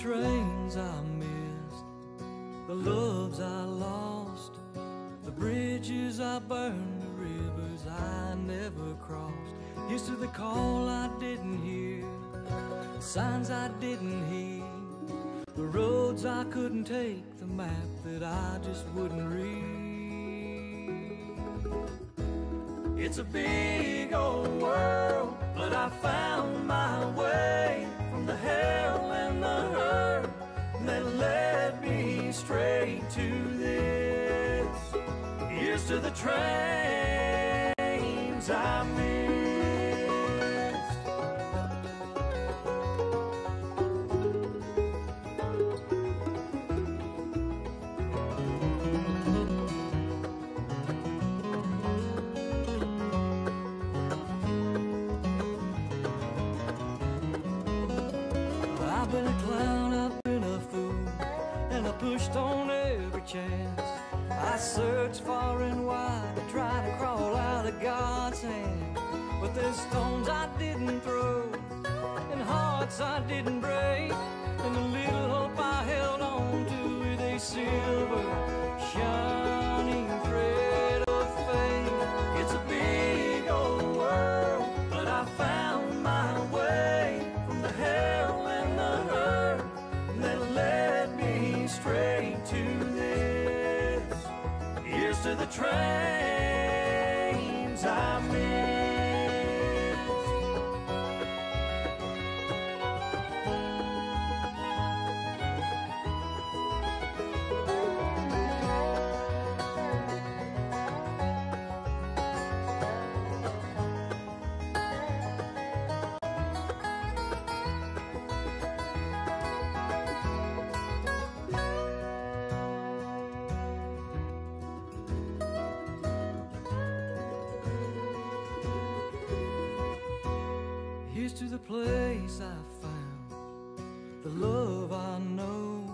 trains I missed, the loves I lost, the bridges I burned, the rivers I never crossed. Here's to the call I didn't hear, signs I didn't heed, the roads I couldn't take, the map that I just wouldn't read. It's a big old world, but I found my way from the hell and the hurt that led me straight to this. Here's to the trains I missed. I've been a clown, I've been a fool, and I pushed on every chance. I searched far and wide to try to crawl out of God's hand. But there's stones I didn't throw, and hearts I didn't break, and the little hope I held on to with a silver shining thread of faith. It's a big old world, but I found my way from the hell and the hurt that led me straight to this. Here's to the trains I missed. Here's to the place I found, the love I know,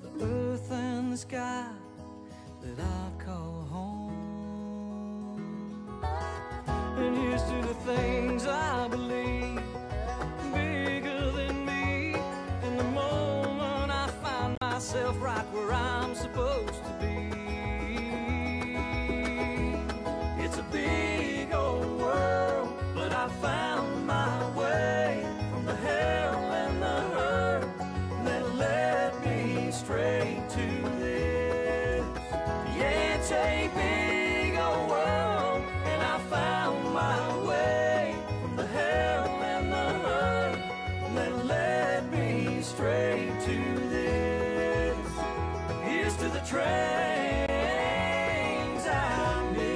the earth and the sky that I call home. And here's to the things I believe, bigger than me, and the moment I find myself right where I'm supposed to be. It's a big old world, but I found my way from the hell and the hurt that led me straight to this. Yeah, it's a big old world, and I found my way from the hell and the hurt that led me straight to this. Here's to the trains I miss.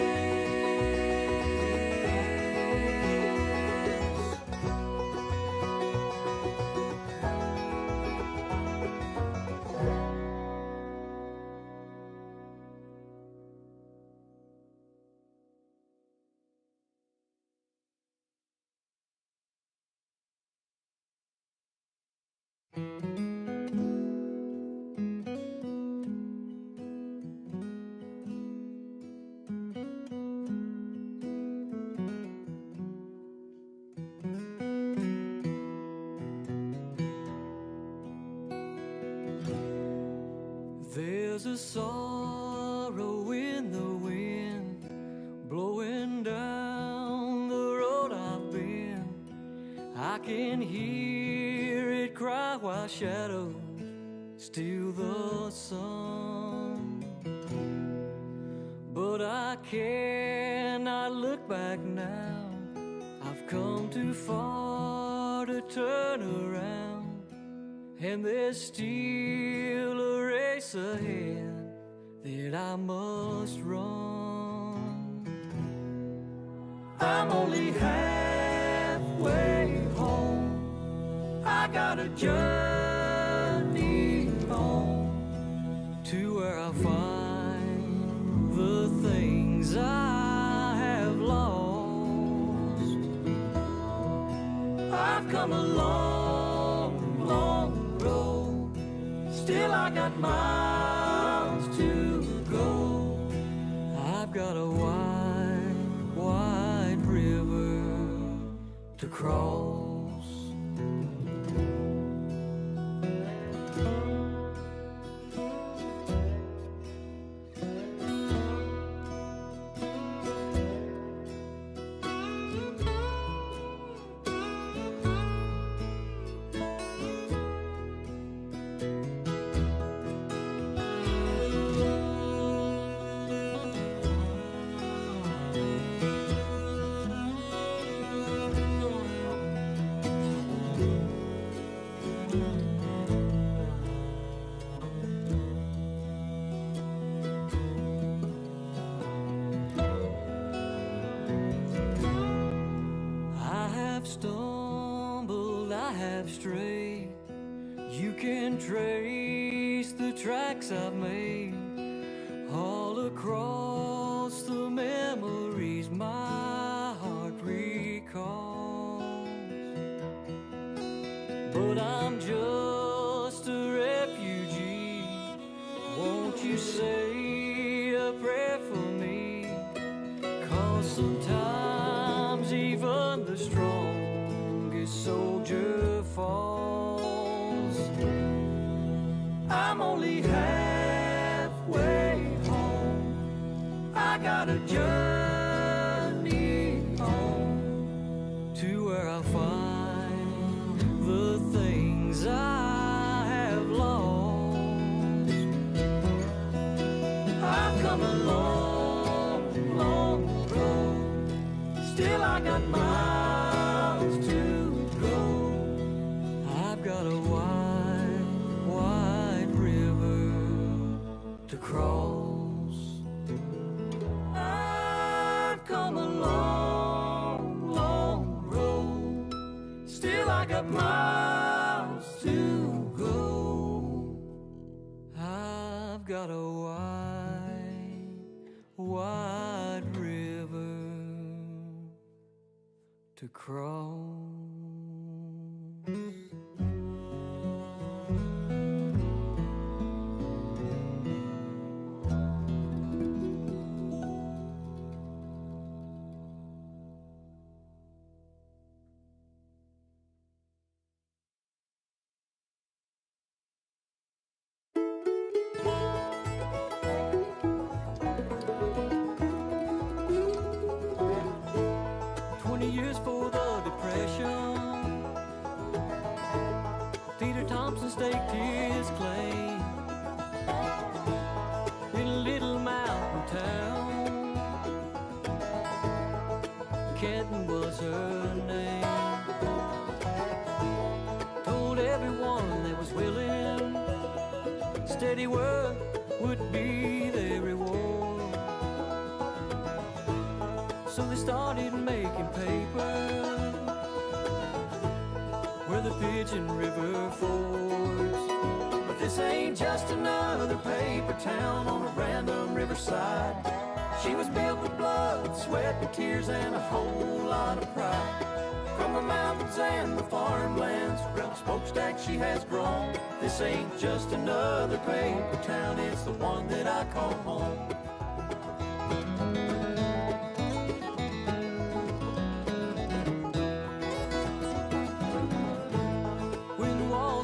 There's a sorrow in the wind, blowing down the road I've been. I can hear it cry while shadows steal the sun. But I cannot look back now. I've come too far to turn around, and there's still a race ahead that I must run. I'm only halfway home. I got a journey on to where I'll find the things I have lost. I've come a long, long road, still I got miles to go. I've got a wide, wide river to cross. have strayed, you can trace the tracks I've made all across the memories my heart recalls. But I'm just a refugee. Won't you say a prayer for me? 'Cause sometimes even the strongest soldier falls. I'm only halfway home. I got a journey home to where I'll find the things I have lost. I've come a long, long road. Still I got miles to go. I've got a wide, wide river to cross. I've come a long, long road. Still I got miles to go. I've got a wide, wide river to cross. Years for the Depression, Peter Thompson staked his claim in a little mountain town. Kenton was her name. Told everyone that was willing, steady work would be their reward. So they started making paper where the Pigeon River fords. But this ain't just another paper town on a random riverside. She was built with blood, sweat, and tears, and a whole lot of pride. From the mountains and the farmlands, around the smokestack she has grown. This ain't just another paper town, it's the one that I call home.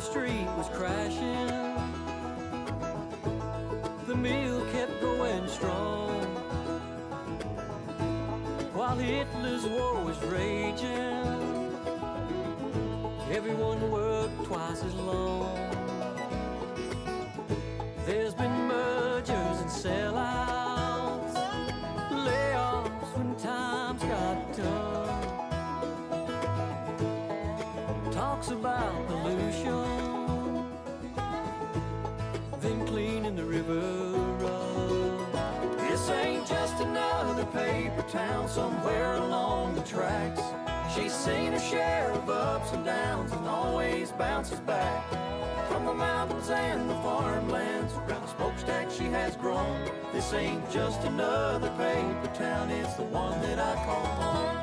Street was crashing, the mill kept going strong, while Hitler's war was raging. Everyone worked twice as long. There's been mergers and sellouts, layoffs when times got tough. Talks about pollution, then cleaning the river up. This ain't just another paper town somewhere along the tracks. She's seen her share of ups and downs and always bounces back. From the mountains and the farmlands, around the smokestack she has grown. This ain't just another paper town, it's the one that I call home.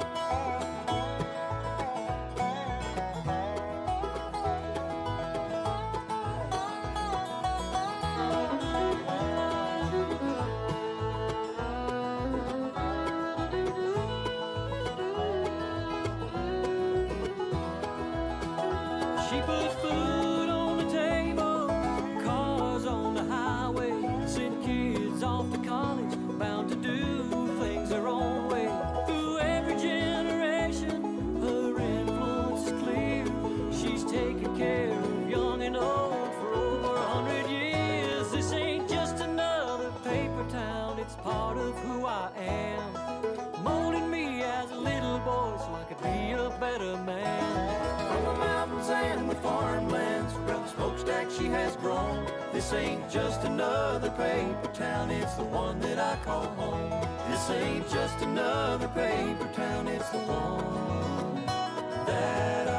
She put food on the table, cars on the highway, sent kids off to college, bound to do things their own way. Through every generation, her influence is clear. She's taken care of young and old for over 100 years. This ain't just another paper town, it's part of who I am. Molding me as a little boy so I could be a better man. From the mountains and the farmlands, around the smokestack she has grown. This ain't just another paper town, it's the one that I call home. This ain't just another paper town, it's the one that I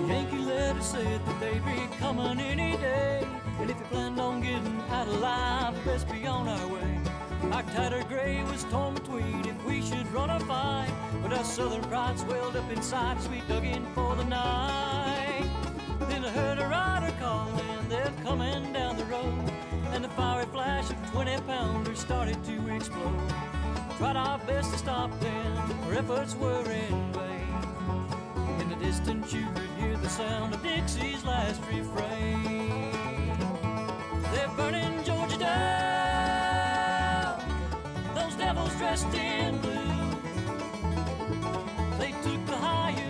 Yankee letter said that they'd be coming any day, and if you planned on getting out alive, we best be on our way. Our tattered gray was torn between if we should run or fight, but our southern pride swelled up inside as we dug in for the night. Then I heard a rider calling, they're coming down the road, and the fiery flash of 20-pounders started to explode. Tried our best to stop them, our efforts were in vain. In the distance you could hear the sound of Dixie's last refrain. They're burning Georgia down, those devils dressed in blue. They took the highest.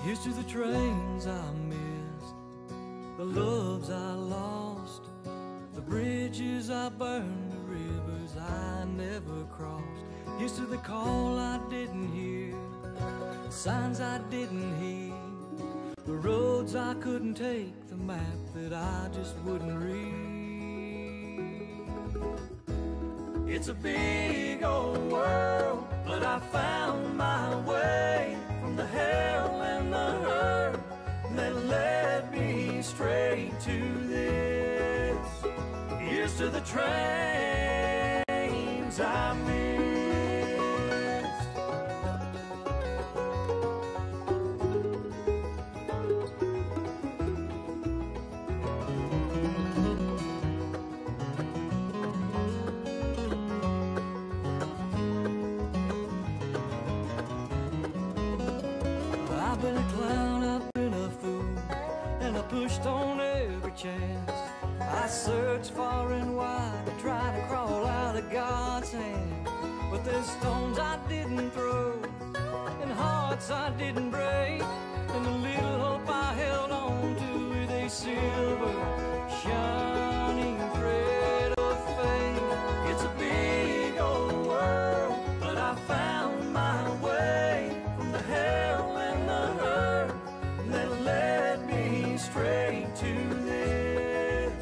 Here's to the trains I missed, the loves I lost, the bridges I burned, the rivers I never crossed. Here's to the call I didn't hear, the signs I didn't heed, the roads I couldn't take, the map that I just wouldn't read. It's a big old world, but I found my way from the hell and the hurt that led me straight to this. Here's to the trains I missed. I've been a clown, I've been a fool, and I pushed on every chance. I searched far and wide to try to crawl out of God's hand. But there's stones I didn't throw, and hearts I didn't break, and the little hope I held on to with a silver shining thread of faith. It's a big old world, but I found my way from the hell and the hurt that led me straight to this.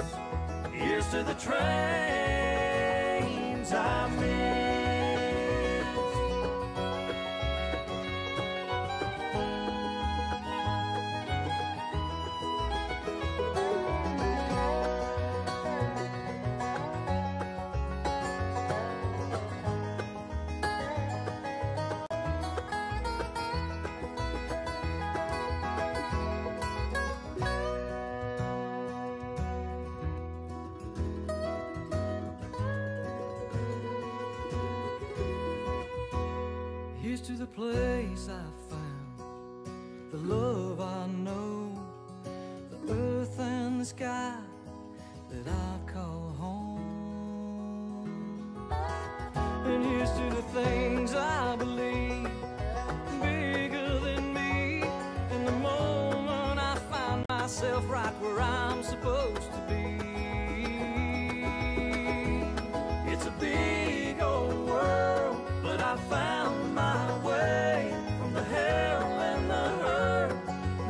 Here's to the trains I missed. Here's to the place I found, the love I know, the earth and the sky that I call home. And here's to the things I believe, bigger than me, and the moment I find myself right where I'm supposed to be. It's a big old world, but I found my way from the hell and the hurt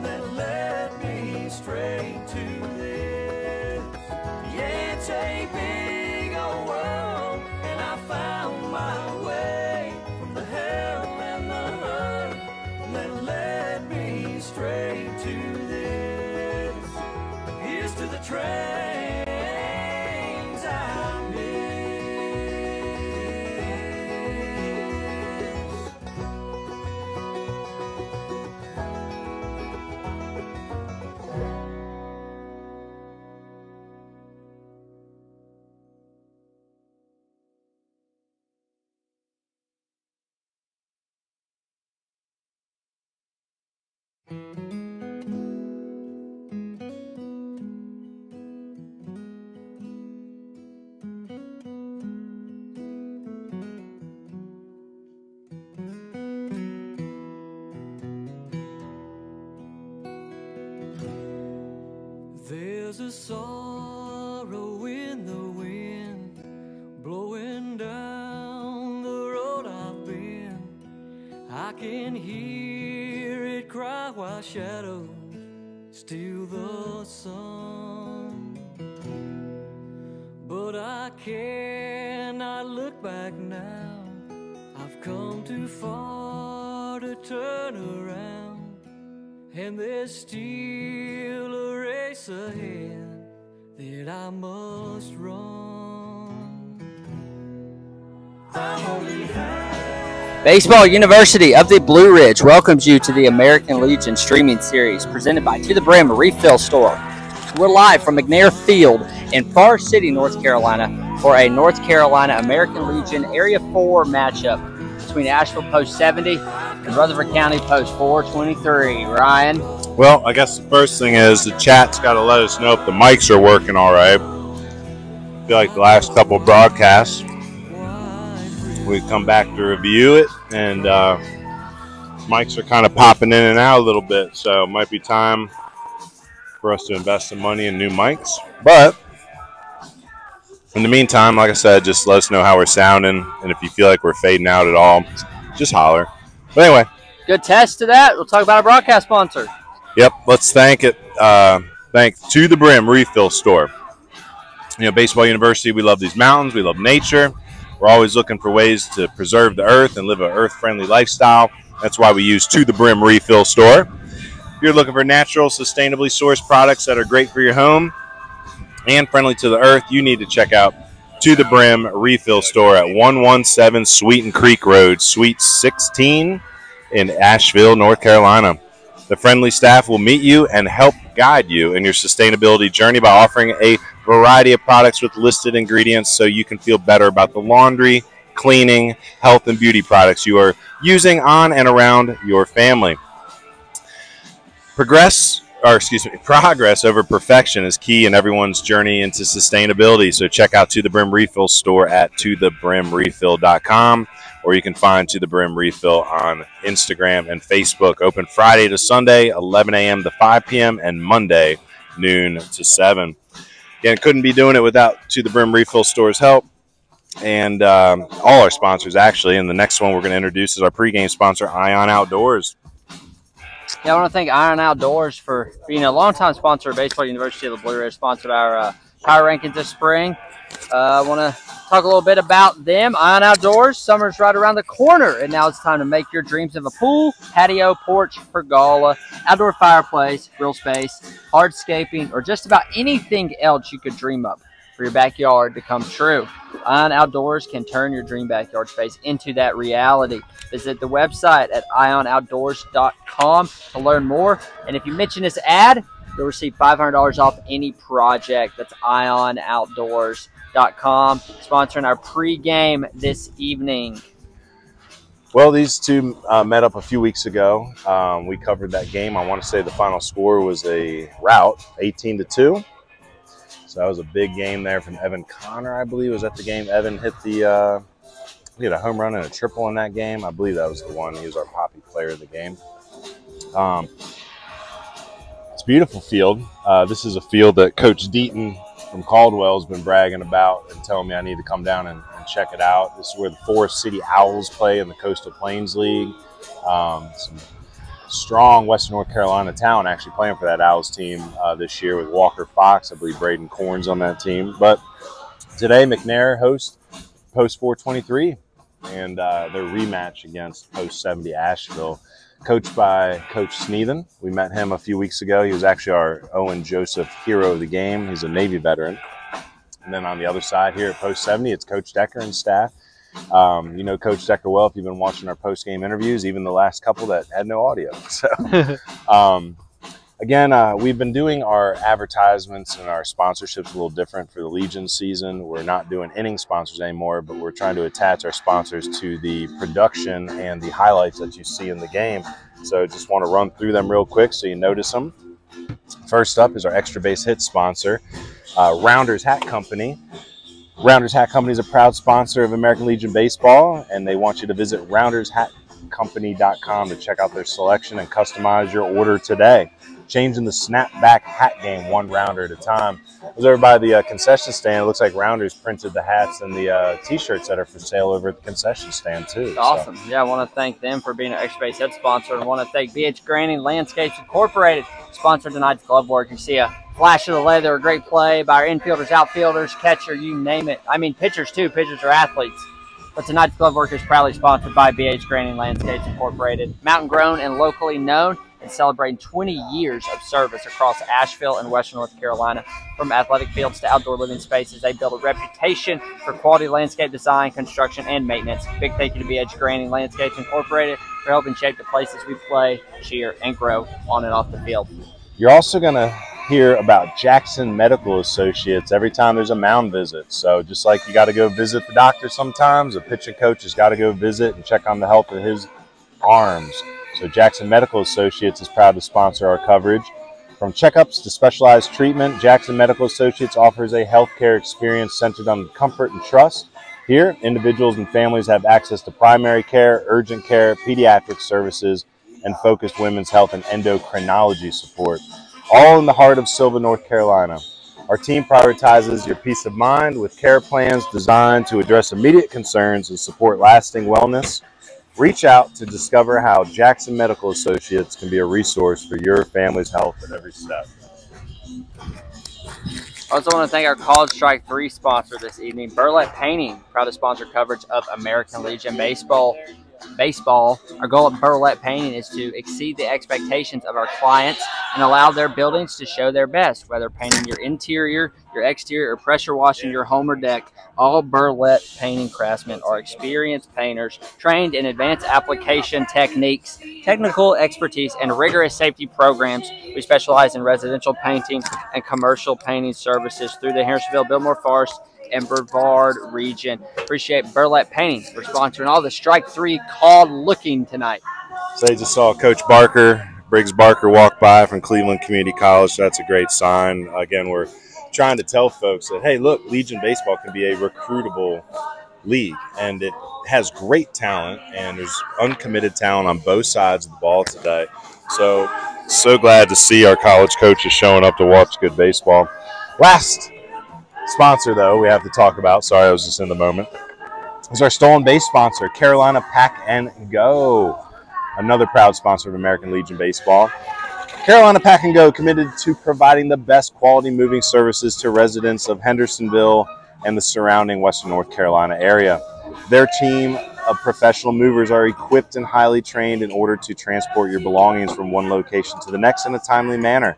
that led me straight to this. Yeah, it's a big old world, and I found my way from the hell and the hurt that led me straight to this. Here's to the trains I missed. There's a sorrow in the wind blowing down the road I've been. I can hear it cry while shadows steal the sun. But I cannot look back now. I've come too far to turn around, and there's still a race ahead that I must run. Baseball University of the Blue Ridge welcomes you to the American Legion streaming series presented by To the Brim Refill Store. We're live from McNair Field in Forest City, North Carolina for a North Carolina American Legion Area 4 matchup between Asheville Post 70 and Rutherford County Post 423. Ryan? Well, I guess the first thing is the chat's got to let us know if the mics are working all right. I feel like the last couple of broadcasts, we come back to review it, and mics are kind of popping in and out a little bit, so it might be time for us to invest some money in new mics. But in the meantime, like I said, just let us know how we're sounding, and if you feel like we're fading out at all, just holler. But anyway. Good test to that. We'll talk about our broadcast sponsor. Yep, let's thank To the Brim Refill Store. You know, Baseball University, we love these mountains, we love nature. We're always looking for ways to preserve the earth and live an earth-friendly lifestyle. That's why we use To the Brim Refill Store. If you're looking for natural, sustainably sourced products that are great for your home and friendly to the earth, you need to check out To the Brim Refill Store at 117 Sweeten Creek Road, Suite 16 in Asheville, North Carolina. The friendly staff will meet you and help guide you in your sustainability journey by offering a variety of products with listed ingredients so you can feel better about the laundry, cleaning, health, and beauty products you are using on and around your family. Progress over perfection is key in everyone's journey into sustainability. So check out To the Brim Refill Store at tothebrimrefill.com, or you can find To the Brim Refill on Instagram and Facebook. Open Friday to Sunday, 11 a.m. to 5 p.m., and Monday, noon to 7. Again, couldn't be doing it without To the Brim Refill Store's help, and all our sponsors, actually. And the next one we're going to introduce is our pregame sponsor, Ion Outdoors. Yeah, I want to thank Ion Outdoors for being a longtime sponsor of Baseball University of the Blue Ridge, sponsored our power rankings this spring. I want to talk a little bit about them. Ion Outdoors, summer's right around the corner, and now it's time to make your dreams of a pool, patio, porch, pergola, outdoor fireplace, grill space, hardscaping, or just about anything else you could dream of for your backyard to come true. Ion Outdoors can turn your dream backyard space into that reality. Visit the website at ionoutdoors.com to learn more. And if you mention this ad, you'll receive $500 off any project. That's ionoutdoors.com, sponsoring our pregame this evening. Well, these two met up a few weeks ago. We covered that game. I want to say the final score was a rout, 18-2. So that was a big game there from Evan Connor, I believe, was at the game. Evan hit he had a home run and a triple in that game. I believe that was the one. He was our poppy player of the game. It's a beautiful field. This is a field that Coach Deaton from Caldwell has been bragging about and telling me I need to come down and check it out. This is where the Forest City Owls play in the Coastal Plains League. Some strong Western North Carolina talent actually playing for that Owls team this year with Walker Fox. I believe Braden Corn's on that team. But today, McNair hosts Post 423 and their rematch against Post 70 Asheville, coached by Coach Sneathen. We met him a few weeks ago. He was actually our Owen Joseph hero of the game. He's a Navy veteran. And then on the other side here at Post 70, it's Coach Decker and staff. You know Coach Decker well if you've been watching our post-game interviews, even the last couple that had no audio. So, again, we've been doing our advertisements and our sponsorships a little different for the Legion season. We're not doing inning sponsors anymore, but we're trying to attach our sponsors to the production and the highlights that you see in the game. So just want to run through them real quick so you notice them. First up is our Extra Base Hits sponsor, Rounders Hat Company. Rounders Hat Company is a proud sponsor of American Legion Baseball, and they want you to visit reinvigorate.company.com to check out their selection and customize your order today. Changing the snapback hat game one rounder at a time. I was over by the concession stand. It looks like Rounders printed the hats and the T-shirts that are for sale over at the concession stand too. Awesome. So. Yeah, I want to thank them for being an Extra Base Head sponsor. And I want to thank BH Granning Landscapes Incorporated, sponsored tonight's glove work. You see a flash of the leather, a great play by our infielders, outfielders, catcher, you name it. I mean, pitchers too. Pitchers are athletes. But tonight's glove work is proudly sponsored by BH Granning Landscapes Incorporated, mountain grown and locally known, and celebrating 20 years of service across Asheville and Western North Carolina. From athletic fields to outdoor living spaces, they build a reputation for quality landscape design, construction, and maintenance. Big thank you to BH Granning Landscapes Incorporated for helping shape the places we play, cheer, and grow on and off the field. You're also going to hear about Jackson Medical Associates every time there's a mound visit. So just like you got to go visit the doctor sometimes, a pitching coach has got to go visit and check on the health of his arms. So Jackson Medical Associates is proud to sponsor our coverage. From checkups to specialized treatment, Jackson Medical Associates offers a healthcare experience centered on comfort and trust. Here, individuals and families have access to primary care, urgent care, pediatric services, and focused women's health and endocrinology support, all in the heart of Sylva, North Carolina. Our team prioritizes your peace of mind with care plans designed to address immediate concerns and support lasting wellness. Reach out to discover how Jackson Medical Associates can be a resource for your family's health at every step. I also want to thank our College Strike 3 sponsor this evening, Burlap Painting, proud to sponsor coverage of American Legion Baseball. Our goal at Burlap Painting is to exceed the expectations of our clients and allow their buildings to show their best, whether painting your interior, your exterior, or pressure washing your home or deck. All Burlap Painting craftsmen are experienced painters, trained in advanced application techniques, technical expertise, and rigorous safety programs. We specialize in residential painting and commercial painting services through the Harrisonville, Biltmore Forest, and Brevard region. Appreciate Burlap Painting for sponsoring all the Strike 3 called looking tonight. So you just saw Coach Briggs Barker walk by from Cleveland Community College. So that's a great sign. Again, we're trying to tell folks that, hey, look, Legion Baseball can be a recruitable league, and it has great talent, and there's uncommitted talent on both sides of the ball today. So glad to see our college coaches showing up to watch good baseball. Last sponsor, though, we have to talk about, sorry, I was just in the moment, is our stolen base sponsor, Carolina Pack and Go, another proud sponsor of American Legion Baseball. Carolina Pack and Go committed to providing the best quality moving services to residents of Hendersonville and the surrounding Western North Carolina area. Their team of professional movers are equipped and highly trained in order to transport your belongings from one location to the next in a timely manner.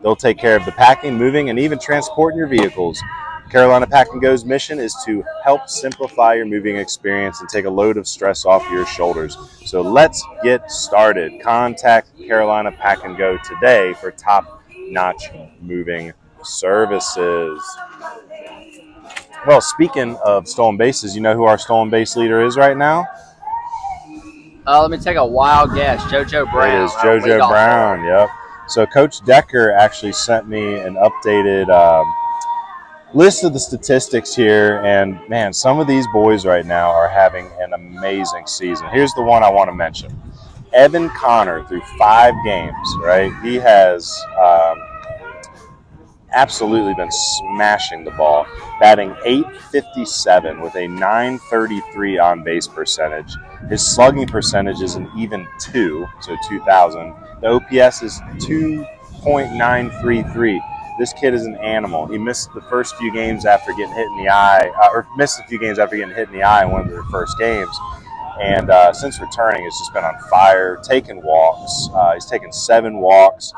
They'll take care of the packing, moving, and even transporting your vehicles. Carolina Pack and Go's mission is to help simplify your moving experience and take a load of stress off your shoulders. So let's get started. Contact Carolina Pack and Go today for top-notch moving services. Well, speaking of stolen bases, you know who our stolen base leader is right now? Let me take a wild guess. JoJo Brown. It is JoJo Brown, yep. So Coach Decker actually sent me an updated list of the statistics here, and man, some of these boys right now are having an amazing season. Here's the one I want to mention. Evan Connor, through 5 games, right? He has absolutely been smashing the ball, batting .857 with a .933 on base percentage. His slugging percentage is an even 2, so 2,000. The OPS is 2.933. This kid is an animal. He missed the first few games after getting hit in the eye, missed a few games after getting hit in the eye in one of their first games. And since returning, it's just been on fire, taking walks. He's taken 7 walks,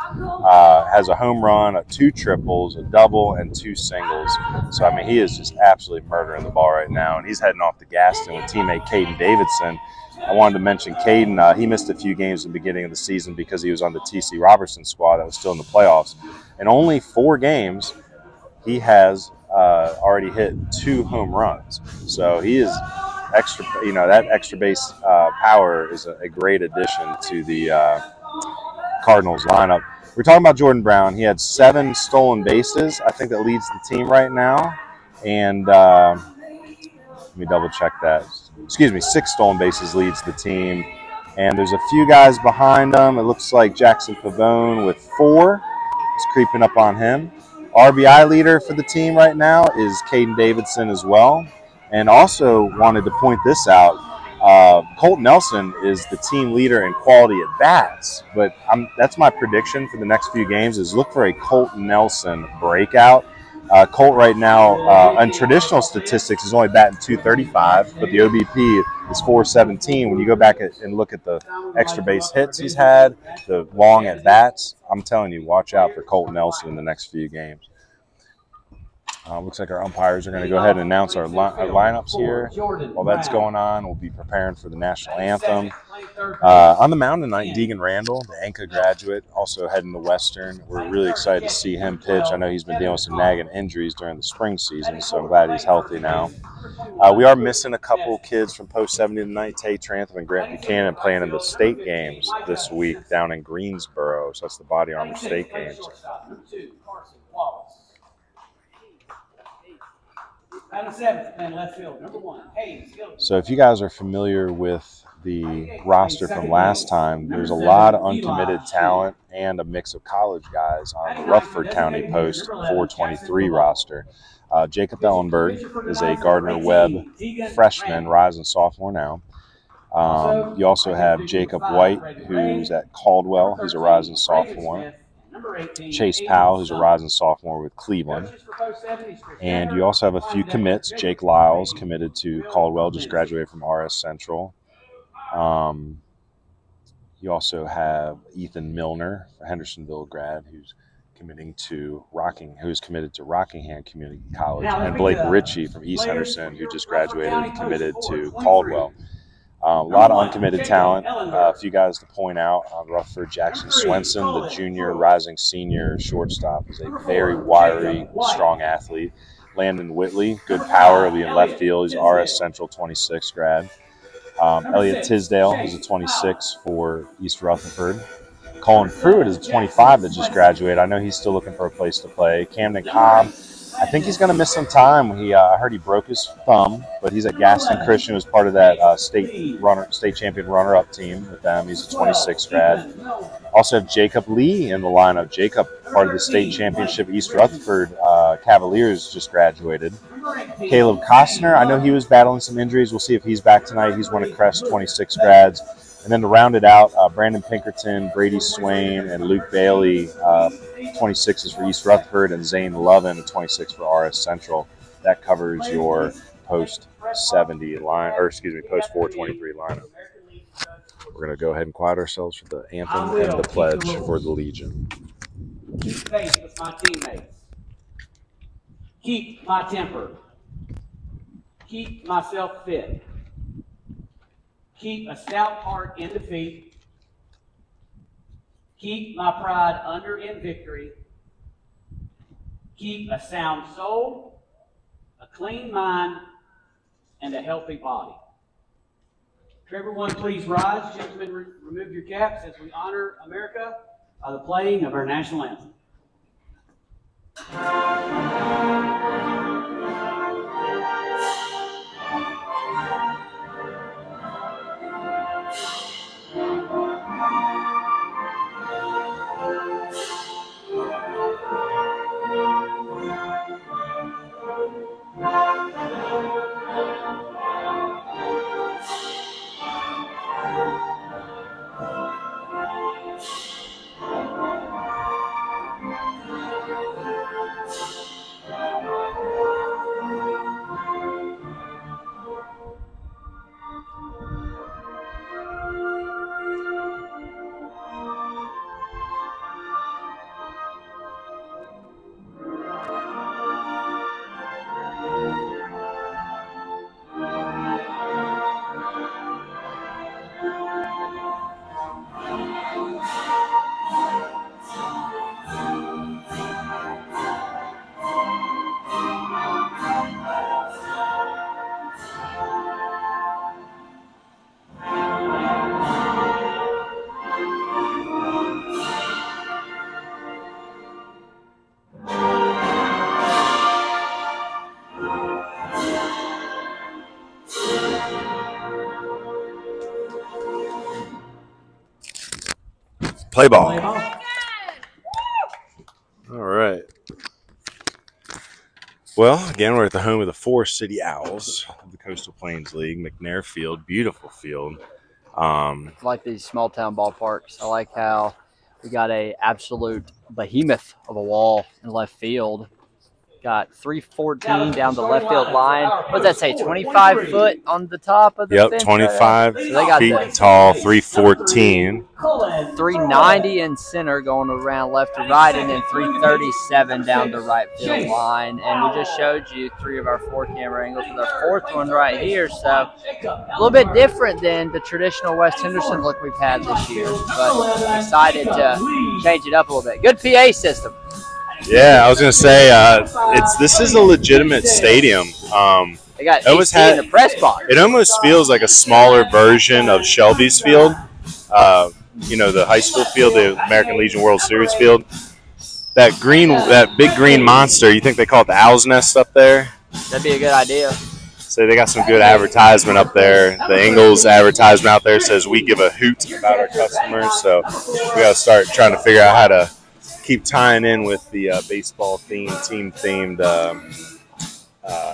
has a home run, 2 triples, a double, and 2 singles. So, I mean, he is just absolutely murdering the ball right now. And he's heading off to Gaston with teammate Caden Davidson. I wanted to mention Caden. He missed a few games in the beginning of the season because he was on the T.C. Robertson squad that was still in the playoffs. In only 4 games, he has already hit 2 home runs. So he is extra. You know, that extra base power is a great addition to the Cardinals lineup. We're talking about Jordan Brown. He had 7 stolen bases. I think that leads the team right now. And let me double check that. Excuse me, 6 stolen bases leads the team. And there's a few guys behind them. It looks like Jackson Pavone with 4 is creeping up on him. RBI leader for the team right now is Caden Davidson as well. And also wanted to point this out. Colt Nelson is the team leader in quality at bats, but that's my prediction for the next few games is look for a Colt Nelson breakout. Colt right now, on traditional statistics, is only batting .235, but the OBP is .417. When you go back and look at the extra base hits he's had, the long at bats, I'm telling you, watch out for Colt Nelson in the next few games. Looks like our umpires are going to go ahead and announce our lineups here. While that's going on, we'll be preparing for the national anthem. On the mound tonight, Deegan Randall, the Enka graduate, also heading to Western. We're really excited to see him pitch. I know he's been dealing with some nagging injuries during the spring season, so I'm glad he's healthy now. We are missing a couple kids from Post 70 tonight. Tay Trantham and Grant Buchanan playing in the state games this week down in Greensboro. So that's the Body Armor State games. So if you guys are familiar with the roster from last time, there's a lot of uncommitted talent and a mix of college guys on the Rutherford County Post 423 roster. Jacob Ellenberg is a Gardner-Webb freshman, rising sophomore now. You also have Jacob White, who's at Caldwell. He's a rising sophomore. Chase Powell, who's a rising sophomore with Cleveland. And you also have a few commits. Jake Lyles committed to Caldwell, just graduated from RS Central. You also have Ethan Milner, a Hendersonville grad, who's committed to Rockingham Community College. And Blake Ritchie from East Henderson, who just graduated and committed to Caldwell. A lot of uncommitted talent. A few guys to point out on Rutherford. Jackson Swenson, the junior rising senior shortstop, is a very wiry, strong athlete. Landon Whitley, good power, will be in left field. He's RS Central 26 grad. Elliot Tisdale is a 26 for East Rutherford. Colin Pruitt is a 25 that just graduated. I know he's still looking for a place to play. Camden Cobb, I think he's going to miss some time. I heard he broke his thumb, but he's at Gaston Christian, who was part of that state champion runner-up team with them. He's a 26 grad. Also have Jacob Lee in the lineup. Jacob, part of the state championship East Rutherford Cavaliers, just graduated. Caleb Costner, I know he was battling some injuries. We'll see if he's back tonight. He's one of Crest's 26 grads. And then to round it out, Brandon Pinkerton, Brady Swain, and Luke Bailey, 26s for East Rutherford, and Zane Lovin, 26 for RS Central. That covers your Post 70 line, or excuse me, Post 423 lineup. We're going to go ahead and quiet ourselves for the anthem and the pledge for the Legion. Keep faith with my teammates. Keep my temper. Keep myself fit. Keep a stout heart in defeat. Keep my pride under in victory. Keep a sound soul, a clean mind, and a healthy body. Could everyone please rise? Gentlemen, remove your caps as we honor America by the playing of our national anthem. Play ball. Play ball. All right. Well, again, we're at the home of the Forest City Owls of the Coastal Plains League, McNair Field. Beautiful field. I like these small town ballparks. I like how we got a absolute behemoth of a wall in left field. Got 314 down the left field line. What does that say? 25 foot on the top of the fence? Yep, 25 right? So they got feet tall, 314. 390 in center going around left to right, and then 337 down the right field line. And we just showed you 3 of our 4 camera angles with our 4th one right here. So a little bit different than the traditional West Henderson look we've had this year, but excited to change it up a little bit. Good PA system. Yeah, I was gonna say this is a legitimate stadium. They got almost AC in the press box. It almost feels like a smaller version of Shelby's Field. You know, the high school field, the American Legion World Series field. That big green monster. You think they call it the Owl's Nest up there? That'd be a good idea. So they got some good advertisement up there. The Ingalls advertisement out there says we give a hoot about our customers. So we got to start trying to figure out how to keep tying in with the baseball team themed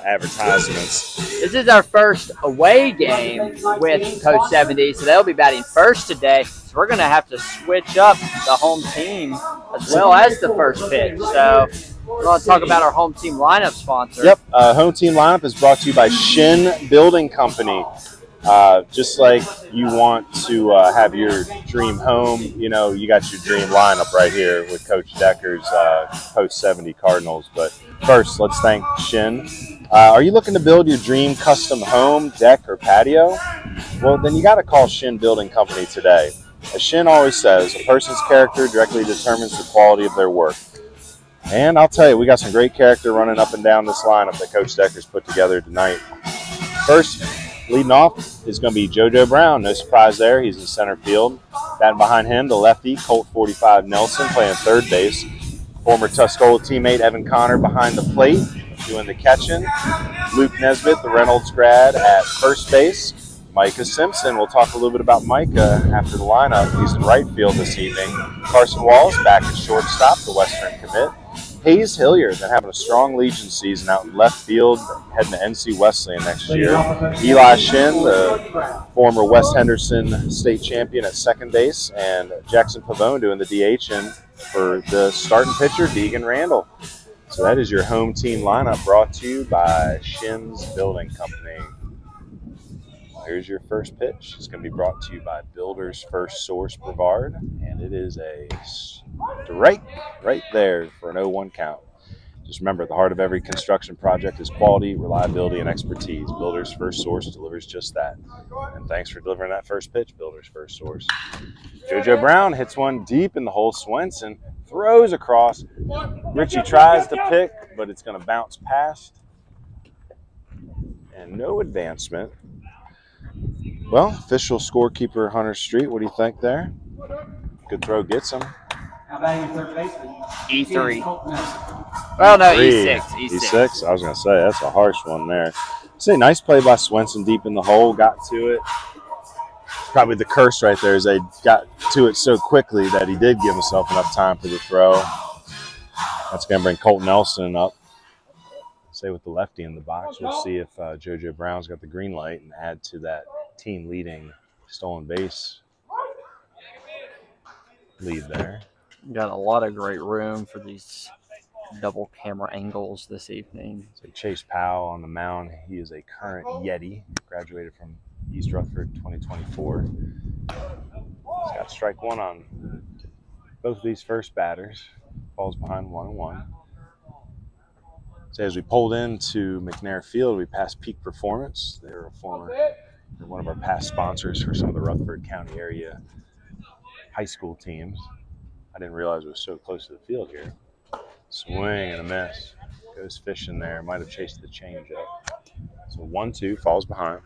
advertisements. This is our first away game with Coach 70, so they'll be batting first today. So we're going to have to switch up the home team as well as the first pitch. So we're going to talk about our home team lineup sponsor. Yep, home team lineup is brought to you by Shin Building Company. Just like you want to have your dream home, you know, you got your dream lineup right here with Coach Decker's Post 70 Cardinals. But first, let's thank Shin. Are you looking to build your dream custom home, deck, or patio? Well, then you got to call Shin Building Company today. As Shin always says, a person's character directly determines the quality of their work. And I'll tell you, we got some great character running up and down this lineup that Coach Decker's put together tonight. First, leading off is going to be JoJo Brown. No surprise there. He's in center field. Batting behind him, the lefty, Colt 45 Nelson, playing third base. Former Tuscola teammate Evan Connor behind the plate, doing the catching. Luke Nesbitt, the Reynolds grad, at first base. Micah Simpson. We'll talk a little bit about Micah after the lineup. He's in right field this evening. Carson Walls back at shortstop, the Western commit. Hayes Hilliard, been having a strong Legion season out in left field, heading to NC Wesleyan next year. Eli Shin, the former West Henderson state champion at second base, and Jackson Pavone doing the DH for the starting pitcher, Deegan Randall. So that is your home team lineup brought to you by Shin's Building Company. Here's your first pitch. It's going to be brought to you by Builder's First Source Brevard, and it is a strike right there for an 0-1 count. Just remember, at the heart of every construction project is quality, reliability, and expertise. Builder's First Source delivers just that. And thanks for delivering that first pitch, Builder's First Source. JoJo Brown hits one deep in the hole. Swenson throws across. Richie tries to pick, but it's going to bounce past. And no advancement. Well, official scorekeeper Hunter Street, what do you think there? Good throw gets him. How about your third baseman? E3. Well, no, E6. E6. I was going to say, that's a harsh one there. Say, nice play by Swenson deep in the hole, got to it. Probably the curse right there is they got to it so quickly that he did give himself enough time for the throw. That's going to bring Colt Nelson up. Say with the lefty in the box, we'll see if JoJo Brown's got the green light and add to that team leading stolen base lead there. Got a lot of great room for these double camera angles this evening. So Chase Powell on the mound. He is a current Yeti, graduated from East Rutherford 2024. He's got strike one on both of these first batters. Falls behind 1-1. So as we pulled into McNair Field, we passed Peak Performance. They're one of our past sponsors for some of the Rutherford County area high school teams. I didn't realize it was so close to the field here. Swing and a miss. Goes fishing there. Might have chased the changeup. So 1-2, falls behind.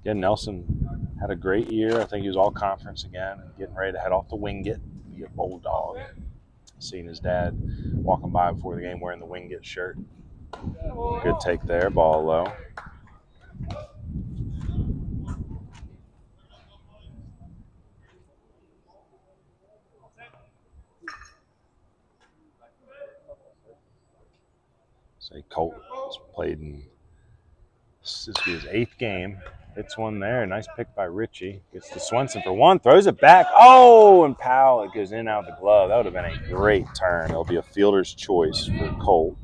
Again, Nelson had a great year. I think he was all conference again. Getting ready to head off to Wingate, be a Bulldog. Seeing his dad walking by before the game wearing the Wingate shirt. Good take there, ball low. Say Colt has played in this will be his 8th game. Hits one there. Nice pick by Richie. Gets to Swenson for one. Throws it back. Oh, and Powell, it goes in out of the glove. That would have been a great turn. It'll be a fielder's choice for Colt.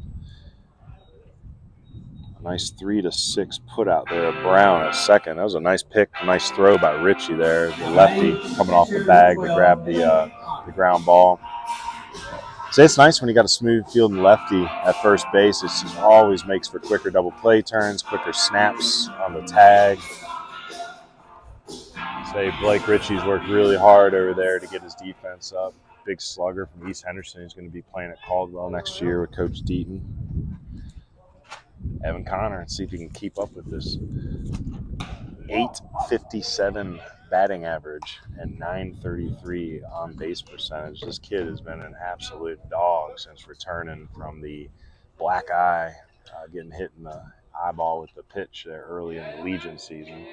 A nice 3-6 put out there. Brown at second. That was a nice pick. Nice throw by Richie there. The lefty coming off the bag to grab the ground ball. So it's nice when you got a smooth fielding lefty at first base. It just always makes for quicker double play turns, quicker snaps on the tag. Say Blake Ritchie's worked really hard over there to get his defense up. Big slugger from East Henderson who's going to be playing at Caldwell next year with Coach Deaton. Evan Connor, and see if he can keep up with this. 857 batting average and 933 on base percentage. This kid has been an absolute dog since returning from the black eye, getting hit in the eyeball with the pitch there early in the Legion season.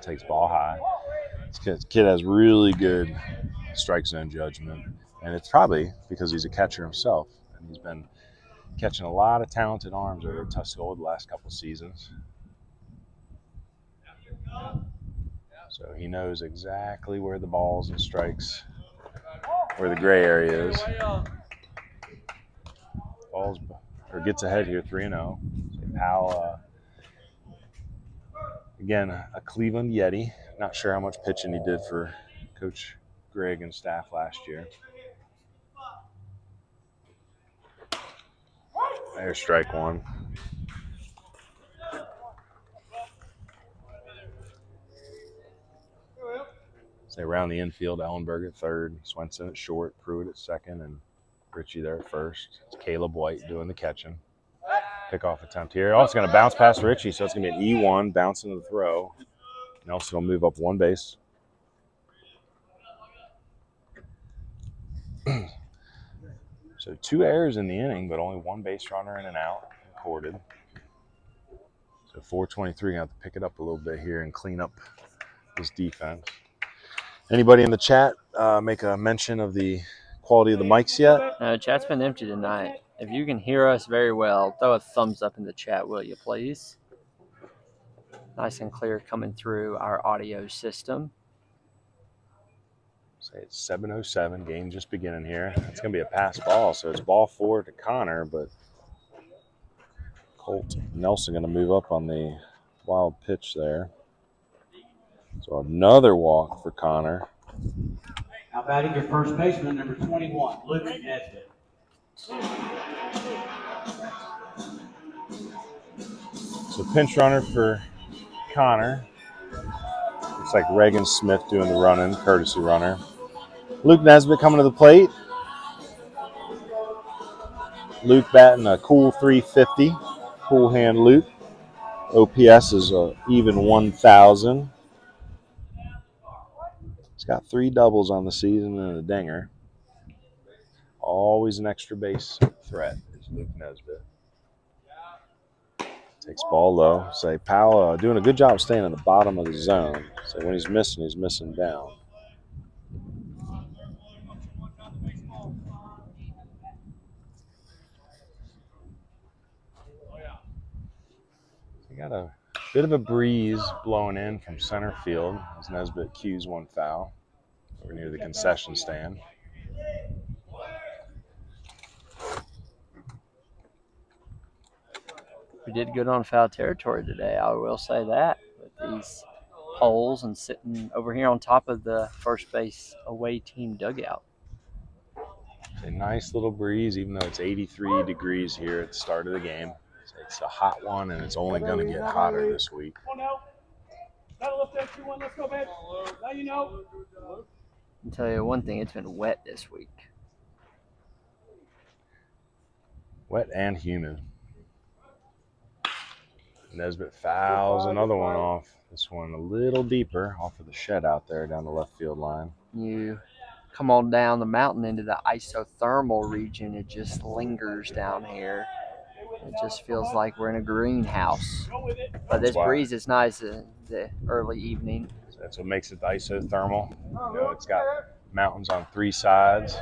Takes ball high. This kid has really good strike zone judgment, and it's probably because he's a catcher himself, and he's been catching a lot of talented arms over at Tuscola the last couple seasons. So he knows exactly where the balls and strikes, where the gray area is. Balls or gets ahead here, 3-0. Powell, again, a Cleveland Yeti. Not sure how much pitching he did for Coach Greg and staff last year. There's strike one. Say around the infield, Ellenberg at third, Swenson at short, Pruitt at second, and Richie there at first. It's Caleb White doing the catching. Pickoff attempt here. Oh, it's going to bounce past Richie, so it's going to be an E1, bouncing to the throw. Nelson will move up one base. So 2 errors in the inning, but only 1 base runner in and out recorded. So 423, going to have to pick it up a little bit here and clean up this defense. Anybody in the chat make a mention of the quality of the mics yet? No, chat's been empty tonight. If you can hear us very well, throw a thumbs up in the chat, will you, please? Nice and clear coming through our audio system. Say it's 7:07, game just beginning here. It's going to be a pass ball, so it's ball 4 to Connor, but Colt Nelson going to move up on the wild pitch there. So another walk for Connor. Now batting your first baseman, number 21, Luke Nesbitt. So pinch runner for Connor. Looks like Reagan Smith doing the running, courtesy runner. Luke Nesbitt coming to the plate. Luke batting a cool 350. Cool hand Luke. OPS is even 1,000. He's got 3 doubles on the season and a dinger. Always an extra base threat is Luke Nesbitt. Takes ball low. Say Powell doing a good job staying in the bottom of the zone. So when he's missing down. We got a bit of a breeze blowing in from center field as Nesbitt cues 1 foul over near the concession stand. We did good on foul territory today, I will say that, with these poles and sitting over here on top of the first base away team dugout. It's a nice little breeze, even though it's 83 degrees here at the start of the game. It's a hot one, and it's only going to get hotter this week. I'll tell you one thing, it's been wet this week. Wet and humid. Nesbitt fouls another one off. This one a little deeper off of the shed out there down the left field line. You come on down the mountain into the isothermal region, it just lingers down here. It just feels like we're in a greenhouse. But this breeze is nice in the early evening. So that's what makes it isothermal. You know, it's got mountains on 3 sides.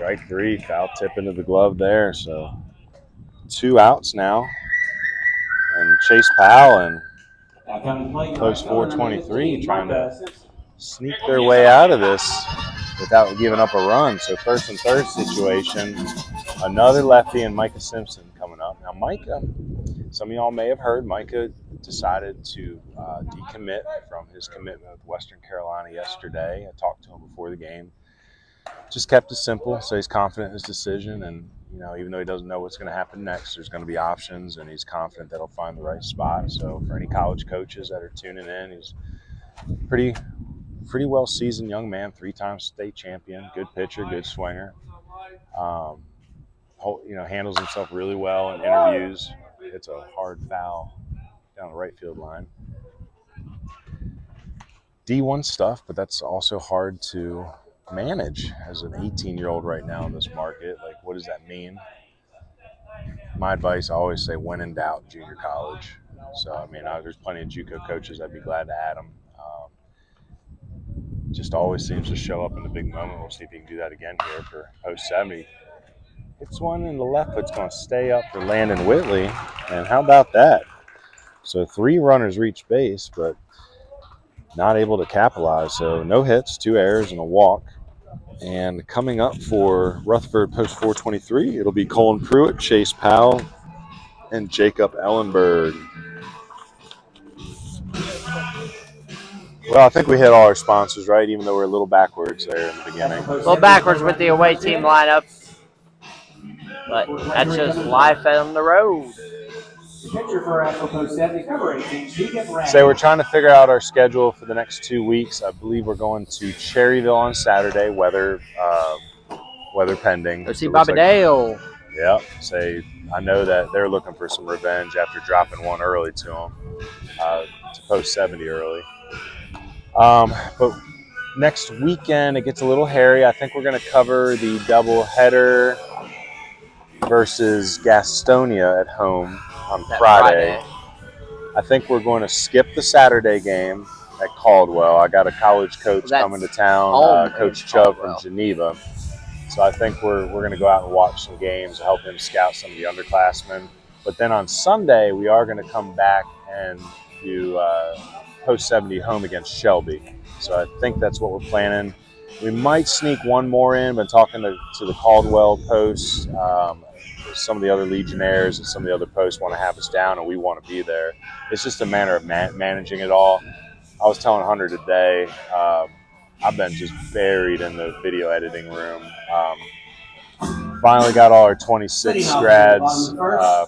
Strike three, foul tip into the glove there. So 2 outs now. And Chase Powell and Post 423 trying to sneak their way out of this without giving up a run. So first and third situation, another lefty and Micah Simpson coming up. Now Micah, some of y'all may have heard, Micah decided to decommit from his commitment with Western Carolina yesterday. I talked to him before the game. Just kept it simple, so he's confident in his decision, and even though he doesn't know what's going to happen next, there's going to be options, and he's confident that he'll find the right spot. So for any college coaches that are tuning in, he's pretty well seasoned young man, 3-time state champion, good pitcher, good swinger. Handles himself really well in interviews. It's a hard foul down the right field line. D1 stuff, but that's also hard to manage as an 18-year-old right now in this market. Like, what does that mean? My advice, I always say, when in doubt, junior college. So, I mean, there's plenty of JUCO coaches. I'd be glad to add them. Just always seems to show up in the big moment. We'll see if he can do that again here for Post 70. It's one in the left foot's going to stay up for Landon Whitley. And how about that? So 3 runners reach base, but not able to capitalize. So no hits, 2 errors, and a walk. And coming up for Rutherford Post 423, it'll be Colin Pruitt, Chase Powell, and Jacob Ellenberg. Well, I think we hit all our sponsors, right? Even though we're a little backwards there in the beginning. A little backwards with the away team lineup. But that's just life on the road. So we're trying to figure out our schedule for the next 2 weeks. I believe we're going to Cherryville on Saturday, weather pending. Go see Bobby Dale. Yeah. I know that they're looking for some revenge after dropping one early to them, to Post 70 early. But next weekend it gets a little hairy. I think we're going to cover the doubleheader versus Gastonia at home on Friday. I think we're going to skip the Saturday game at Caldwell. I got a college coach coming to town, Coach Chubb from Geneva. So I think we're going to go out and watch some games, help him scout some of the underclassmen. But then on Sunday, we are going to come back and do Post 70 home against Shelby. So I think that's what we're planning. We might sneak one more in, but talking to the Caldwell Post, some of the other Legionnaires and some of the other posts want to have us down, and we want to be there. It's just a matter of managing it all. I was telling Hunter today, I've been just buried in the video editing room. Finally got all our 26 grads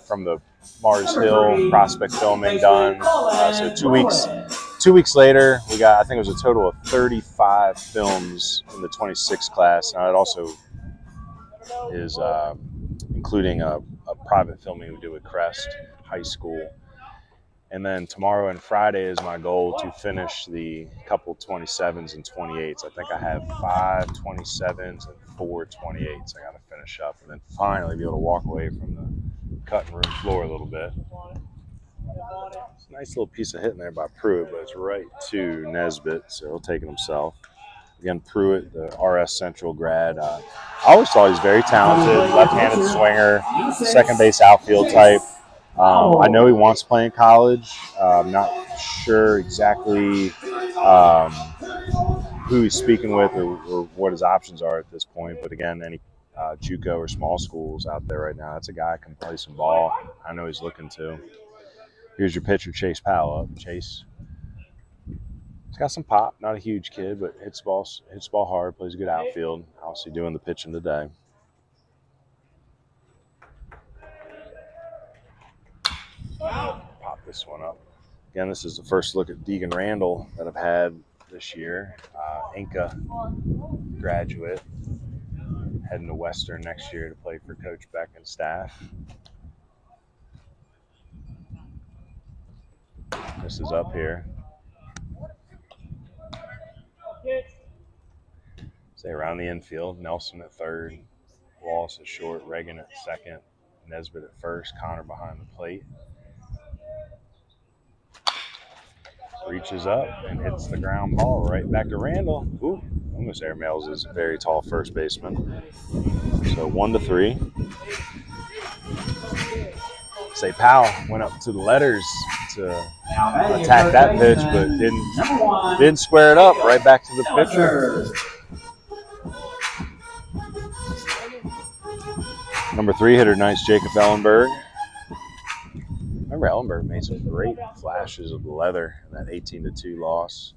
from the Mars Hill prospect filming done. So 2 weeks later, we got, I think it was a total of 35 films in the 26 class. Now it also is including a private filming we do with Crest High School. And then tomorrow and Friday is my goal to finish the couple 27s and 28s. I think I have 5 27s and 4 28s I got to finish up, and then finally be able to walk away from the cutting room floor a little bit. It's a nice little piece of hitting there by Pruitt, but it's right to Nesbitt, so he'll take it himself. Again, Pruitt, the RS Central grad. I always thought he was very talented, left-handed swinger, second base outfield type. I know he wants to play in college. I'm not sure exactly who he's speaking with or what his options are at this point. But again, any JUCO or small schools out there right now, that's a guy who can play some ball. I know he's looking to. Here's your pitcher, Chase Powell up. Chase, he's got some pop. Not a huge kid, but hits ball hard, plays a good outfield. Obviously doing the pitching today. Pop this one up. Again, this is the first look at Deegan Randall that I've had this year. Inca graduate, heading to Western next year to play for Coach Beck and staff. This is up here. Stay around the infield. Nelson at third, Wallace at short, Reagan at second, Nesbitt at first, Connor behind the plate. Reaches up and hits the ground ball right back to Randall. Ooh, almost airmails his very tall first baseman. So 1-3. Say Powell went up to the letters to attack that pitch, but didn't square it up. Right back to the pitcher. Number 3 hitter, nice Jacob Ellenberg. Remember, Ellenberg made some great flashes of the leather in that 18-2 loss.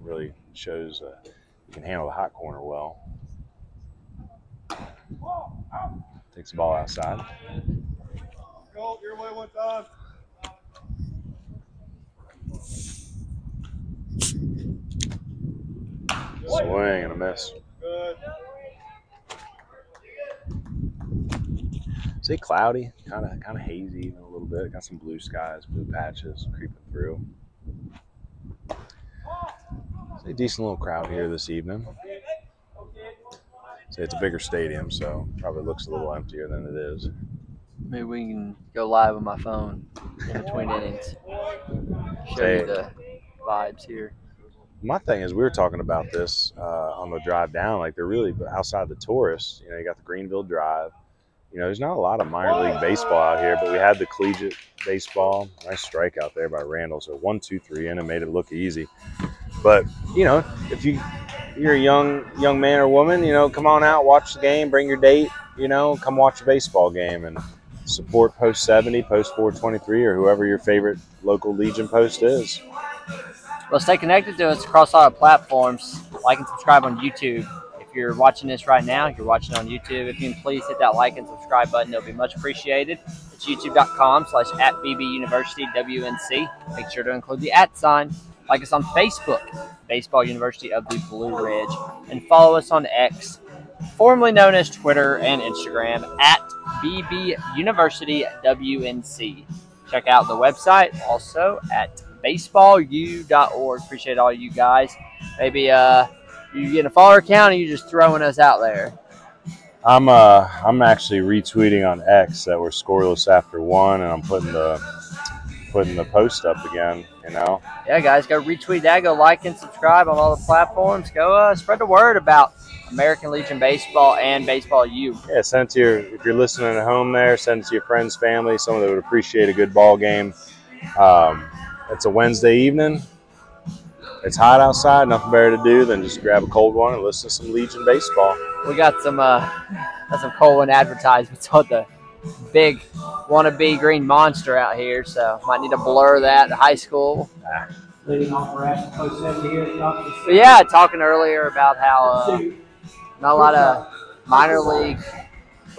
Really shows he can handle the hot corner well. Takes the ball outside. Go your way one time. Swing and a miss. Good. Say cloudy, kind of hazy even a little bit. Got some blue skies, blue patches creeping through. Say decent little crowd here this evening. Say it's a bigger stadium, so probably looks a little emptier than it is. Maybe we can go live on my phone in between innings. Show you the vibes here. My thing is, we were talking about this on the drive down. Like, they're really outside the tourists. You know, you got the Greenville Drive. You know, there's not a lot of minor league baseball out here, but we had the collegiate baseball. Nice strikeout there by Randall. So 1-2-3 in and made it look easy. But, you know, if you're a young man or woman, you know, come on out, watch the game, bring your date, you know, come watch a baseball game and support Post 70, Post 423, or whoever your favorite local Legion Post is. Well, stay connected to us across all our platforms. Like and subscribe on YouTube. If you're watching this right now, you're watching on YouTube, if you can please hit that like and subscribe button, it'll be much appreciated. It's youtube.com/@BBUniversityWNC. Make sure to include the @sign. Like us on Facebook, Baseball University of the Blue Ridge, and follow us on X, formerly known as Twitter and Instagram, @BBUniversityWNC. Check out the website also at baseballu.org. Appreciate all you guys. Maybe you get a follower account and you're just throwing us out there. I'm actually retweeting on X that we're scoreless after 1, and I'm putting the post up again, you know. Yeah, guys, go retweet that. Go like and subscribe on all the platforms. Go spread the word about American Legion Baseball and Baseball U. Yeah, send it to if you're listening at home there, send it to your friends, family, someone that would appreciate a good ball game. It's a Wednesday evening. It's hot outside, nothing better to do than just grab a cold one and listen to some Legion baseball. We got some cold one advertisements on the big wannabe green monster out here, so might need to blur that. High school. Leading off for Asheville Post 70 here. But yeah, talking earlier about how not a lot of minor league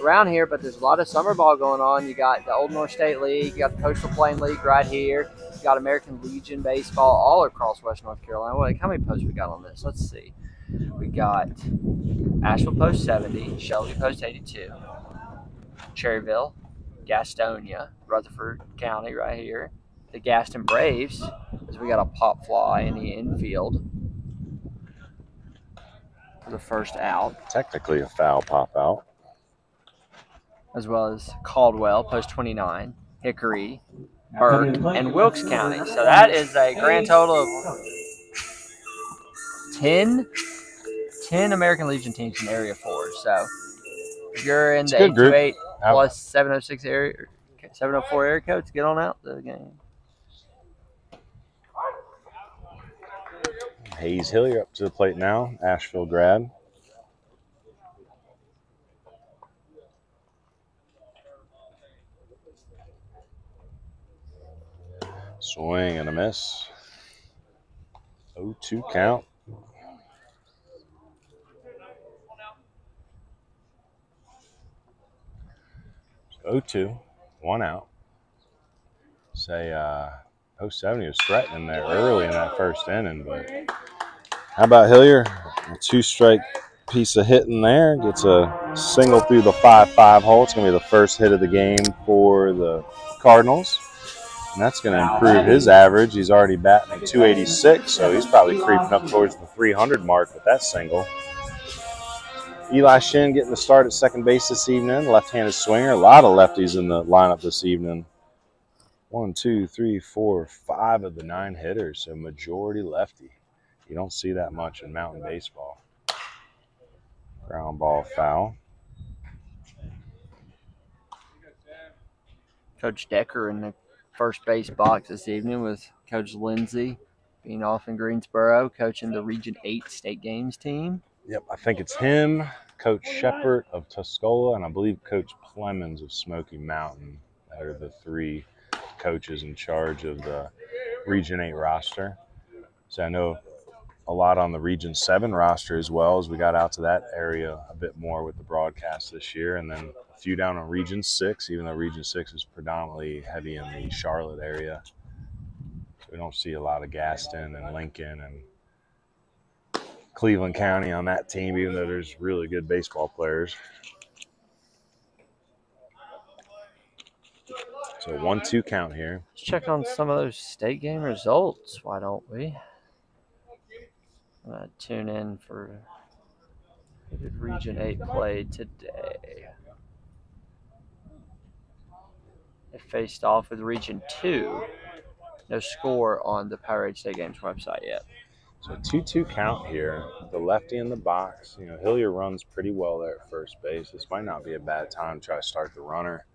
around here, but there's a lot of summer ball going on. You got the Old North State League, you got the Coastal Plain League right here. You got American Legion baseball all across West North Carolina. Wait, how many posts we got on this? Let's see. We got Asheville Post 70, Shelby Post 82, Cherryville, Gastonia, Rutherford County right here. The Gaston Braves, as we got a pop fly in the infield for the first out. Technically a foul pop out. As well as Caldwell, Post 29, Hickory, Burke, and Wilkes County. So that is a grand total of 10 American Legion teams in Area 4. So if you're in the 828 plus 706 area, 704 area codes, get on out to the game. Hayes Hillier up to the plate now, Asheville grad. Swing and a miss. 0-2 count. So 0-2, 1 out. Say Post 70 was threatening there early in that first inning, but how about Hillier? A 2-strike piece of hitting there. Gets a single through the 5-5 hole. It's going to be the first hit of the game for the Cardinals. And that's going to improve his average. He's already batting at 286, so he's probably creeping up towards the 300 mark with that single. Eli Shin getting the start at second base this evening. Left-handed swinger. A lot of lefties in the lineup this evening. 1, 2, 3, 4, 5 of the 9 hitters, so majority lefty. You don't see that much in mountain baseball. Ground ball foul. Coach Decker in the first base box this evening with Coach Lindsay being off in Greensboro, coaching the Region 8 state games team. Yep, I think it's him, Coach Shepard of Tuscola, and I believe Coach Clemens of Smoky Mountain. That are the 3 coaches in charge of the Region 8 roster. So I know a lot on the Region 7 roster as well, as we got out to that area a bit more with the broadcast this year, and then a few down on Region 6, even though Region 6 is predominantly heavy in the Charlotte area. So we don't see a lot of Gaston and Lincoln and Cleveland County on that team, even though there's really good baseball players. So 1-2 count here. Let's check on some of those state game results. Why don't we? I'm going to tune in for who did Region 8 play today. They faced off with Region 2. No score on the Power Age State Games website yet. So 2-2 count here. The lefty in the box. You know, Hillier runs pretty well there at first base. This might not be a bad time to try to start the runner.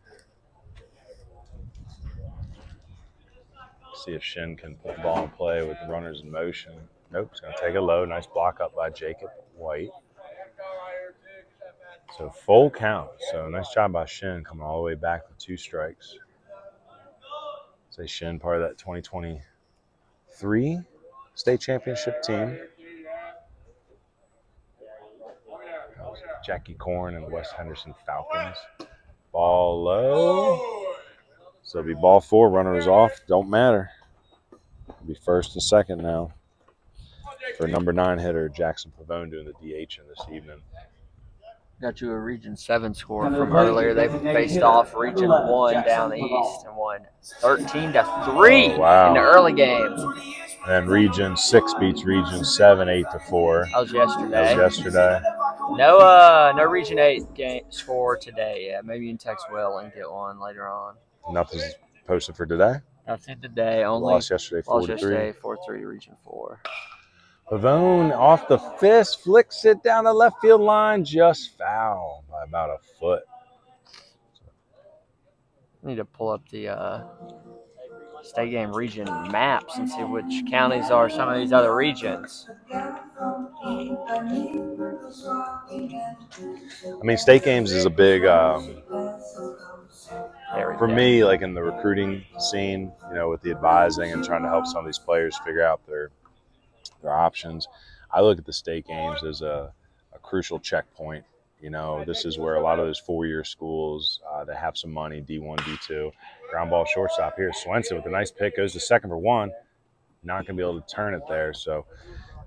See if Shin can put the ball in play with the runners in motion. Nope, he's going to take a low. Nice block up by Jacob White. So full count. So nice job by Shin coming all the way back with 2 strikes. Say Shin, part of that 2023 state championship team. Jackie Corn and the West Henderson Falcons. Ball low. So it'll be ball 4, runners off. Don't matter. It'll be first and second now for number 9 hitter Jackson Pavone doing the DH in this evening. Got you a Region 7 score from earlier. They faced off Region 1 down the east and won 13-3 in the early games. And Region 6 beats Region 7 8-4. That was yesterday. That was yesterday. No Region 8 game score today. Yeah, maybe you can text Will and get one later on. Nothing's posted for today? Nothing today. Only lost yesterday 4-3. 4-3 Region 4. Pavone off the fist, flicks it down the left field line, just foul by about a foot. I need to pull up the state game region maps and see which counties are some of these other regions. I mean, state games is a big, for me, like in the recruiting scene, you know, with the advising and trying to help some of these players figure out their options. I look at the state games as a crucial checkpoint. You know, this is where a lot of those 4-year schools that have some money, D1, D2, ground ball shortstop here. Swenson with a nice pick, goes to second for 1. Not going to be able to turn it there. So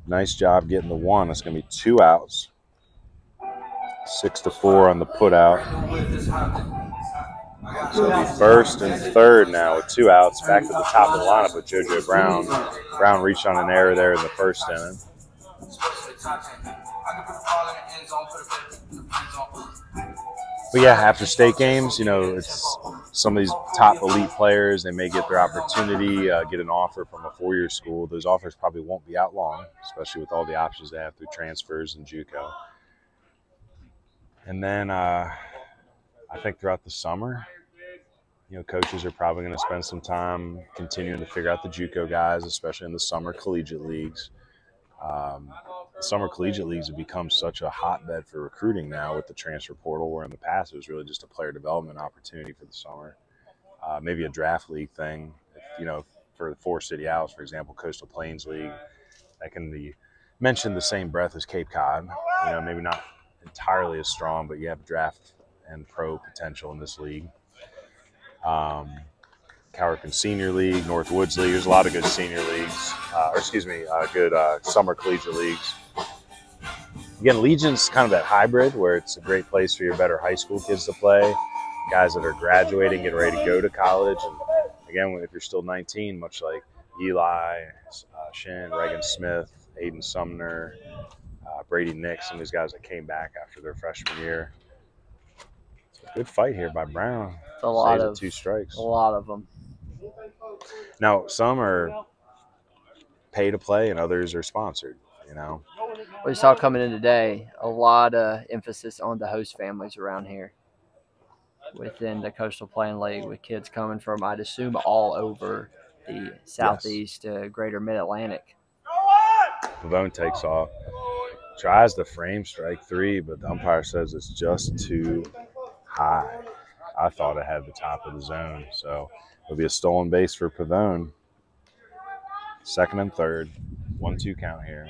nice job getting the 1. It's going to be 2 outs. 6-4 on the put out. So it'll be first and third now with 2 outs. Back to the top of the lineup with JoJo Brown. Brown reached on an error there in the first inning. But yeah, after state games, you know, it's some of these top elite players. They may get their opportunity, get an offer from a 4-year school. Those offers probably won't be out long, especially with all the options they have through transfers and JUCO. And then I think throughout the summer, you know, coaches are probably going to spend some time continuing to figure out the JUCO guys, especially in the summer collegiate leagues. Summer collegiate leagues have become such a hotbed for recruiting now with the transfer portal, where in the past it was really just a player development opportunity for the summer. Maybe a draft league thing, you know, for the 4 City Owls, for example, Coastal Plains League, that can be mentioned the same breath as Cape Cod. You know, maybe not entirely as strong, but you have draft and pro potential in this league. Cowardton Senior League, Northwoods League. There's a lot of good senior leagues, good summer collegiate leagues. Again, Legion's kind of that hybrid where it's a great place for your better high school kids to play, guys that are graduating, getting ready to go to college. And again, if you're still 19, much like Eli, Shin, Reagan Smith, Aiden Sumner, Brady Nix, some of these guys that came back after their freshman year. It's a good fight here by Brown. It's a lot Saves of it 2 strikes. A lot of them. Now, some are pay to play and others are sponsored, you know. We saw coming in today a lot of emphasis on the host families around here within the Coastal Plain League, with kids coming from, I'd assume, all over the southeast, greater mid-Atlantic. Pavone takes off, tries the frame strike 3, but the umpire says it's just too high. I thought it had the top of the zone, so it'll be a stolen base for Pavone. Second and third, 1-2 count here.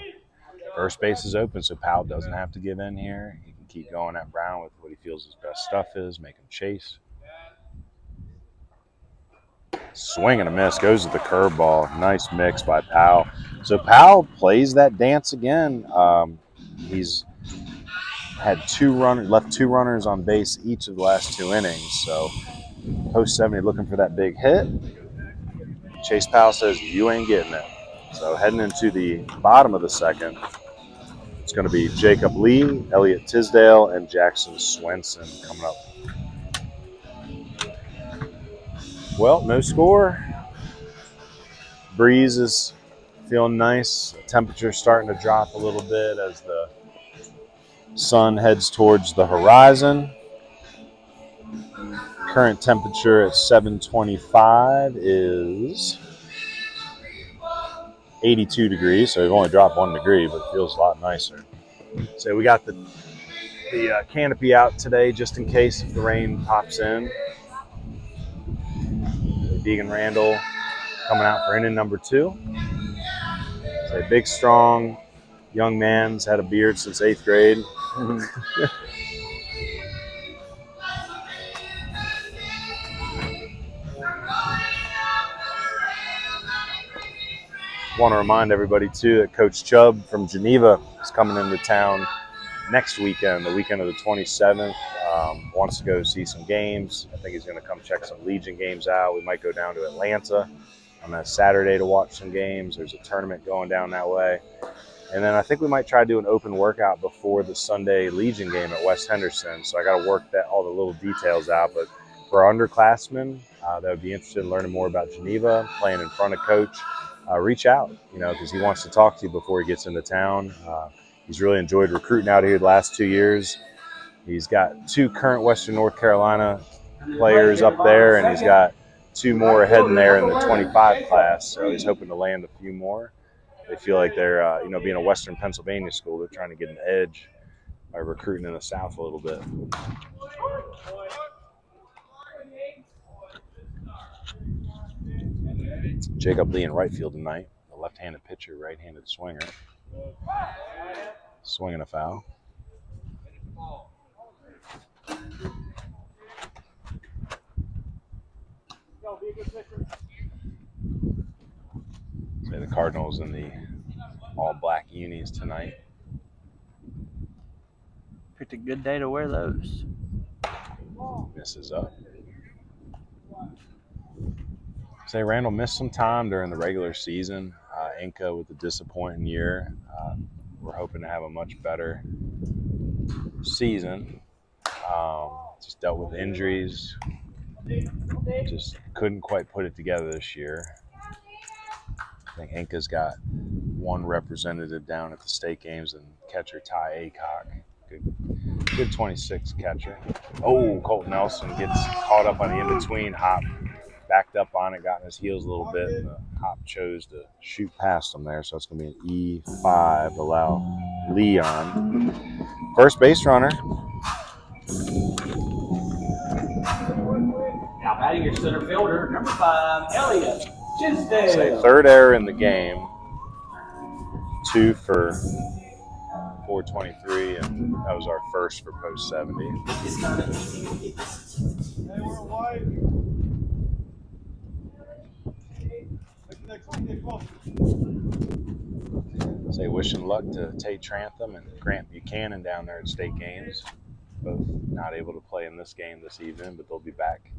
First base is open, so Powell doesn't have to give in here. He can keep going at Brown with what he feels his best stuff is, make him chase. Swing and a miss, goes to the curveball. Nice mix by Powell. So Powell plays that dance again. He's had left two runners on base each of the last 2 innings. So Post 70 looking for that big hit. Chase Powell says, you ain't getting it. So heading into the bottom of the second, it's going to be Jacob Lee, Elliott Tisdale, and Jackson Swenson coming up. Well, no score. Breeze is feeling nice. Temperature's starting to drop a little bit as the sun heads towards the horizon. Current temperature at 7:25 is 82 degrees, so we've only dropped 1 degree, but it feels a lot nicer. So we got the canopy out today just in case if the rain pops in. Deegan Randall coming out for inning number 2. It's a big, strong young man's had a beard since 8th grade. Want to remind everybody, too, that Coach Chubb from Geneva is coming into town next weekend, the weekend of the 27th. Wants to go see some games. I think he's going to come check some Legion games out. We might go down to Atlanta on that Saturday to watch some games. There's a tournament going down that way. And then I think we might try to do an open workout before the Sunday Legion game at West Henderson. So I got to work all the little details out. But for our underclassmen that would be interested in learning more about Geneva, playing in front of Coach, reach out, because he wants to talk to you before he gets into town. He's really enjoyed recruiting out here the last 2 years. He's got 2 current Western North Carolina players up there, and he's got 2 more heading there in the 25 class. So he's hoping to land a few more. They feel like they're, being a Western Pennsylvania school, they're trying to get an edge by recruiting in the South a little bit. Jacob Lee in right field tonight, the left-handed pitcher, right-handed swinger. Swinging a foul. Say the Cardinals in the all-black unis tonight. Picked a good day to wear those. Misses up. Say Randall missed some time during the regular season. Inca with a disappointing year. We're hoping to have a much better season. Just dealt with injuries. Just couldn't quite put it together this year. I think Inca's got 1 representative down at the state games, and catcher Ty Aycock. Good 26 catcher. Oh, Colt Nelson gets caught up on the in-between. Hop backed up on it, got in his heels a little bit, and the Hop chose to shoot past him there. So it's going to be an E5, allow Leon. First base runner. Now batting your center fielder, number 5, Elliott Tisdale. Say 3rd error in the game. 2 for 423, and that was our first for Post 70. Say wishing luck to Tate Trantham and Grant Buchanan down there at state games. Both not able to play in this game this evening, but they'll be back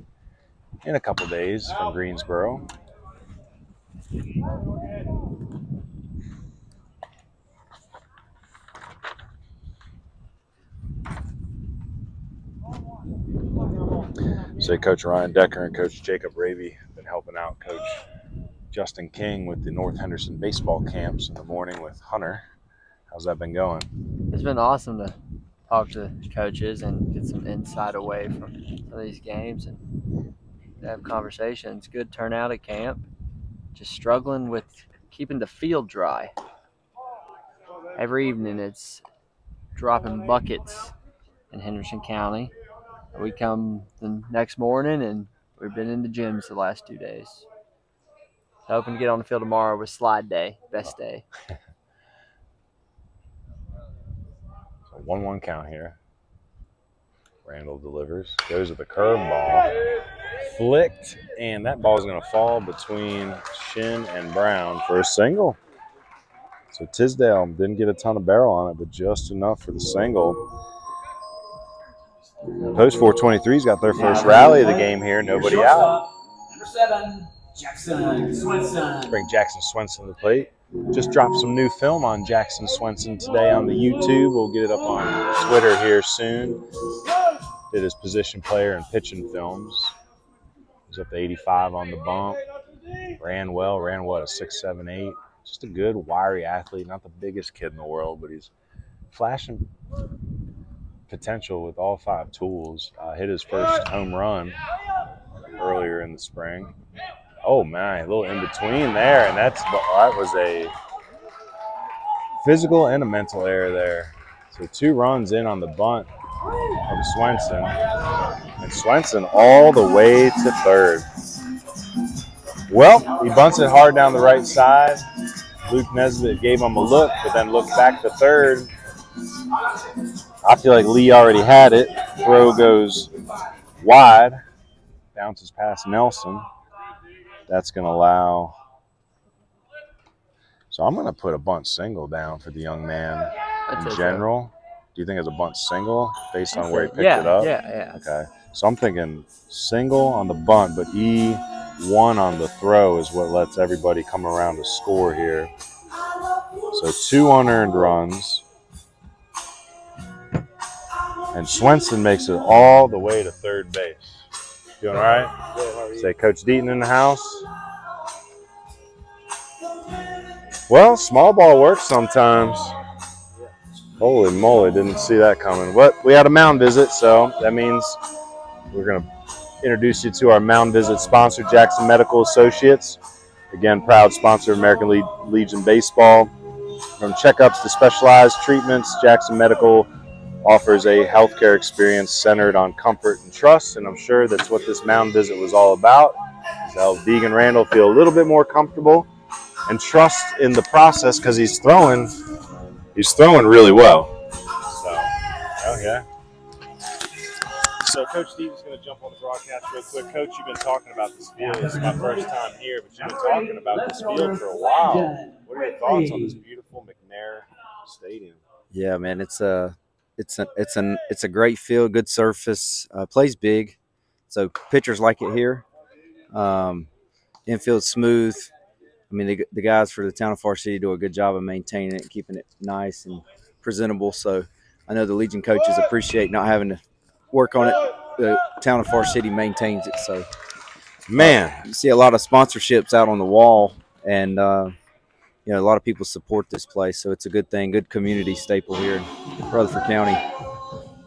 in a couple days from Greensboro. Say Coach Ryan Decker and Coach Jacob Ravy have been helping out Coach Justin King with the North Henderson baseball camps in the morning with Hunter. How's that been going? It's been awesome to talk to coaches and get some insight away from some of these games and have conversations. Good turnout at camp. Just struggling with keeping the field dry. Every evening it's dropping buckets in Henderson County. We come the next morning and we've been in the gyms the last 2 days. So hoping to get on the field tomorrow with slide day, best day. So 1-1 count here. Randall delivers. Goes with the curveball. Flicked, and that ball's going to fall between Shin and Brown for a single. So Tisdale didn't get a ton of barrel on it, but just enough for the single. Post 423's got their first rally of the game here. Nobody out. Number 7, Jackson Swenson. Bring Jackson Swenson to the plate. Just dropped some new film on Jackson Swenson today on the YouTube. We'll get it up on Twitter here soon. Did his position player and pitching films. He's up to 85 on the bump. Ran well at 6.78. Just a good, wiry athlete. Not the biggest kid in the world, but he's flashing potential with all 5 tools. Hit his first home run earlier in the spring. Oh, man, a little in between there, and that was a physical and a mental error there. So 2 runs in on the bunt of Swenson, and Swenson all the way to third. Well, he bunts it hard down the right side. Luke Nesbitt gave him a look, but then looked back to third. I feel like Lee already had it. Throw goes wide, bounces past Nelson. That's going to allow. So I'm going to put a bunt single down for the young man in general. Do you think it's a bunt single based on where he picked it up? Yeah. Okay. So I'm thinking single on the bunt, but E1 on the throw is what lets everybody come around to score here. So 2 unearned runs. And Swenson makes it all the way to third base. Doing all right? Say Coach Deaton in the house. Well, small ball works sometimes. Holy moly, didn't see that coming. But we had a mound visit, so that means we're going to introduce you to our mound visit sponsor, Jackson Medical Associates. Again, proud sponsor of American Legion Baseball. From checkups to specialized treatments, Jackson Medical offers a healthcare experience centered on comfort and trust, and I'm sure that's what this mound visit was all about. To help Deegan Randall feel a little bit more comfortable and trust in the process, because he's throwing really well. So, oh yeah. So Coach Deaton's going to jump on the broadcast real quick. Coach, you've been talking about this field. This is my first time here, but you've been talking about this field for a while. What are your thoughts on this beautiful McNair Stadium? Yeah, man, it's a great field, good surface, plays big, so pitchers like it here. Infield smooth. I mean, the guys for the town of Far City do a good job of maintaining it, keeping it nice and presentable. So I know the Legion coaches appreciate not having to work on it. The town of Far City maintains it. So, man, you see a lot of sponsorships out on the wall, and a lot of people support this place. So it's a good thing, good community staple here in Rutherford County.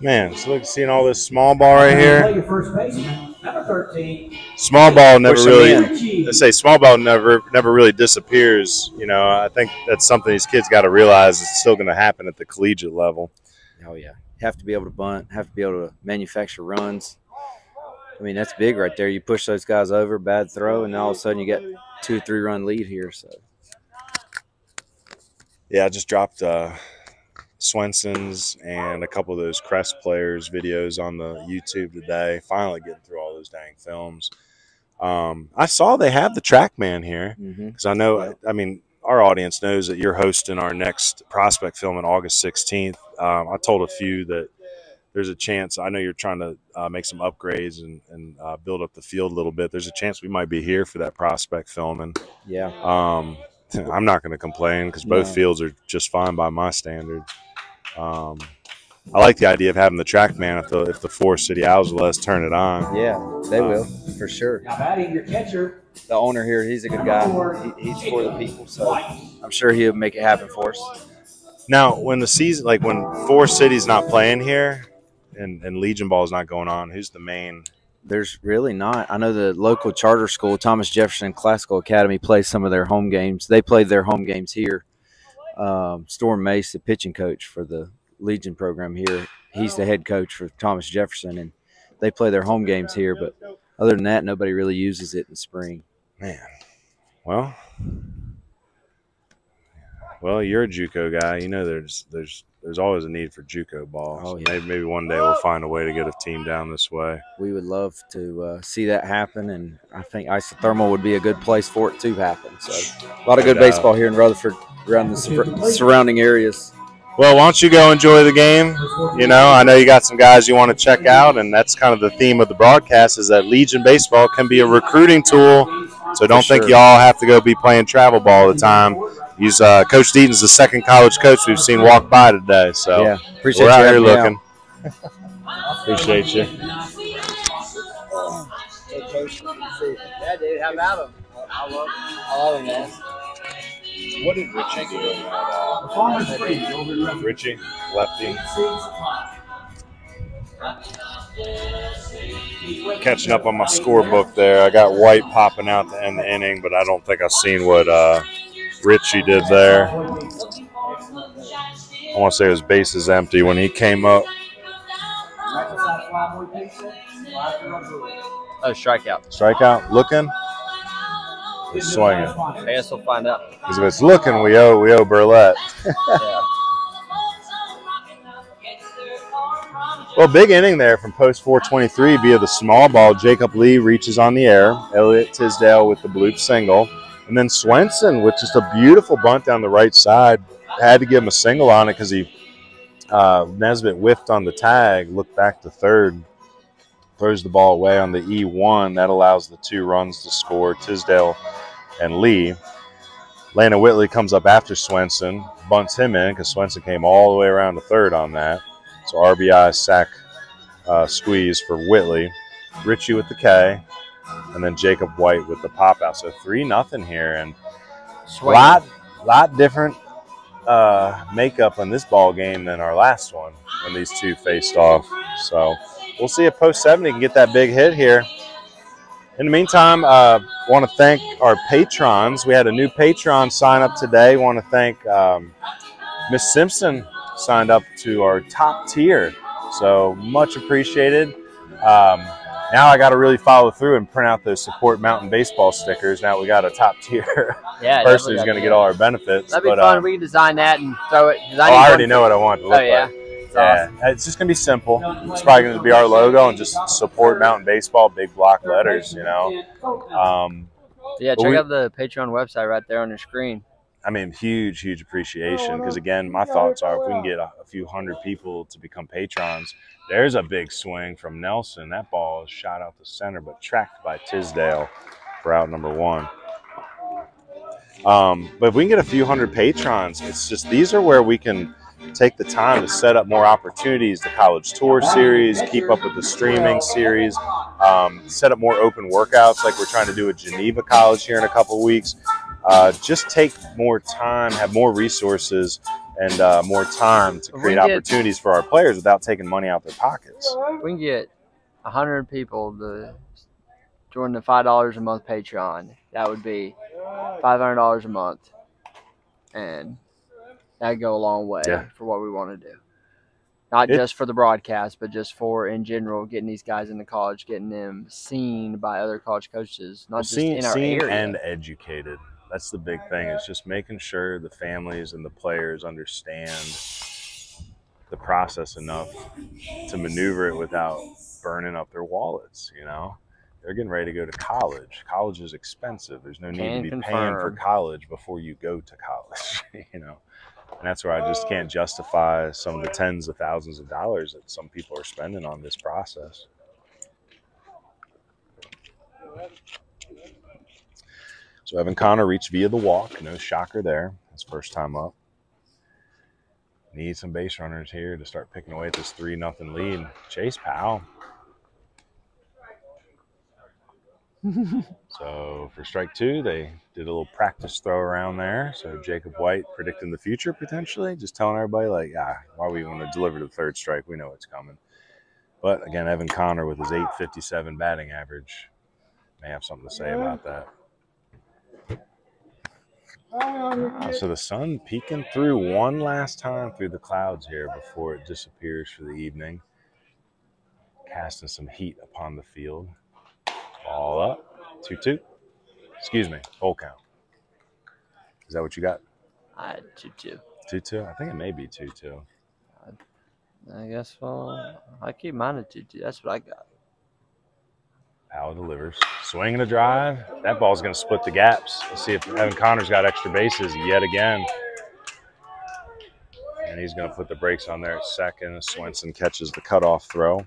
Man, so look, seeing all this small ball right here. Play your first baseman, number 13. Small ball never really. Let's say small ball never really disappears. I think that's something these kids got to realize is still going to happen at the collegiate level. Oh yeah, you have to be able to bunt, have to be able to manufacture runs. I mean, that's big right there. You push those guys over, bad throw, and all of a sudden you get 2 or 3 run lead here. So yeah, I just dropped Swenson's and a couple of those Crest players videos on the YouTube today. Finally getting through all those dang films. I saw they have the TrackMan here because I know, I mean, our audience knows that you're hosting our next prospect film on August 16th. I told a few that there's a chance. I know you're trying to make some upgrades and build up the field a little bit. There's a chance we might be here for that prospect filming. Yeah. I'm not going to complain because both fields are just fine by my standard. I like the idea of having the TrackMan if the Forest City Owls will let us turn it on. Yeah, they will for sure. Now batting your catcher, the owner here, he's a good guy. He's for the people, so I'm sure he'll make it happen for us. Now, when the season, like when Forest City's not playing here and Legion Ball is not going on, who's the main? There's really not. I know the local charter school, Thomas Jefferson Classical Academy, plays some of their home games. They played their home games here. Storm Mace, the pitching coach for the Legion program here, he's the head coach for Thomas Jefferson, and they play their home games here. But other than that, nobody really uses it in spring. Man, well, you're a JUCO guy. You know, there's always a need for JUCO ball. Oh, So yeah. maybe one day we'll find a way to get a team down this way. We would love to see that happen, and I think isothermal would be a good place for it to happen. So a lot of good baseball here in Rutherford, around the surrounding areas. Well, why don't you go enjoy the game? You know, I know you got some guys you want to check out, and that's kind of the theme of the broadcast is that Legion baseball can be a recruiting tool. So don't think y'all have to go be playing travel ball all the time. He's Coach Deaton's the second college coach we've seen walk by today. So yeah, appreciate we're out you here having me looking. Appreciate you. Yeah, dude. How about him? I love him, man. What did Richie do? Richie, lefty. Catching up on my scorebook there. I got White popping out to end the inning, but I don't think I've seen what Richie did there. I want to say his base is empty when he came up. Oh, strikeout. Strikeout, looking. He's swinging. I guess we'll find out. Because if it's looking, we owe Burlette. Yeah. Well, big inning there from post 423 via the small ball. Jacob Lee reaches on the air. Elliott Tisdale with the bloop single. And then Swenson with just a beautiful bunt down the right side. Had to give him a single on it because Nesbitt whiffed on the tag, looked back to third, throws the ball away on the E1. That allows the 2 runs to score, Tisdale and Lee. Lana Whitley comes up after Swenson, bunts him in because Swenson came all the way around to third on that. So RBI sack squeeze for Whitley. Richie with the K, and then Jacob White with the pop out. So 3-0 here, and lot different makeup on this ball game than our last one when these two faced off. So we'll see if post 70 can get that big hit here. In the meantime, want to thank our patrons. We had a new patron sign up today. Want to thank Miss Simpson signed up to our top tier. So much appreciated. Now I got to really follow through and print out those support Mountain Baseball stickers. Now we got a top tier person who's going to get all our benefits. That'd be fun. We can design that and throw it. I already know what I want to look yeah. like. Yeah, it's just going to be simple. It's probably going to be our logo and just support Mountain Baseball, big block letters, you know. Yeah, check out the Patreon website right there on your screen. I mean, huge appreciation because, again, my thoughts are if we can get a few hundred people to become patrons, there's a big swing from Nelson. That ball is shot out the center but tracked by Tisdale for out number 1. But if we can get a few hundred patrons, it's just these are where we can take the time to set up more opportunities, the college tour series, keep up with the streaming series, set up more open workouts like we're trying to do at Geneva College here in a couple of weeks. Just take more time, have more resources, and more time to create opportunities for our players without taking money out their pockets. We can get 100 people to join the $5 a month Patreon. That would be $500 a month, and that'd go a long way for what we want to do. Not just for the broadcast, but just for, in general, getting these guys into college, getting them seen by other college coaches, not just in our area. And educated. That's the big thing. It's just making sure the families and the players understand the process enough to maneuver it without burning up their wallets, you know. They're getting ready to go to college. College is expensive. There's no need to be paying for college before you go to college, you know. And that's where I just can't justify some of the tens of thousands of dollars that some people are spending on this process. So Evan Connor reached via the walk. No shocker there. His first time up. Need some base runners here to start picking away at this 3-0 lead. Chase Powell. So for strike two, they did a little practice throw around there. So Jacob White predicting the future potentially, just telling everybody like, why are we going to deliver to the third strike? We know it's coming. But again, Evan Connor with his .857 batting average may have something to say about that. So the sun peeking through one last time through the clouds here before it disappears for the evening, casting some heat upon the field. Ball up, 2-2. Excuse me, full count. Is that what you got? I had 2-2. 2-2? I think it may be 2-2. I guess, well, I keep mine at 2-2. That's what I got. Powell delivers. Swing and a drive. That ball's going to split the gaps. Let's see if Evan Connor's got extra bases yet again. And he's going to put the brakes on there at second. Swenson catches the cutoff throw.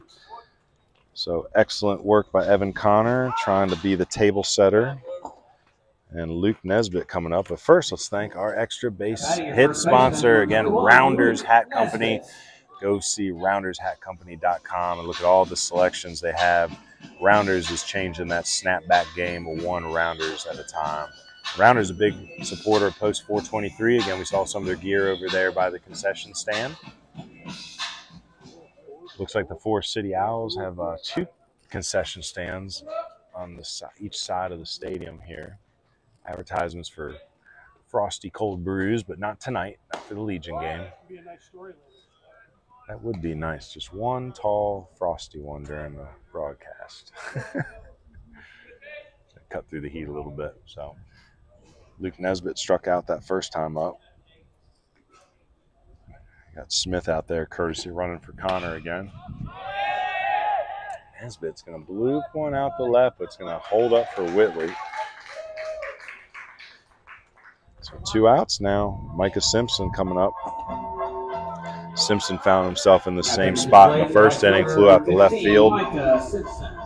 So excellent work by Evan Connor, trying to be the table setter. And Luke Nesbitt coming up. But first, let's thank our extra base hit sponsor, again, Rounders Hat Company. Go see roundershatcompany.com and look at all the selections they have. Rounders is changing that snapback game of one Rounders at a time. Rounders is a big supporter of Post 423. Again, we saw some of their gear over there by the concession stand. Looks like the Forest City Owls have two concession stands on each side of the stadium here. Advertisements for frosty cold brews, but not tonight, not for the Legion game. That would be nice. Just one tall, frosty one during the broadcast. Cut through the heat a little bit. So Luke Nesbitt struck out that first time up. Got Smith out there, courtesy running for Connor again. Nesbitt's going to bloop one out the left, but it's going to hold up for Whitley. So 2 outs now. Micah Simpson coming up. Simpson found himself in the same spot in the first inning, flew out the left field.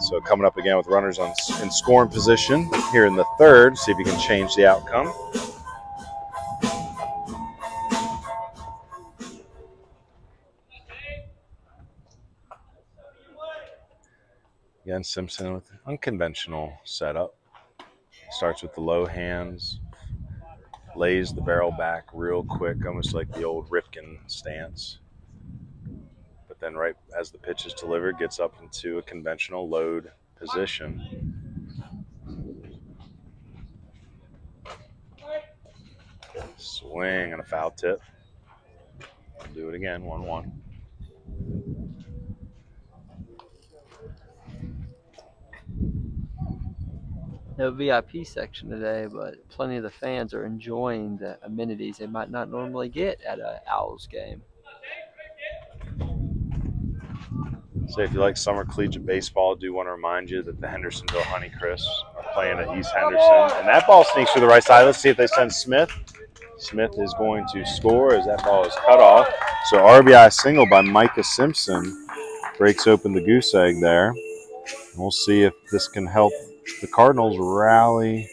So coming up again with runners in scoring position here in the third, see if he can change the outcome. Again, Simpson with unconventional setup. Starts with the low hands, lays the barrel back real quick, almost like the old Ripken stance. But then right as the pitch is delivered, gets up into a conventional load position. Swing and a foul tip. Do it again, 1-1. No VIP section today, but plenty of the fans are enjoying the amenities they might not normally get at an Owls game. So if you like summer collegiate baseball, I do want to remind you that the Hendersonville Honeycrisps are playing at East Henderson. And that ball sneaks to the right side. Let's see if they send Smith. Smith is going to score as that ball is cut off. So RBI single by Micah Simpson breaks open the goose egg there. And we'll see if this can help the Cardinals rally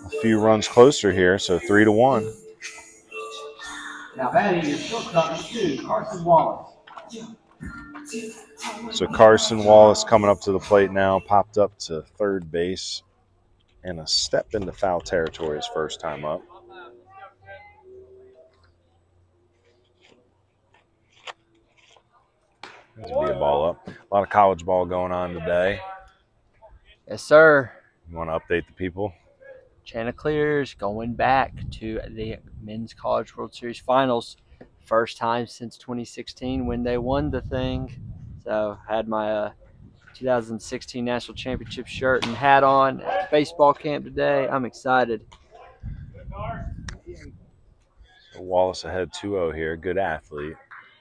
a few runs closer here. So 3-1. Now batting is shortstop 2, Carson Wallace. So Carson Wallace coming up to the plate now, popped up to third base, and a step into foul territory his first time up. This will be a ball up. A lot of college ball going on today. Yes, sir. You want to update the people? Chanticleer's going back to the Men's College World Series Finals. First time since 2016 when they won the thing. So I had my 2016 National Championship shirt and hat on at baseball camp today. I'm excited. So Wallace ahead 2-0 here. Good athlete.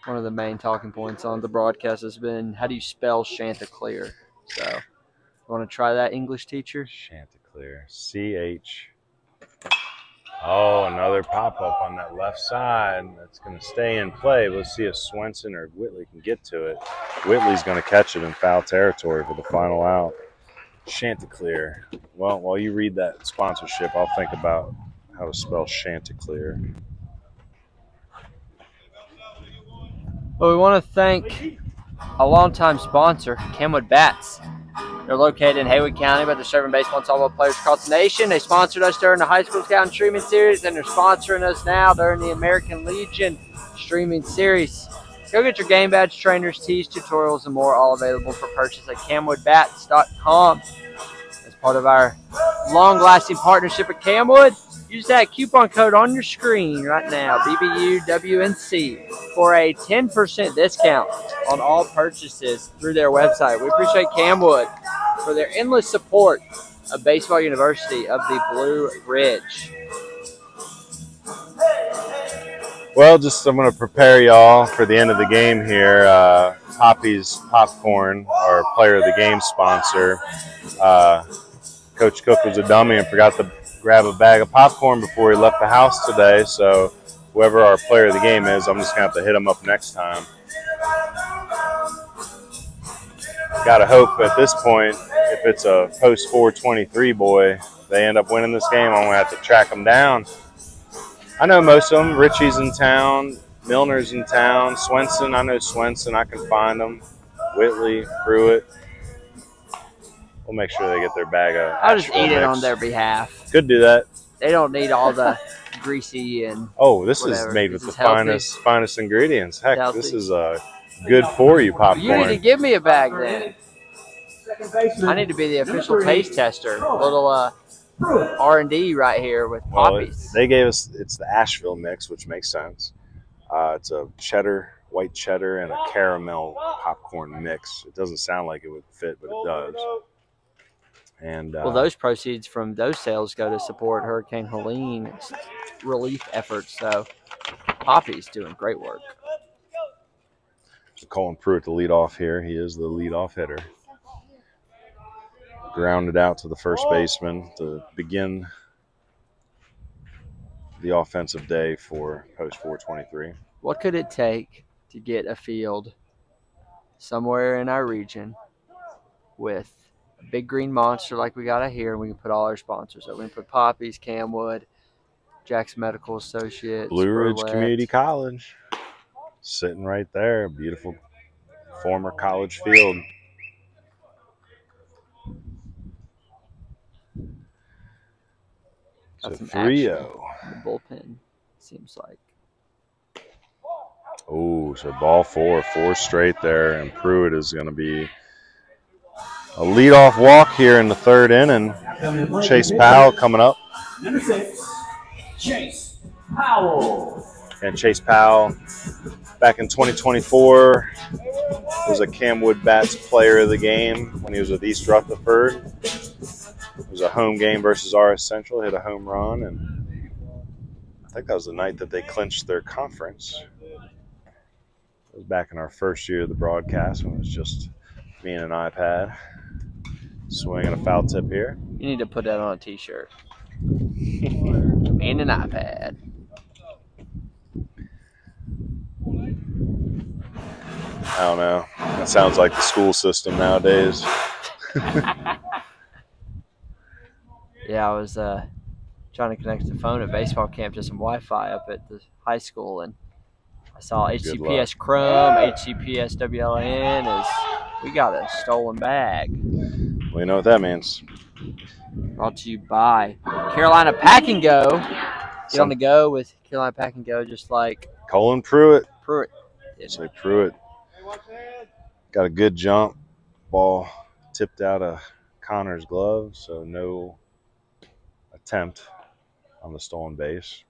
One of the main talking points on the broadcast has been, how do you spell Chanticleer? So you want to try that, English teacher? Chanticleer. C-H. Oh, another pop-up on that left side. That's going to stay in play. Let's see if Swenson or Whitley can get to it. Whitley's going to catch it in foul territory for the final out. Chanticleer. Well, while you read that sponsorship, I'll think about how to spell Chanticleer. Well, we want to thank a longtime sponsor, Kenwood Bats. They're located in Haywood County, but they're serving baseball and softball players across the nation. They sponsored us during the High School Scout and Streaming Series, and they're sponsoring us now during the American Legion Streaming Series. Go get your game badge, trainers, tees, tutorials, and more, all available for purchase at camwoodbats.com. As part of our long-lasting partnership with Camwood, use that coupon code on your screen right now, BBUWNC, for a 10% discount on all purchases through their website. We appreciate Camwood for their endless support of Baseball University of the Blue Ridge. Well, I'm going to prepare y'all for the end of the game here. Poppy's Popcorn, our player of the game sponsor. Coach Cook was a dummy and forgot to grab a bag of popcorn before he left the house today. So whoever our player of the game is, I'm just going to have to hit him up next time. Got to hope at this point, if it's a post 423 boy, they end up winning this game, I'm going to have to track them down. I know most of them. Richie's in town. Milner's in town. Swenson, I know Swenson. I can find them. Whitley, Pruitt. We'll make sure they get their bag of I'll just eat it on their behalf. Could do that. They don't need all the greasy and this whatever. Is made with This the is finest ingredients. Heck, healthy. This is good for you popcorn. You need to give me a bag then. I need to be the official taste tester. A little R&D right here with Poppies. They gave us, it's the Asheville mix, which makes sense. It's a white cheddar, and a caramel popcorn mix. It doesn't sound like it would fit, but it does. And well, those proceeds from those sales go to support Hurricane Helene's relief efforts. So Poppy's doing great work. Colin Pruitt to lead off here. He is the leadoff hitter. Grounded out to the first baseman to begin the offensive day for post 423. What could it take to get a field somewhere in our region with a big green monster like we got out here, and we can put all our sponsors up? We can put Poppy's, Camwood, Jackson Medical Associates, Blue Ridge Burlette. Community College, sitting right there. Beautiful former college field. Got some 3-0. in the bullpen, seems like. Oh, so ball four straight there, and Pruitt is going to be a leadoff walk here in the third inning. Chase Powell coming up. Number 6, Chase Powell. And Chase Powell, back in 2024, was a Camwood Bats player of the game when he was with East Rutherford. It was a home game versus RS Central, hit a home run, and I think that was the night that they clinched their conference. It was back in our first year of the broadcast when it was just me and an iPad. Swinging a foul tip here. You need to put that on a t-shirt. And an iPad. I don't know. That sounds like the school system nowadays. Yeah, I was trying to connect the phone at baseball camp to some Wi-Fi up at the high school, and I saw HTTPS Chrome, HTTPS WLAN is we got a stolen bag. Well, you know what that means. Brought to you by Carolina Pack and Go. Get on the go with Carolina Pack and Go, just like Colin Pruitt. Pruitt. Say Pruitt. Got a good jump. Ball tipped out of Connor's glove, so no attempt on the stolen base.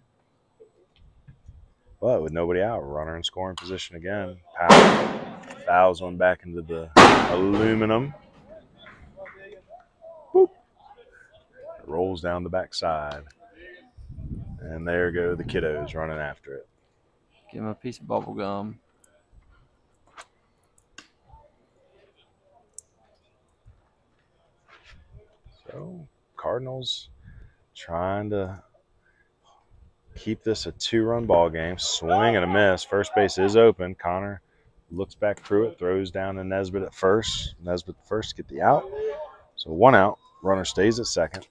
But with nobody out, runner in scoring position again. Powell fouls one back into the aluminum. Boop. It rolls down the backside. And there go the kiddos running after it. Give him a piece of bubble gum. So Cardinals trying to keep this a 2-run ball game. Swing and a miss. First base is open. Connor looks back through it, throws down to Nesbitt at first. Nesbitt first, get the out. So 1 out. Runner stays at second.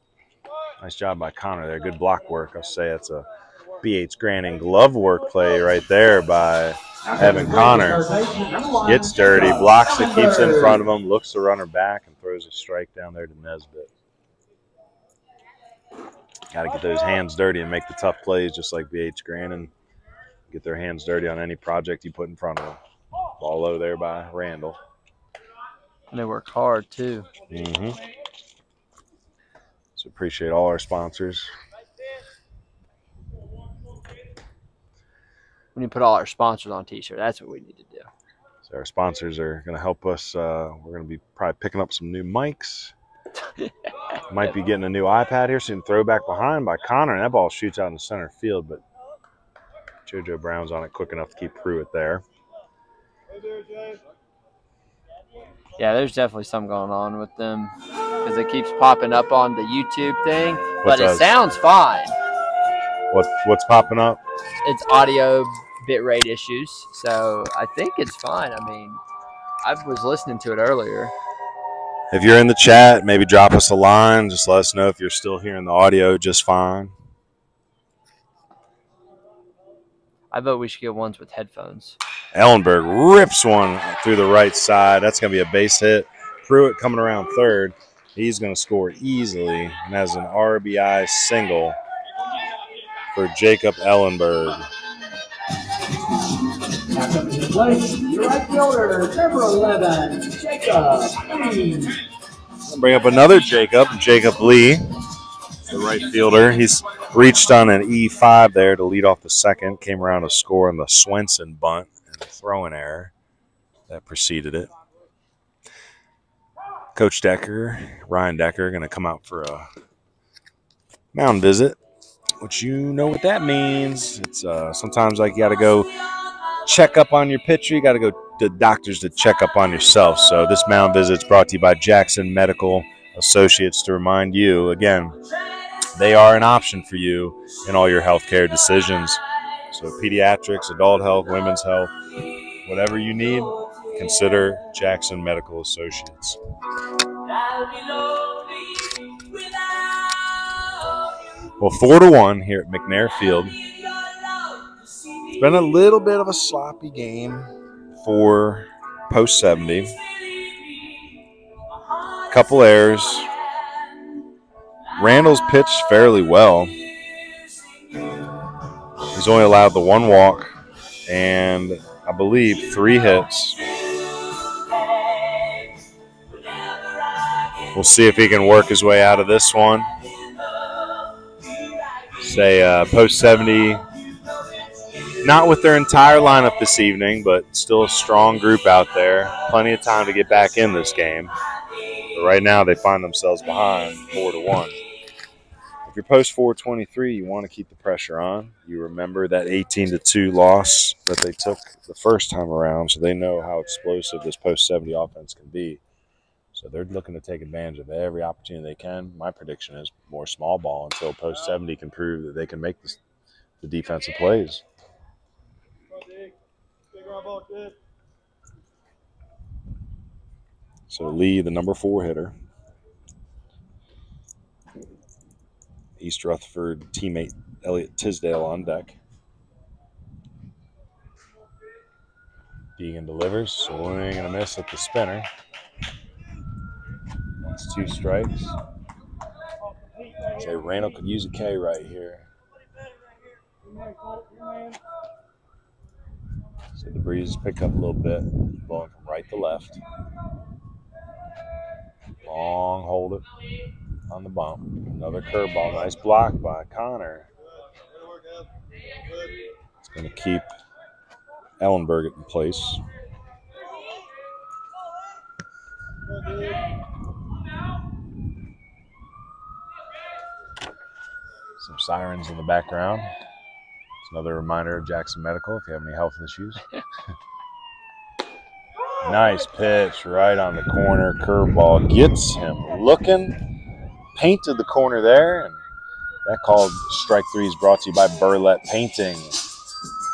Nice job by Connor there. Good block work. I'll say it's a BH Granning glove work play right there by Evan Connor gets dirty, blocks it, keeps it in front of him, looks the runner back, and throws a strike down there to Nesbitt. Got to get those hands dirty and make the tough plays, just like BH Grannon. Get their hands dirty on any project you put in front of them. Ball low there by Randall. And they work hard, too. So appreciate all our sponsors. We need to put all our sponsors on T-shirt. That's what we need to do. So our sponsors are going to help us. We're going to be probably picking up some new mics. Might be getting a new iPad here soon. Throw back behind by Connor, and that ball shoots out in the center field, but JoJo Brown's on it quick enough to keep Pruitt there. Yeah, there's definitely something going on with them because it keeps popping up on the YouTube thing, but it sounds fine. What's popping up? It's audio bitrate issues, so I think it's fine. I mean, I was listening to it earlier. If you're in the chat, maybe drop us a line. Just let us know if you're still hearing the audio just fine. I vote we should get ones with headphones. Ellenberg rips one through the right side. That's going to be a base hit. Pruitt coming around third. He's going to score easily and has an RBI single for Jacob Ellenberg. Now comes into play, your right fielder, number 11, Jacob Lee. Bring up another Jacob Lee, the right fielder. He's reached on an E5 there to lead off the second. Came around to score on the Swenson bunt and a throwing error that preceded it. Coach Decker, Ryan Decker, going to come out for a mound visit, which you know what that means. It's sometimes like you got to go check up on your pitcher. You got to go to doctors to check up on yourself. So this mound visit is brought to you by Jackson Medical Associates to remind you, again, they are an option for you in all your healthcare decisions. So pediatrics, adult health, women's health, whatever you need, consider Jackson Medical Associates. Well, 4-1 here at McNair Field. It's been a little bit of a sloppy game for Post 70. Couple errors. Randall's pitched fairly well. He's only allowed the one walk and I believe 3 hits. We'll see if he can work his way out of this one. Post 70, not with their entire lineup this evening, but still a strong group out there. Plenty of time to get back in this game. But right now they find themselves behind 4-1. If you're Post 423, you want to keep the pressure on. You remember that 18-2 loss that they took the first time around, so they know how explosive this Post 70 offense can be. So they're looking to take advantage of every opportunity they can. My prediction is more small ball until Post 70 can prove that they can make the defensive plays. So Lee, the number 4 hitter. East Rutherford teammate Elliot Tisdale on deck. Deegan delivers, swing and a miss at the spinner. That's 2 strikes. Say Randall could use a K right here. So the breeze pick up a little bit, blowing from right to left. Long hold it on the bump. Another curveball, nice block by Connor. It's going to keep Ellenberg in place. Some sirens in the background. It's another reminder of Jackson Medical if you have any health issues. Nice pitch right on the corner. Curveball gets him looking. Painted the corner there. And that called strike 3 is brought to you by Burlette Painting.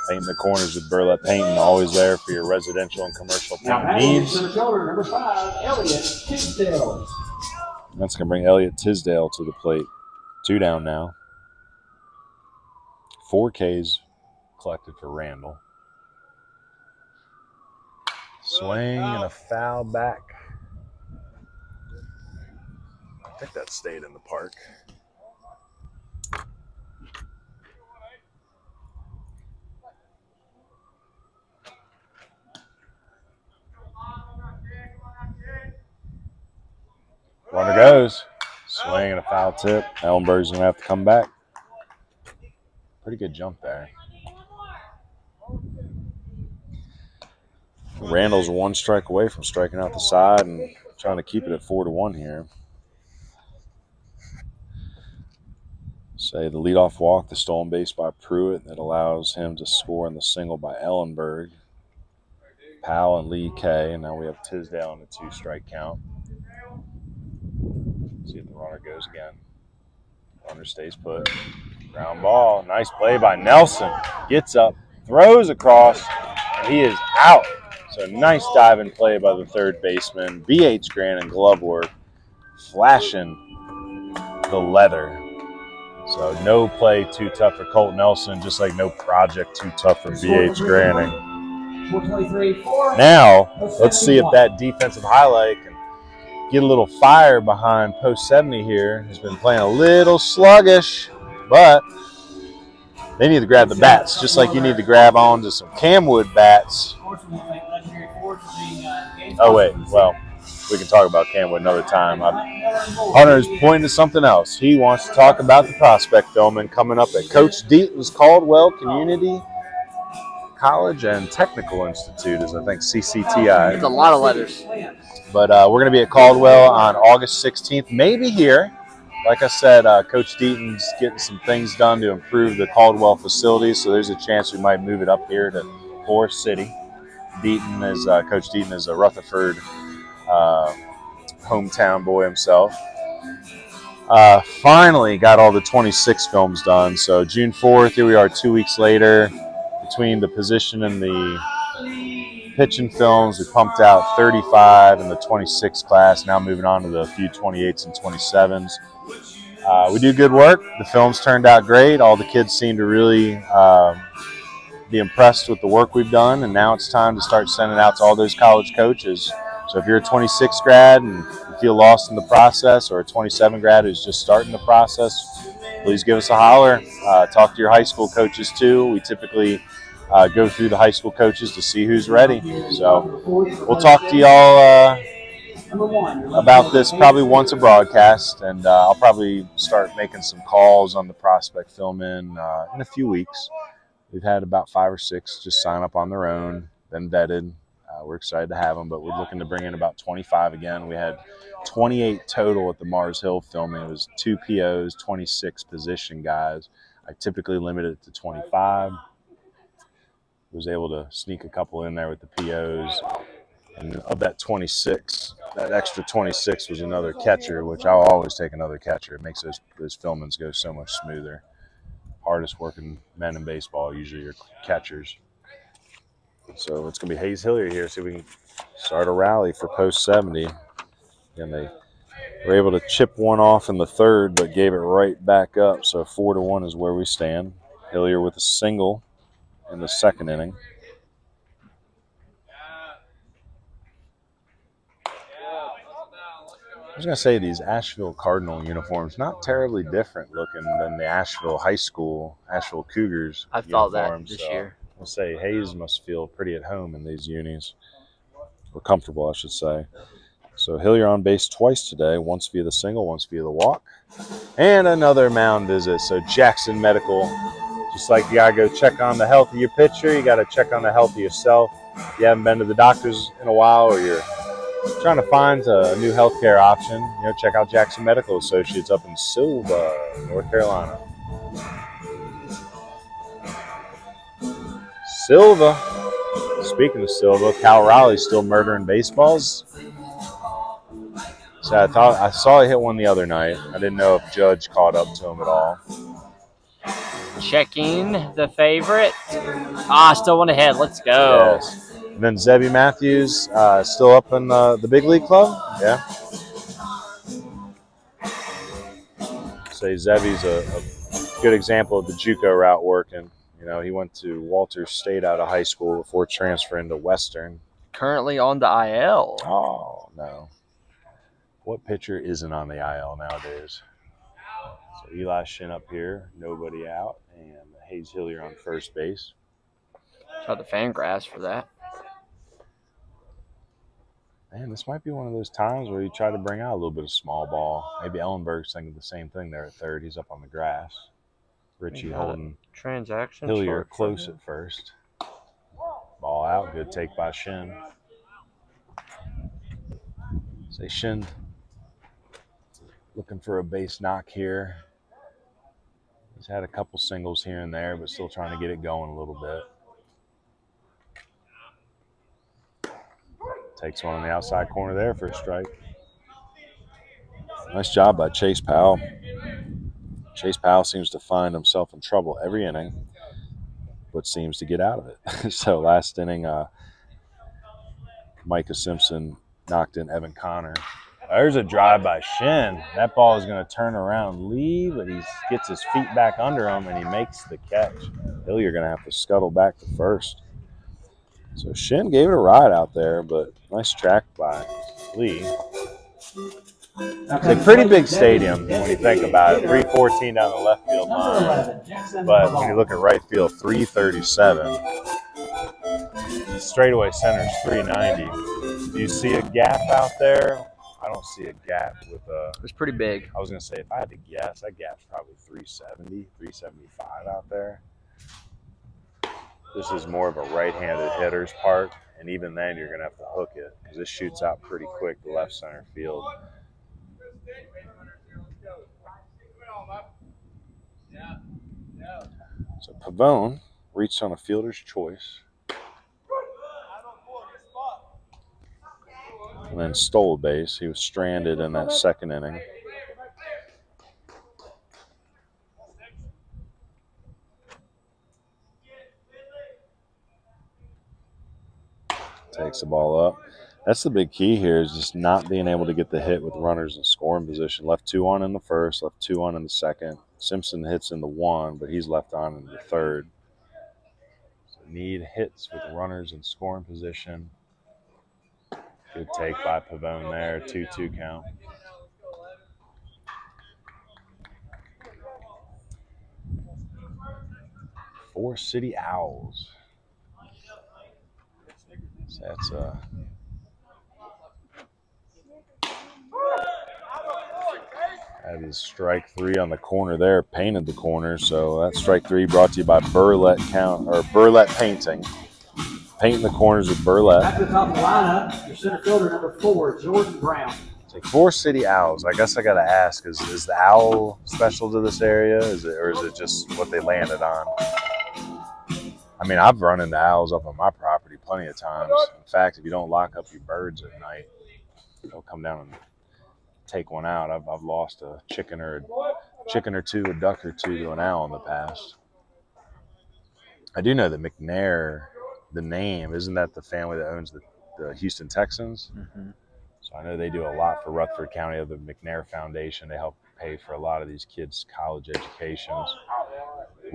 Painting the corners with Burlette Painting. Always there for your residential and commercial paint needs. Number 5, Elliot Tisdale. That's going to bring Elliot Tisdale to the plate. 2 down now. 4 Ks collected for Randall. Swing and a foul back. I think that stayed in the park. Runner goes. Swing and a foul tip. Ellenberg's going to have to come back. Pretty good jump there. Randall's 1 strike away from striking out the side and trying to keep it at 4-1 here. Say the leadoff walk, the stolen base by Pruitt that allows him to score in the single by Ellenberg. Powell and Lee K. And now we have Tisdale on a 2-strike count. See if the runner goes again. Runner stays put. Ground ball. Nice play by Nelson. Gets up, throws across, and he is out. So nice diving play by the third baseman. B.H. Grant and glove work, flashing the leather. So no play too tough for Colt Nelson, just like no project too tough for B.H. Granting. Now, let's see if that defensive highlight can get a little fire behind Post 70 here. He's been playing a little sluggish, but they need to grab the bats, just like you need to grab onto some Camwood bats. Oh, wait. Well, we can talk about Camwood another time. Hunter is pointing to something else. He wants to talk about the prospect filming coming up at Coach Deaton's Caldwell Community College and Technical Institute, is I think CCTI. It's a lot of letters. But we're going to be at Caldwell on August 16th, maybe here. Like I said, Coach Deaton's getting some things done to improve the Caldwell facilities, so there's a chance we might move it up here to Forest City. Coach Deaton is a Rutherford hometown boy himself. Finally got all the 26 films done. So June 4th, here we are 2 weeks later. Between the position and the pitching films, we pumped out 35 in the 26 class, now moving on to the few 28s and 27s. We do good work. The films turned out great. All the kids seem to really be impressed with the work we've done, and now it's time to start sending out to all those college coaches. So if you're a 26 grad and you feel lost in the process, or a 27 grad who's just starting the process, please give us a holler. Talk to your high school coaches too. We typically go through the high school coaches to see who's ready. So we'll talk to y'all about this probably once a broadcast, and I'll probably start making some calls on the prospect film in a few weeks. We've had about 5 or 6 just sign up on their own, been vetted. We're excited to have them, but we're looking to bring in about 25 again. We had 28 total at the Mars Hill filming. It was 2 POs, 26 position guys. I typically limit it to 25. Was able to sneak a couple in there with the POs. And of that 26, that extra 26 was another catcher, which I'll always take another catcher. It makes those filmings go so much smoother. Hardest working men in baseball usually are catchers. So it's going to be Hayes Hillier here. See if we can start a rally for Post 70. And they were able to chip one off in the third, but gave it right back up. So 4-1 is where we stand. Hillier with a single in the second inning. I was going to say these Asheville Cardinal uniforms, not terribly different looking than the Asheville High School, Asheville Cougars I thought that uniforms. this year. We'll say Hayes must feel pretty at home in these unis. Or comfortable, I should say. So Hillier on base twice today, once via the single, once via the walk. And another mound visit. So Jackson Medical, just like you got to go check on the health of your pitcher, you got to check on the health of yourself. If you haven't been to the doctors in a while, or you're trying to find a new healthcare option, check out Jackson Medical Associates up in Silva, North Carolina. Silva. Speaking of Silva, Cal Raleigh's still murdering baseballs. So I saw he hit one the other night. I didn't know if Judge caught up to him at all. Checking the favorite. Still one ahead. Let's go. Yes. And then Zebby Matthews still up in the big league club. Yeah. Say Zebby's a good example of the JUCO route working. He went to Walters State out of high school before transferring to Western. currently on the IL. Oh, no. What pitcher isn't on the IL nowadays? So Eli Shin up here, nobody out, and Hayes Hillier on first base. Saw the Fangraphs for that. Man, this might be one of those times where you try to bring out a little bit of small ball. Maybe Ellenberg's thinking the same thing there at third. He's up on the grass. Richie holding transaction. Hillier close at first. Ball out. Good take by Shin. Say Shin looking for a base knock here. He's had a couple singles here and there, but still trying to get it going a little bit. Takes one on the outside corner there for a strike. Nice job by Chase Powell. Chase Powell seems to find himself in trouble every inning, but seems to get out of it. So last inning, Micah Simpson knocked in Evan Connor. There's a drive by Shin. That ball is going to turn around, leave, but he gets his feet back under him, and he makes the catch. Hillier going to have to scuttle back to first. So Shin gave it a ride out there, but nice track by Lee. It's a pretty big stadium when you think about it. 314 down the left field line. But when you look at right field, 337. Straightaway center is 390. Do you see a gap out there? I don't see a gap with a... It's pretty big. I was going to say, if I had to guess, that gap's probably 370, 375 out there. This is more of a right-handed hitter's park, and even then you're going to have to hook it because this shoots out pretty quick to left center field. So Pavone reached on a fielder's choice and then stole a base. He was stranded in that second inning. Takes the ball up. That's the big key here, is just not being able to get the hit with runners in scoring position. Left 2 on in the first, left 2 on in the second. Simpson hits in the 1, but he's left on in the third. So need hits with runners in scoring position. Good take by Pavone there, 2-2 count. Four City Owls. So that's that is strike 3 on the corner there, painted the corner. So that's strike 3 brought to you by Burlette Painting. Painting the corners with Burlette. At the top of the lineup, your center fielder number 4, Jordan Brown. It's like 4 City Owls. I guess I got to ask, is the owl special to this area? Or is it just what they landed on? I mean, I've run into owls up on my property plenty of times. In fact, if you don't lock up your birds at night, they'll come down and take one out. I've lost a chicken or two, a duck or two to an owl in the past. I do know that McNair, the name, isn't that the family that owns the Houston Texans? Mm-hmm. So I know they do a lot for Rutherford County of the McNair Foundation. They help pay for a lot of these kids' college educations.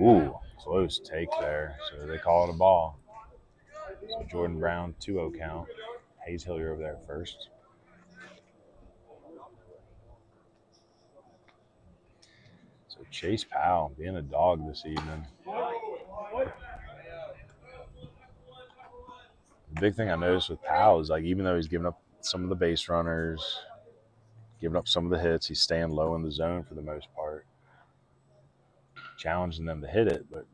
Ooh, close take there. So they call it a ball. So Jordan Brown, 2-0 count. Hayes Hillier over there first. So Chase Powell being a dog this evening. The big thing I noticed with Powell is, like, even though he's giving up some of the base runners, giving up some of the hits, he's staying low in the zone for the most part. Challenging them to hit it, but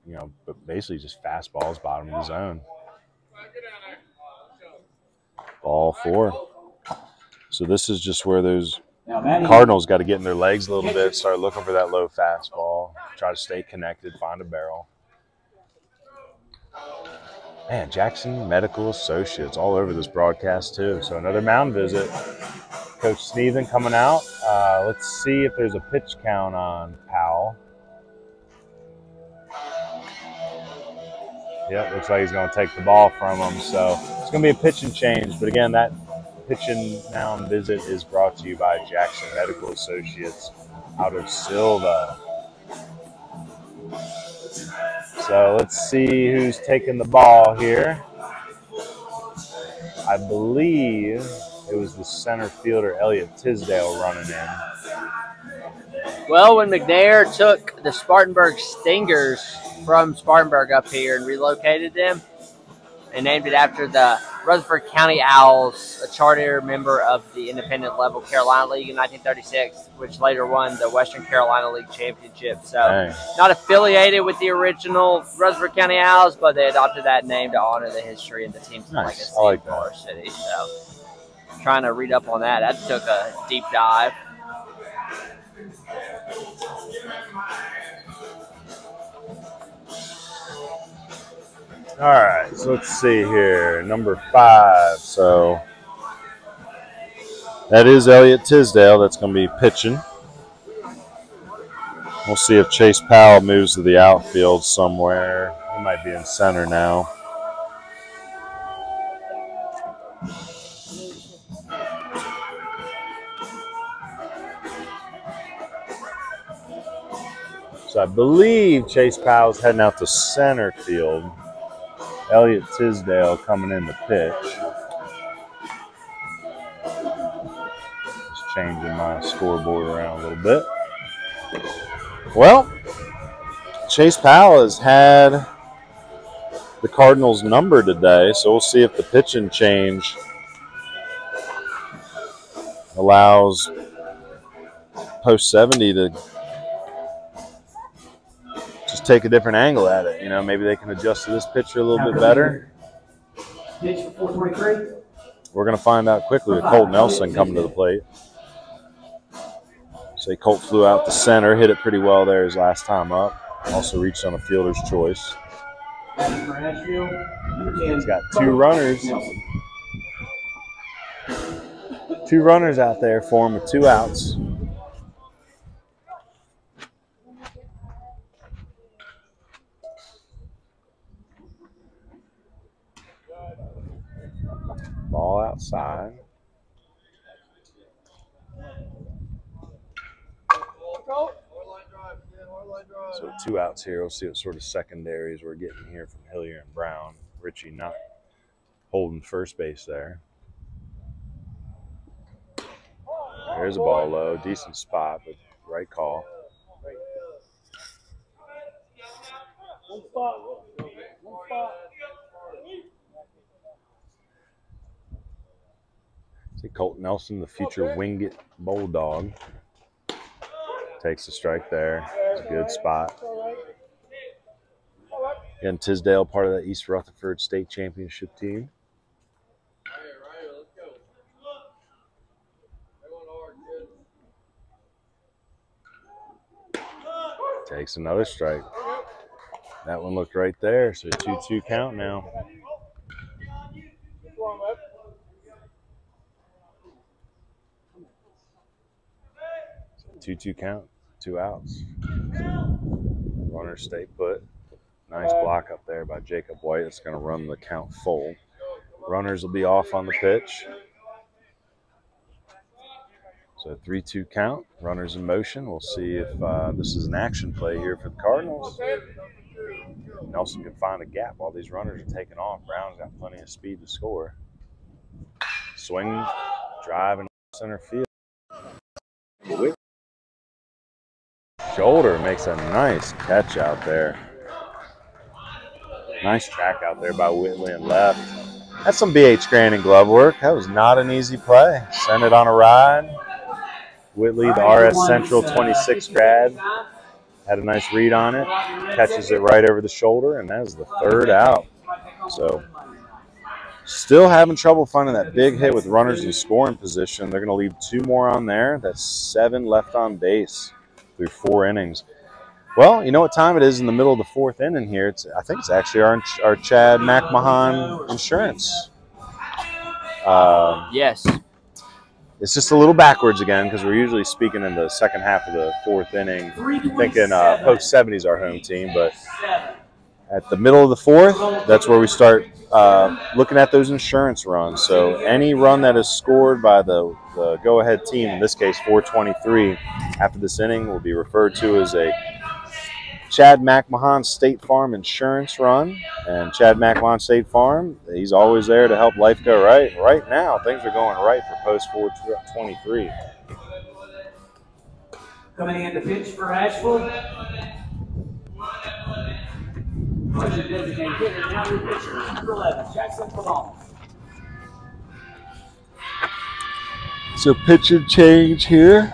basically just fastballs bottom of the zone. Ball 4. So this is just where those Cardinals got to get in their legs a little bit, start looking for that low fastball, try to stay connected, find a barrel. Man, Jackson Medical Associates all over this broadcast too. So another mound visit. Coach Sneathen coming out. Let's see if there's a pitch count on Powell. Yep, looks like he's going to take the ball from him. So it's going to be a pitch and change. But again, that pitch and mound visit is brought to you by Jackson Medical Associates out of Silva. So let's see who's taking the ball here. I believe it was the center fielder, Elliot Tisdale, running in. Well, when McNair took the Spartanburg Stingers from Spartanburg up here and relocated them, and named it after the Rutherford County Owls, a charter member of the independent level Carolina League in 1936, which later won the Western Carolina League Championship. So Dang. not affiliated with the original Rutherford County Owls, but they adopted that name to honor the history and the team's legacy I like in our city. So trying to read up on that. That took a deep dive. All right, so let's see here. Number 5. So that is Elliot Tisdale. That's going to be pitching. We'll see if Chase Powell moves to the outfield somewhere. He might be in center now. So I believe Chase Powell's heading out to center field. Elliot Tisdale coming in to pitch. Just changing my scoreboard around a little bit. Well, Chase Powell has had the Cardinals' number today, so we'll see if the pitching change allows Post 70 to just take a different angle at it. You know, maybe they can adjust to this pitcher a little bit better. Pitch for 423. We're going to find out quickly with Colt Nelson coming to the plate. Say Colt flew out the center, hit it pretty well there his last time up. Also reached on a fielder's choice. He's got 2 runners. 2 runners out there for him with 2 outs. Ball outside. So 2 outs here. We'll see what sort of secondaries we're getting here from Hillier and Brown. Richie not holding first base there. There's a ball low. Decent spot, but right call. See Colt Nelson, the future Wingate Bulldog. Takes the strike there. It's a good spot. Again, Tisdale, part of that East Rutherford State Championship team. Takes another strike. That one looked right there, so 2-2 count now. So 2-2 count, 2 outs. Runners stay put. Nice block up there by Jacob White. It's going to run the count full. Runners will be off on the pitch. So 3-2 count. Runners in motion. We'll see if this is an action play here for the Cardinals. Nelson can find a gap while these runners are taking off. Brown's got plenty of speed to score. Swing, drive, and center field. Shoulder makes a nice catch out there. Nice track out there by Whitley and left. That's some BH Grandin glove work. That was not an easy play. Sent it on a ride. Whitley, the RS Central 26 grad, had a nice read on it. Catches it right over the shoulder, and that is the 3rd out. So still having trouble finding that big hit with runners in scoring position. They're going to leave 2 more on there. That's 7 left on base through 4 innings. Well, you know what time it is in the middle of the 4th inning here. I think it's actually our Chad McMahon insurance. Yes. It's just a little backwards again because we're usually speaking in the second half of the 4th inning, thinking Post 70 is our home team. But at the middle of the 4th, that's where we start looking at those insurance runs. So any run that is scored by the go-ahead team, in this case 423, after this inning will be referred to as a Chad McMahon State Farm Insurance Run. And Chad McMahon State Farm, he's always there to help life go right. Right now, things are going right for Post 423. Coming in to pitch for Asheville. Designated hitter, now your pitcher, number 11, Jackson Pavone. So pitcher change here.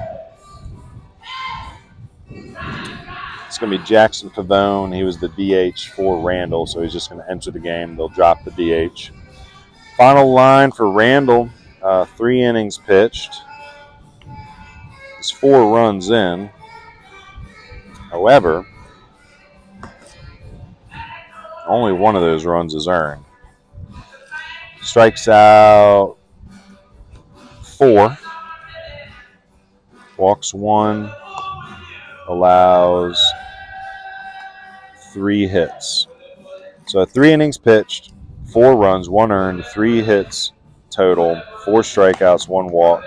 It's going to be Jackson Pavone. He was the DH for Randall, so he's just going to enter the game. They'll drop the DH. Final line for Randall, 3 innings pitched. It's 4 runs in. However, only one of those runs is earned. Strikes out 4. Walks 1. Allows 3 hits. So 3 innings pitched, 4 runs, 1 earned, 3 hits total, 4 strikeouts, 1 walk.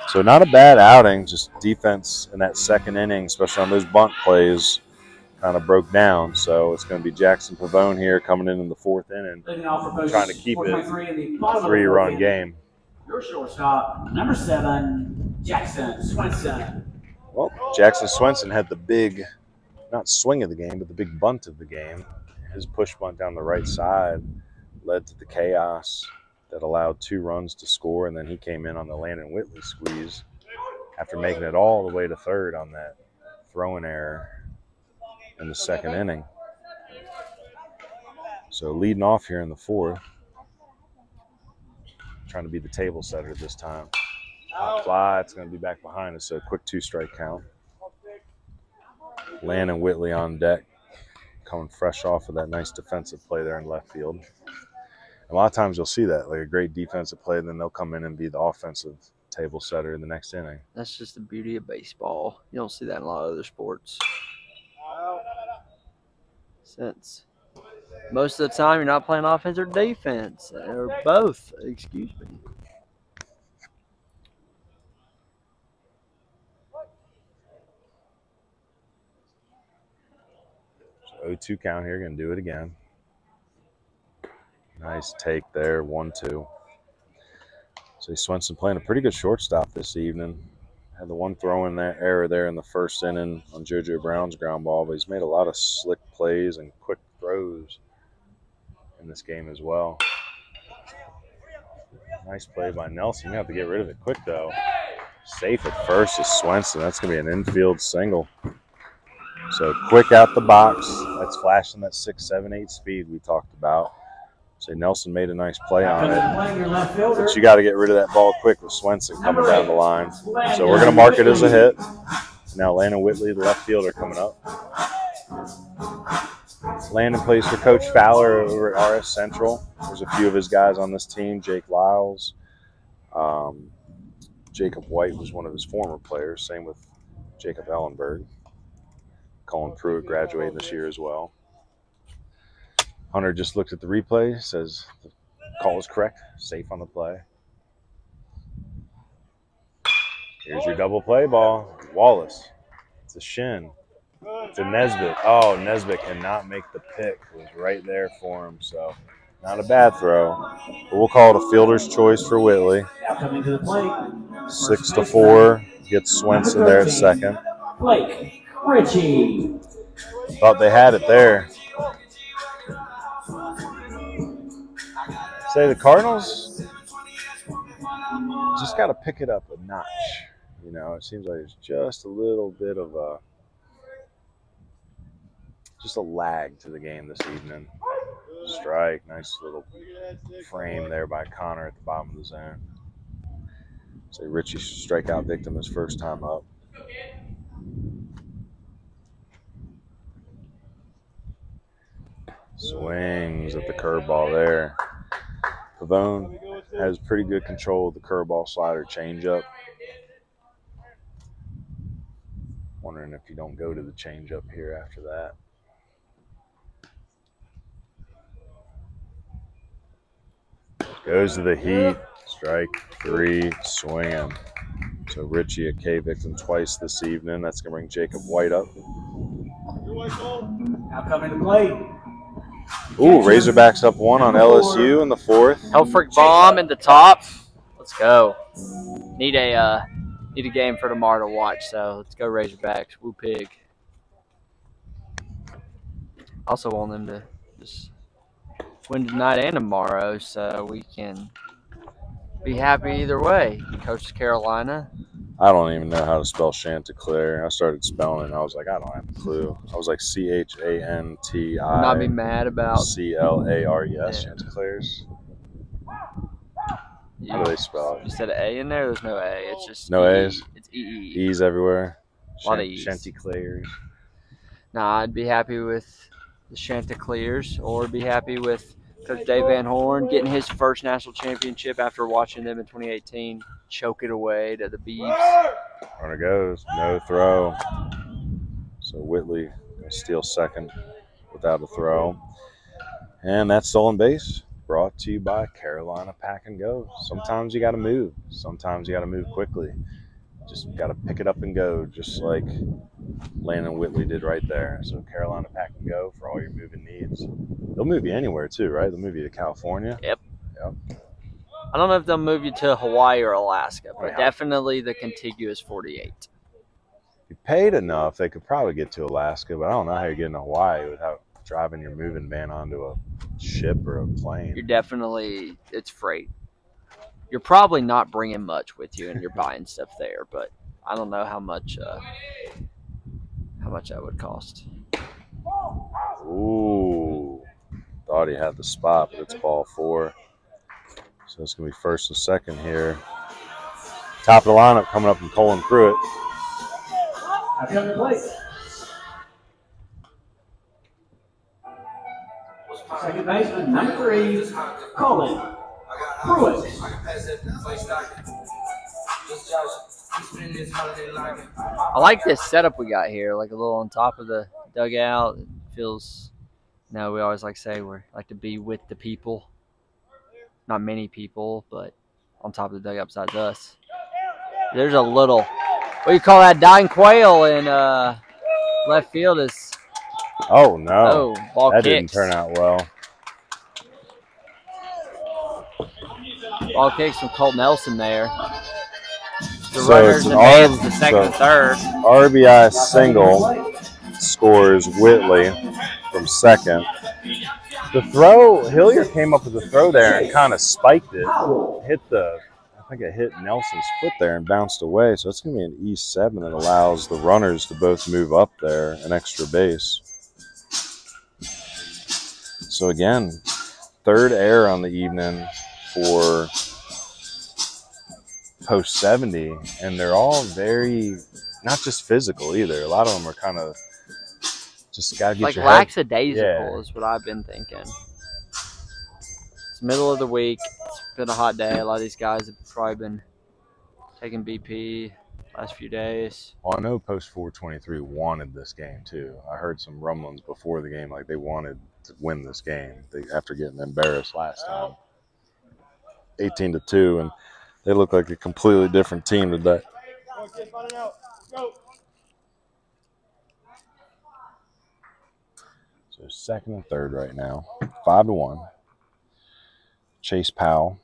So not a bad outing, just defense in that second inning, especially on those bunt plays, kind of broke down. So it's going to be Jackson Pavone here coming in the 4th inning, trying to keep it a 3-run game. Your shortstop, number 7, Jackson Swenson. Well, Jackson Swenson had the big, not swing of the game, but the big bunt of the game. His push bunt down the right side led to the chaos that allowed 2 runs to score, and then he came in on the Landon Whitley squeeze after making it all the way to 3rd on that throwing error in the second inning. So leading off here in the 4th, trying to be the table setter this time. Fly, it's going to be back behind us, so a quick 2-strike count. Landon Whitley on deck, coming fresh off of that nice defensive play there in left field. A lot of times you'll see that, like a great defensive play, and then they'll come in and be the offensive table setter in the next inning. That's just the beauty of baseball. You don't see that in a lot of other sports. Since most of the time you're not playing offense or defense, or both, excuse me. So 0-2 count here, going to do it again. Nice take there, 1-2. So Swenson playing a pretty good shortstop this evening. Had the one throw in there error there in the first inning on JoJo Brown's ground ball, but he's made a lot of slick plays and quick throws in this game as well. Nice play by Nelson. You have to get rid of it quick though. Safe at first is Swenson. That's going to be an infield single. So quick out the box. That's flashing that 6, 7, 8 speed we talked about. So Nelson made a nice play on it. But you got to get rid of that ball quick with Swenson coming down the line. So we're going to mark it as a hit. Now Landon Whitley, the left fielder, coming up. Landon plays for Coach Fowler over at RS Central. There's a few of his guys on this team. Jake Lyles. Jacob White was one of his former players. Same with Jacob Ellenberg. Colin Pruitt graduating this year as well. Hunter just looked at the replay, says the call is correct, safe on the play. Here's your double play ball. Wallace. It's a shin. It's a Nesbitt. Oh, Nesbitt cannot make the pick. It was right there for him, so not a bad throw. But we'll call it a fielder's choice for Whitley. Coming to the plate. 6-4. Gets Swenson there at second. Blake Ritchie. Thought they had it there. Say the Cardinals just got to pick it up a notch. You know, it seems like there's just a little bit of a lag to the game this evening. Strike, nice little frame there by Connor at the bottom of the zone. Say Richie strikeout victim his first time up. Swings at the curveball there. Pavone has pretty good control of the curveball, slider, changeup. Wondering if you don't go to the changeup here after that. Goes to the heat. Strike 3, swinging. So Richie a K victim twice this evening. That's going to bring Jacob White up. Now coming to play. Ooh, Razorbacks up 1 on LSU in the 4th. Helfrich bomb in the top. Let's go. Need a game for tomorrow to watch. So let's go Razorbacks. Woo pig. Also want them to just win tonight and tomorrow, so we can be happy either way. Coach Carolina. I don't even know how to spell Chanticleer. I started spelling it, and I was like, I don't have a clue. I was like CHANTI. Not be mad about CLARES, Yeah. Chanticleers. How do they spell it? You said an A in there? There's no A. It's just No E. A's? It's EE. E's everywhere. A lot of E's. Chanticleers. Nah, I'd be happy with the Chanticleers, or be happy with Coach Dave Van Horn getting his first national championship after watching them in 2018 choke it away to the Beavs. Runner goes. No throw. So Whitley will steal second without a throw. And that's stolen base. Brought to you by Carolina Pack and Go. Sometimes you got to move. Sometimes you got to move quickly. Just got to pick it up and go, just like Landon Whitley did right there. So Carolina Pack and Go for all your moving needs. They'll move you anywhere too, right? They'll move you to California. Yep. I don't know if they'll move you to Hawaii or Alaska, but Yeah. definitely the contiguous 48. If you paid enough, they could probably get to Alaska, but I don't know how you're getting to Hawaii without driving your moving van onto a ship or a plane. You're definitely, it's freight. You're probably not bringing much with you, and you're buying stuff there, but I don't know how much that would cost. Ooh, thought he had the spot, but it's ball 4. So it's going to be first and second here. Top of the lineup coming up from Colin Pruitt. Now coming to play. Second baseman, number 3, Colin Pruitt. I like this setup we got here, like a little on top of the dugout. It feels, we always like to say we like to be with the people. Not many people, but on top of the dugout besides us. There's a little, what do you call that, dying quail in left field is. Oh, no. Ball that kicks. didn't turn out well. Ball kicks from Colt Nelson there. The So runners it's an advance R- to second and third. RBI single scores Whitley from second. The throw, Hillier came up with the throw there and kind of spiked it. I think it hit Nelson's foot there and bounced away. So it's going to be an E7 that allows the runners to both move up there an extra base. So again, third error on the evening for Post 70, and they're all very, not just physical either. A lot of them are kind of just got to get Like your head. lackadaisical is what I've been thinking. It's middle of the week. It's been a hot day. A lot of these guys have probably been taking BP last few days. Well, I know Post 423 wanted this game too. I heard some rumblings before the game, like they wanted to win this game after getting embarrassed last time, 18-2, and they look like a completely different team today. So second and third right now, 5-1. Chase Powell,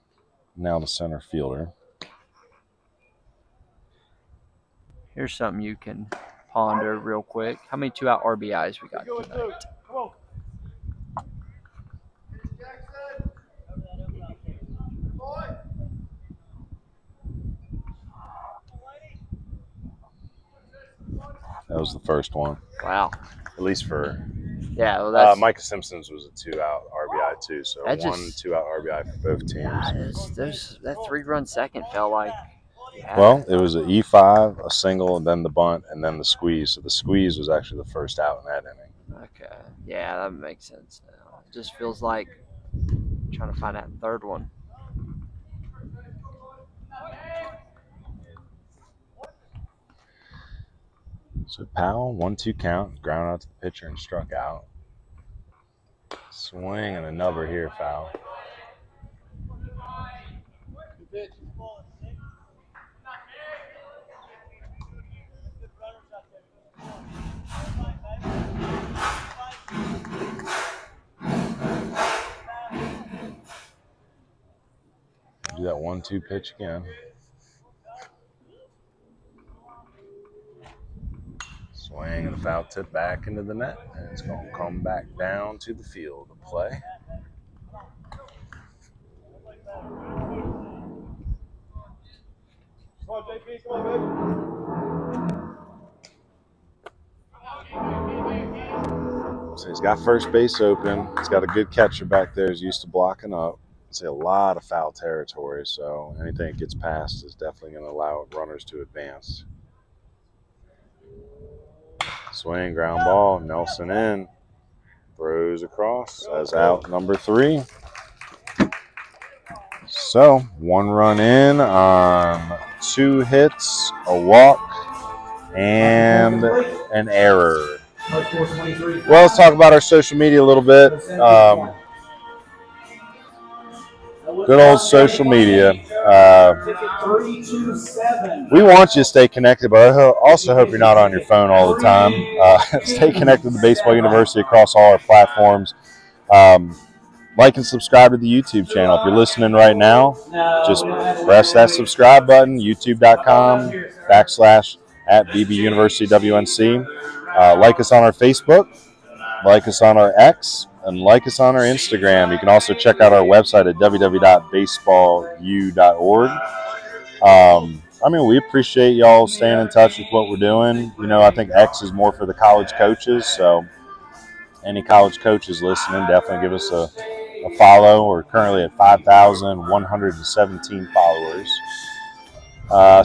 now the center fielder. Here's something you can ponder real quick. How many 2-out RBIs we got tonight? That was the first one. Wow. At least for well, that's Micah Simpson's was a 2-out RBI too, so That one just- 2-out RBI for both teams. that 3-run second felt like. Well, it was an E5, a single, and then the bunt, and then the squeeze. So the squeeze was actually the first out in that inning. Okay. Yeah, that makes sense now. It just feels like trying to find that third one. So Powell, 1-2 count, ground out to the pitcher and struck out. Swing and a nubber here, foul. 1-2 pitch again. Swing and a foul tip back into the net. And it's going to come back down to the field to play. Come on, JP. Come on, So he's got first base open. He's got a good catcher back there. He's used to blocking up. It's a lot of foul territory, so anything that gets past is definitely going to allow runners to advance. Swing, ground ball, Nelson in. Throws across as out number 3. So 1 run in on 2 hits, a walk, and an error. Well, let's talk about our social media a little bit. Good old social media. We want you to stay connected, but I also hope you're not on your phone all the time. Stay connected to Baseball University across all our platforms. Like and subscribe to the YouTube channel. If you're listening right now, just press that subscribe button, youtube.com/@BBUniversityWNC. Like us on our Facebook, like us on our X, and like us on our Instagram. You can also check out our website at www.baseballu.org. I mean, we appreciate y'all staying in touch with what we're doing. You know, I think X is more for the college coaches, so any college coaches listening, definitely give us a follow. We're currently at 5,117 followers.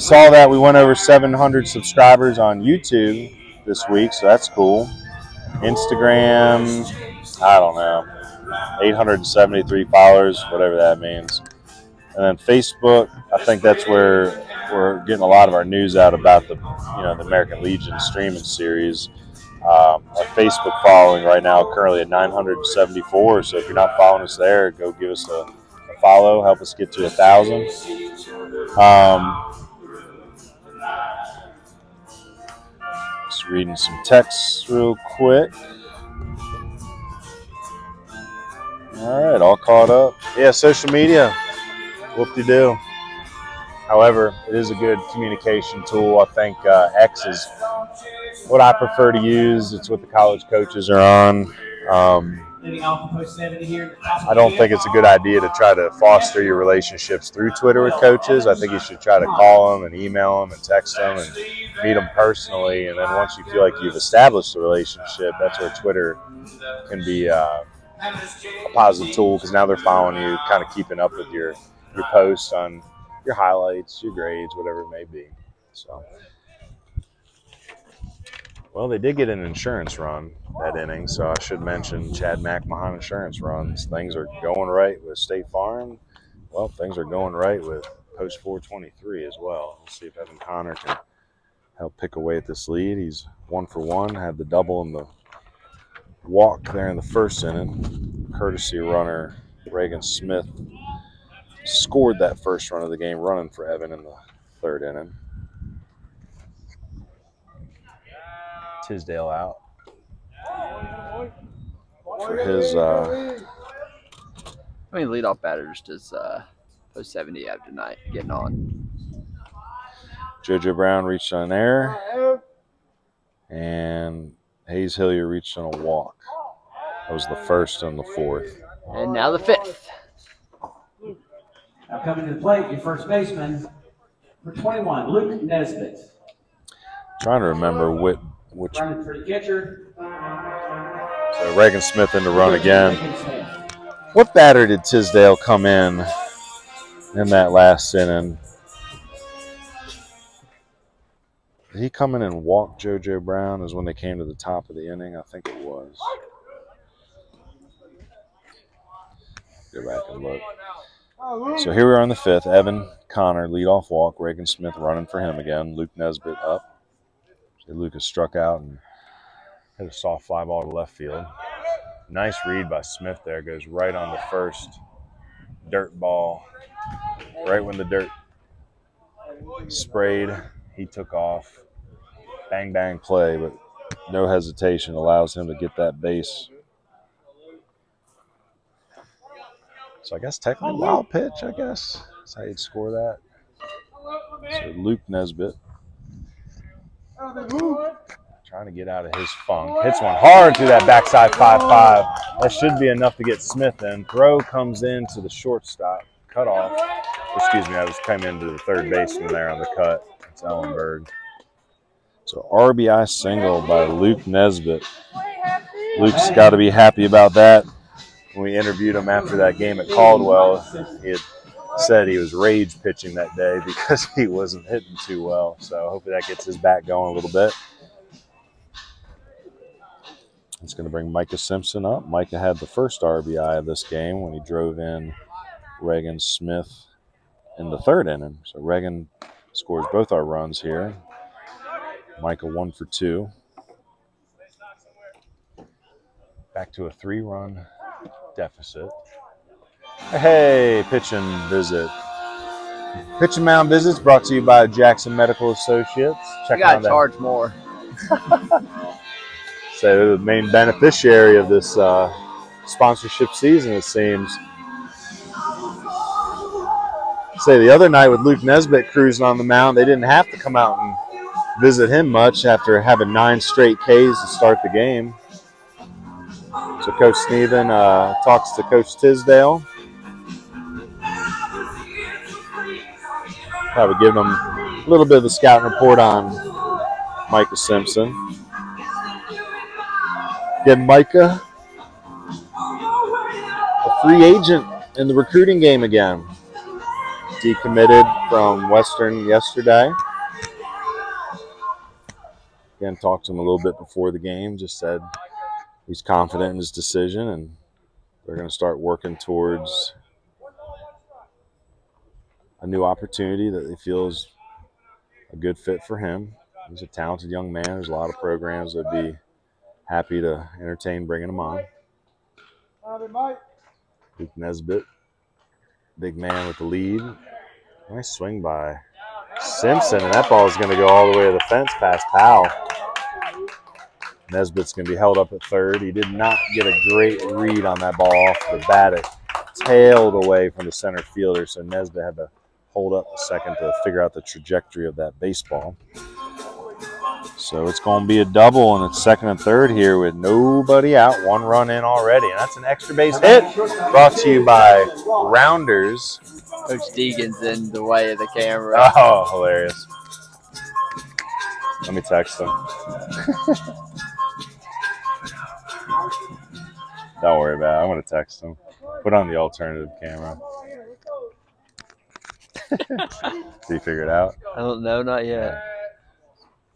Saw that we went over 700 subscribers on YouTube this week, so that's cool. Instagram, I don't know, 873 followers, whatever that means. And then Facebook, I think that's where we're getting a lot of our news out about the American Legion streaming series. Our Facebook following right now currently at 974. So if you're not following us there, go give us a follow. Help us get to 1,000. Just reading some texts real quick. All right, all caught up. Yeah, social media. Whoop-de-doo. However, it is a good communication tool. I think X is what I prefer to use. It's what the college coaches are on. I don't think it's a good idea to try to foster your relationships through Twitter with coaches. I think you should try to call them and email them and text them and meet them personally. And then once you feel like you've established a relationship, that's where Twitter can be a positive tool, because now they're following you, kind of keeping up with your posts on your highlights, your grades, whatever it may be. So, well, they did get an insurance run that inning, so I should mention Chad McMahon insurance runs. Things are going right with State Farm. Well, things are going right with Post 423 as well. We'll see if Evan Connor can help pick away at this lead. He's 1 for 1, had the double and the walk there in the first inning. Courtesy runner Reagan Smith scored that first run of the game, running for Evan in the 3rd inning. Tisdale out for his leadoff batter just does Post 70 out tonight, getting on. JoJo Brown reached on an error, and Hayes Hillier reached on a walk. That was the first and the 4th. And now the 5th. Now coming to the plate, your first baseman for 21, Luke Nesbitt. Trying to remember which. Running for the catcher. So Reagan Smith in to run again. What batter did Tisdale come in that last inning? Did he come in and walk JoJo Brown as when they came to the top of the inning? I think it was. Go back and look. So here we are in the 5th. Evan Connor, leadoff walk. Reagan Smith running for him again. Luke Nesbitt up. Lucas struck out and hit a soft fly ball to left field. Nice read by Smith there. Goes right on the first dirt ball. Right when the dirt sprayed, he took off. Bang, bang play, but no hesitation. Allows him to get that base. So I guess technically wild pitch, I guess. That's how you'd score that. So Luke Nesbitt trying to get out of his funk. Hits one hard to that backside 5-5. That should be enough to get Smith in. Throw comes in to the shortstop. Cut off. Excuse me, I was coming into the third baseman there on the cut. It's Ellenberg. So RBI single by Luke Nesbitt. Luke's got to be happy about that. When we interviewed him after that game at Caldwell, he had said he was rage pitching that day because he wasn't hitting too well. So hopefully that gets his bat going a little bit. It's going to bring Micah Simpson up. Micah had the first RBI of this game when he drove in Reagan Smith in the third inning. So Reagan scores both our runs here. Micah 1 for 2. Back to a 3-run deficit. Hey, pitch and visit. Pitch and mound visits brought to you by Jackson Medical Associates. Check You gotta charge more. So they're the main beneficiary of this sponsorship season, it seems. Say the other night with Luke Nesbitt cruising on the mound, they didn't have to come out and visit him much after having 9 straight Ks to start the game. So Coach Sneven talks to Coach Tisdale. Probably giving him a little bit of a scouting report on Micah Simpson. Again, Micah, a free agent in the recruiting game again. Decommitted from Western yesterday. Again, talked to him a little bit before the game. Just said he's confident in his decision, and they're going to start working towards a new opportunity that they feel is a good fit for him. He's a talented young man. There's a lot of programs that would be happy to entertain bringing him on. Luke Nesbitt, big man with the lead. Nice swing by Simpson, and that ball is going to go all the way to the fence past Powell. Nesbitt's going to be held up at third. He did not get a great read on that ball off the bat. It tailed away from the center fielder, so Nesbitt had to hold up a second to figure out the trajectory of that baseball. So it's going to be a double, and it's second and third here with nobody out. 1 run in already, and that's an extra base hit brought to you by Rounders. Coach Deegan's in the way of the camera. Oh, hilarious. Let me text him. Don't worry about it. I'm going to text him. Put on the alternative camera. Did he figure it out? I don't know, not yet.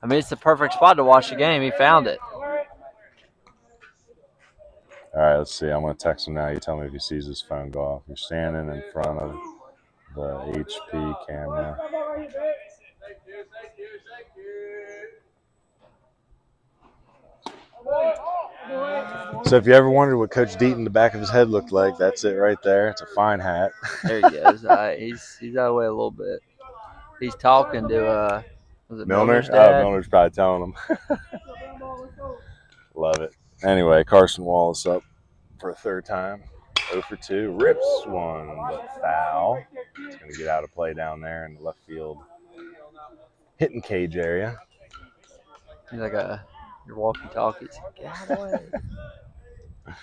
I mean, it's the perfect spot to watch the game. He found it. All right, let's see. I'm going to text him now. You tell me if he sees his phone go off. You're standing in front of the HP camera. So if you ever wondered what Coach Deaton, the back of his head looked like, that's it right there. It's a fine hat. There he goes. He's out of the way a little bit. He's talking to was it Milner? Milner's dad? Milner's probably telling him. Love it. Anyway, Carson Wallace up for a third time. 0 for 2. Rips one, but foul. It's going to get out of play down there in the left field hitting cage area. He's like your walkie-talkies. Get out of the way.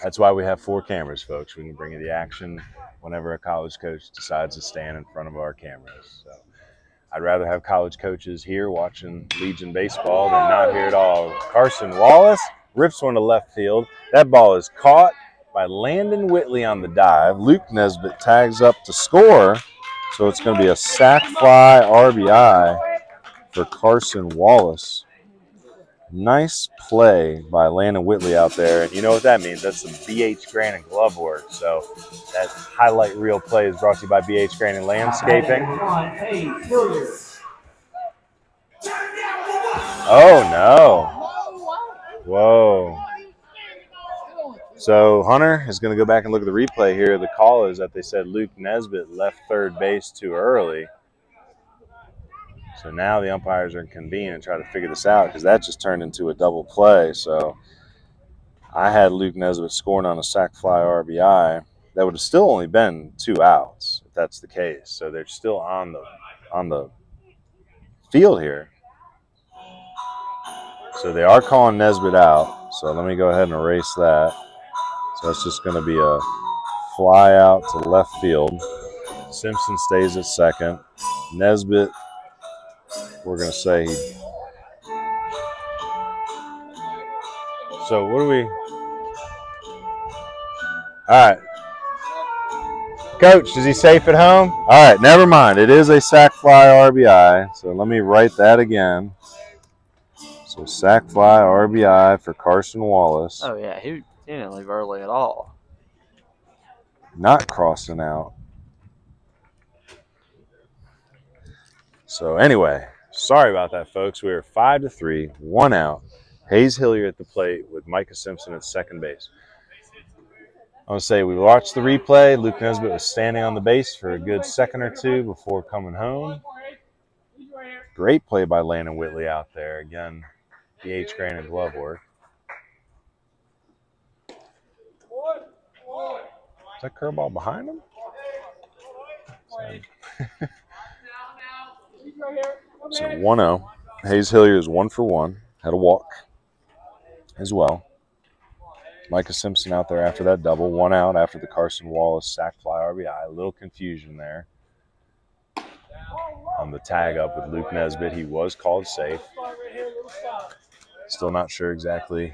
That's why we have 4 cameras, folks. We can bring you the action whenever a college coach decides to stand in front of our cameras. So I'd rather have college coaches here watching Legion baseball than not here at all. Carson Wallace rips one to left field. That ball is caught by Landon Whitley on the dive. Luke Nesbitt tags up to score. So it's going to be a sac fly RBI for Carson Wallace. Nice play by Landon Whitley out there. And you know what that means. That's some BH Grannon glove work. So that highlight reel play is brought to you by BH Grannon Landscaping. Oh, no. Whoa. So Hunter is going to go back and look at the replay here. The call is that they said Luke Nesbitt left third base too early. So now the umpires are convene and try to figure this out because that just turned into a double play. So I had Luke Nesbitt scoring on a sac fly RBI. That would have still only been 2 outs if that's the case. So they're still on the field here. So they are calling Nesbitt out. So let me go ahead and erase that. So that's just going to be a fly out to left field. Simpson stays at second. Nesbitt, we're going to say. So what do we? All right. Coach, is he safe at home? All right, never mind. It is a sac fly RBI. So let me write that again. So sac fly RBI for Carson Wallace. Oh, yeah, he didn't leave early at all. Not crossing out. So anyway, sorry about that, folks. We are 5-3, 1 out. Hayes Hillier at the plate with Micah Simpson at second base. I want to say we watched the replay. Luke Nesbitt was standing on the base for a good second or two before coming home. Great play by Landon Whitley out there. Again, DH granted glove work. Is that curveball behind him? So 1-0. Hayes Hillier is 1 for 1. Had a walk as well. Micah Simpson out there after that double. 1 out after the Carson Wallace sac fly RBI. A little confusion there on the tag up with Luke Nesbitt. He was called safe. Still not sure exactly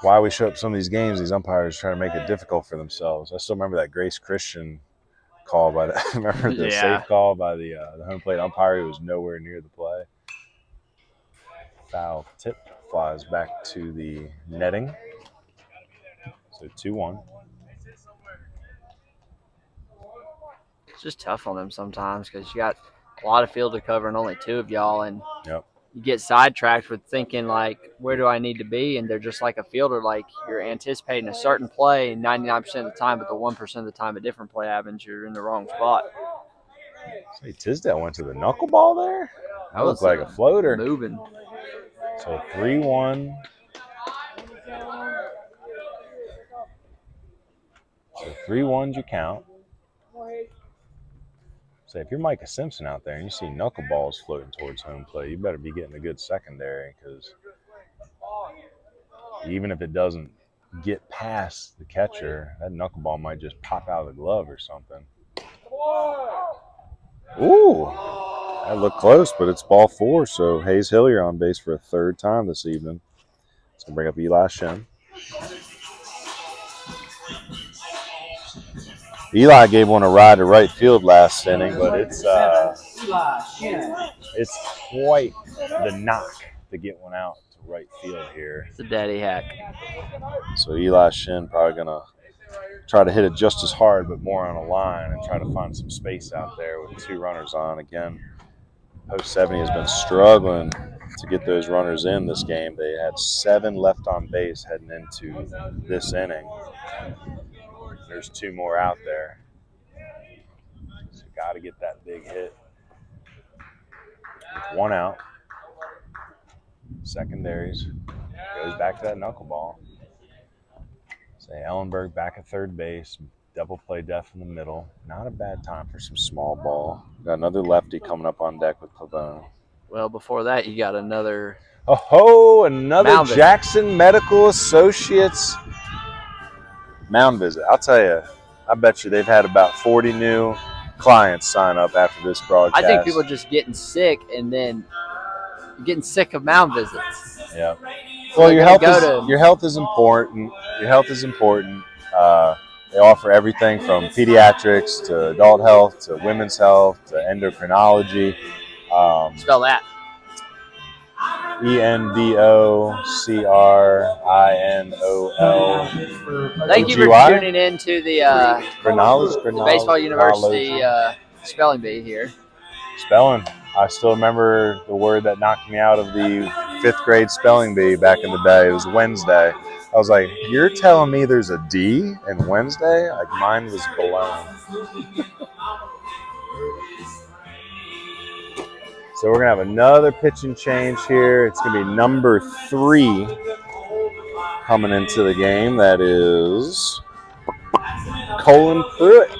why we show up some of these games. These umpires trying to make it difficult for themselves. I still remember that Grace Christian call by the remember the safe call by the home plate umpire who was nowhere near the play. Foul tip flies back to the netting. So 2-1. It's just tough on them sometimes because you got a lot of field to cover and only 2 of y'all, and you get sidetracked with thinking like, where do I need to be? And they're just like a fielder, like you're anticipating a certain play 99% of the time, but the 1% of the time a different play happens, you're in the wrong spot. Hey, Tisdale went to the knuckleball there. That looked like a floater. Moving. So 3-1. So 3-1's your count. So if you're Micah Simpson out there and you see knuckleballs floating towards home plate, you better be getting a good secondary because even if it doesn't get past the catcher, that knuckleball might just pop out of the glove or something. Ooh, that looked close, but it's ball 4, so Hayes Hillier on base for a 3rd time this evening. It's going to bring up Eli Shin. Eli gave one a ride to right field last inning, but it's quite the knock to get one out to right field here. It's a daddy hack. So Eli Shin probably going to try to hit it just as hard, but more on a line and try to find some space out there with 2 runners on. Again, Post 70 has been struggling to get those runners in this game. They had 7 left on base heading into this inning. There's 2 more out there. So got to get that big hit. With 1 out. Secondaries. Goes back to that knuckleball. Say Ellenberg back at third base. Double play death in the middle. Not a bad time for some small ball. Got another lefty coming up on deck with Pavone. Well, before that, you got another. Another Jackson Medical Associates mound visit. I'll tell you, I bet you they've had about 40 new clients sign up after this broadcast. I think people are just getting sick and then getting sick of mound visits. Yeah. Well, your health is important. Your health is important. They offer everything from pediatrics to adult health to women's health to endocrinology. Spell that. ENDOCRINOL. Thank you for tuning in to the Baseball University Spelling Bee here. Spelling. I still remember the word that knocked me out of the 5th grade spelling bee back in the day. It was Wednesday. I was like, you're telling me there's a D in Wednesday? Like, mine was blown. So we're going to have another pitching change here. It's going to be number 3 coming into the game. That is Colin Pruitt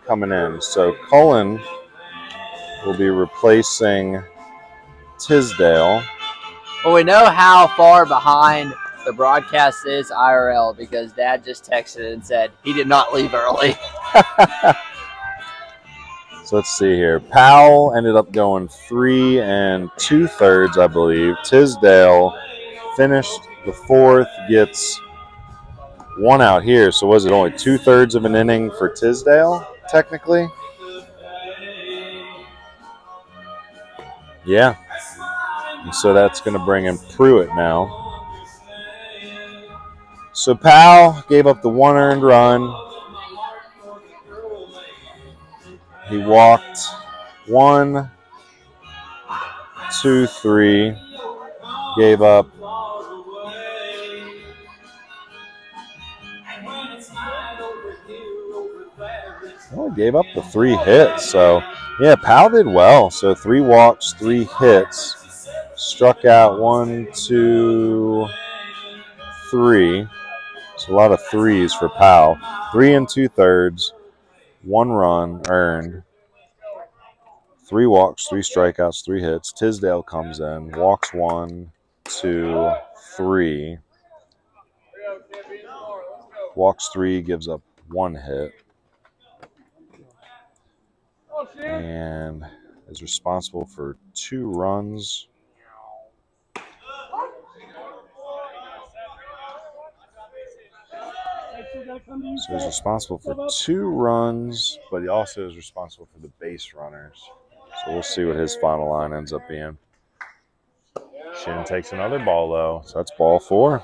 coming in. So Cullen will be replacing Tisdale. Well, we know how far behind the broadcast is IRL because Dad just texted and said he did not leave early. So let's see here. Powell ended up going 3 2/3, I believe. Tisdale finished the fourth, gets 1 out here. So was it only 2/3 of an inning for Tisdale, technically? Yeah. And so that's going to bring in Pruitt now. So Powell gave up the 1 earned run. He walked 1, 2, 3. Gave up gave up the 3 hits. So, yeah, Powell did well. So 3 walks, 3 hits. Struck out 1, 2, 3. So a lot of 3s for Powell. 3 2/3, 1 run earned. 3 walks, 3 strikeouts, 3 hits. Tisdale comes in, walks 1, 2, 3. Walks 3, gives up 1 hit. And is responsible for 2 runs. So he's responsible for 2 runs, but he also is responsible for the base runners. So we'll see what his final line ends up being. Shin takes another ball, though. So that's ball 4.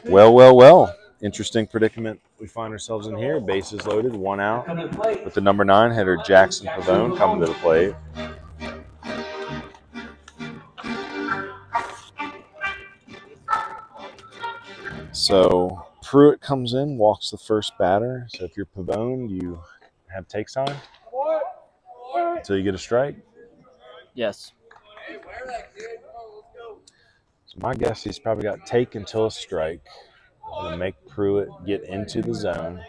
Well. Interesting predicament we find ourselves in here. Bases loaded, 1 out. With the number 9 hitter, Jackson Pavone, coming to the plate. So Pruitt comes in, walks the first batter. So if you're Pavone, you have take time until you get a strike? Yes. So my guess he's probably got take until a strike. To make Pruitt get into the zone.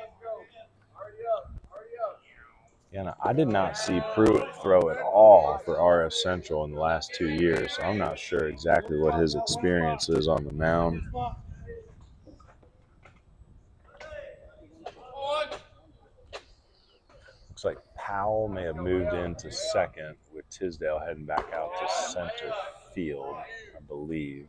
And I did not see Pruitt throw at all for RF Central in the last 2 years. So I'm not sure exactly what his experience is on the mound. Looks like Powell may have moved into second with Tisdale heading back out to center field, I believe.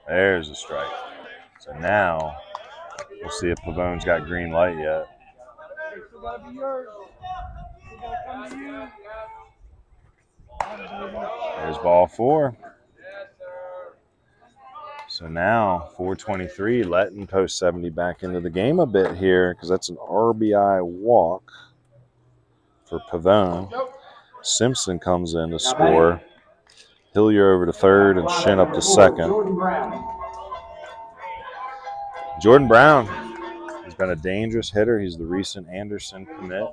There's a strike. So now we'll see if Pavone's got green light yet. There's ball 4. So now 4:23, letting Post 70 back into the game a bit here because that's an RBI walk for Pavone. Simpson comes in to score. Hillier over to third and Shin up to second. Jordan Brown has been a dangerous hitter. He's the recent Anderson commit.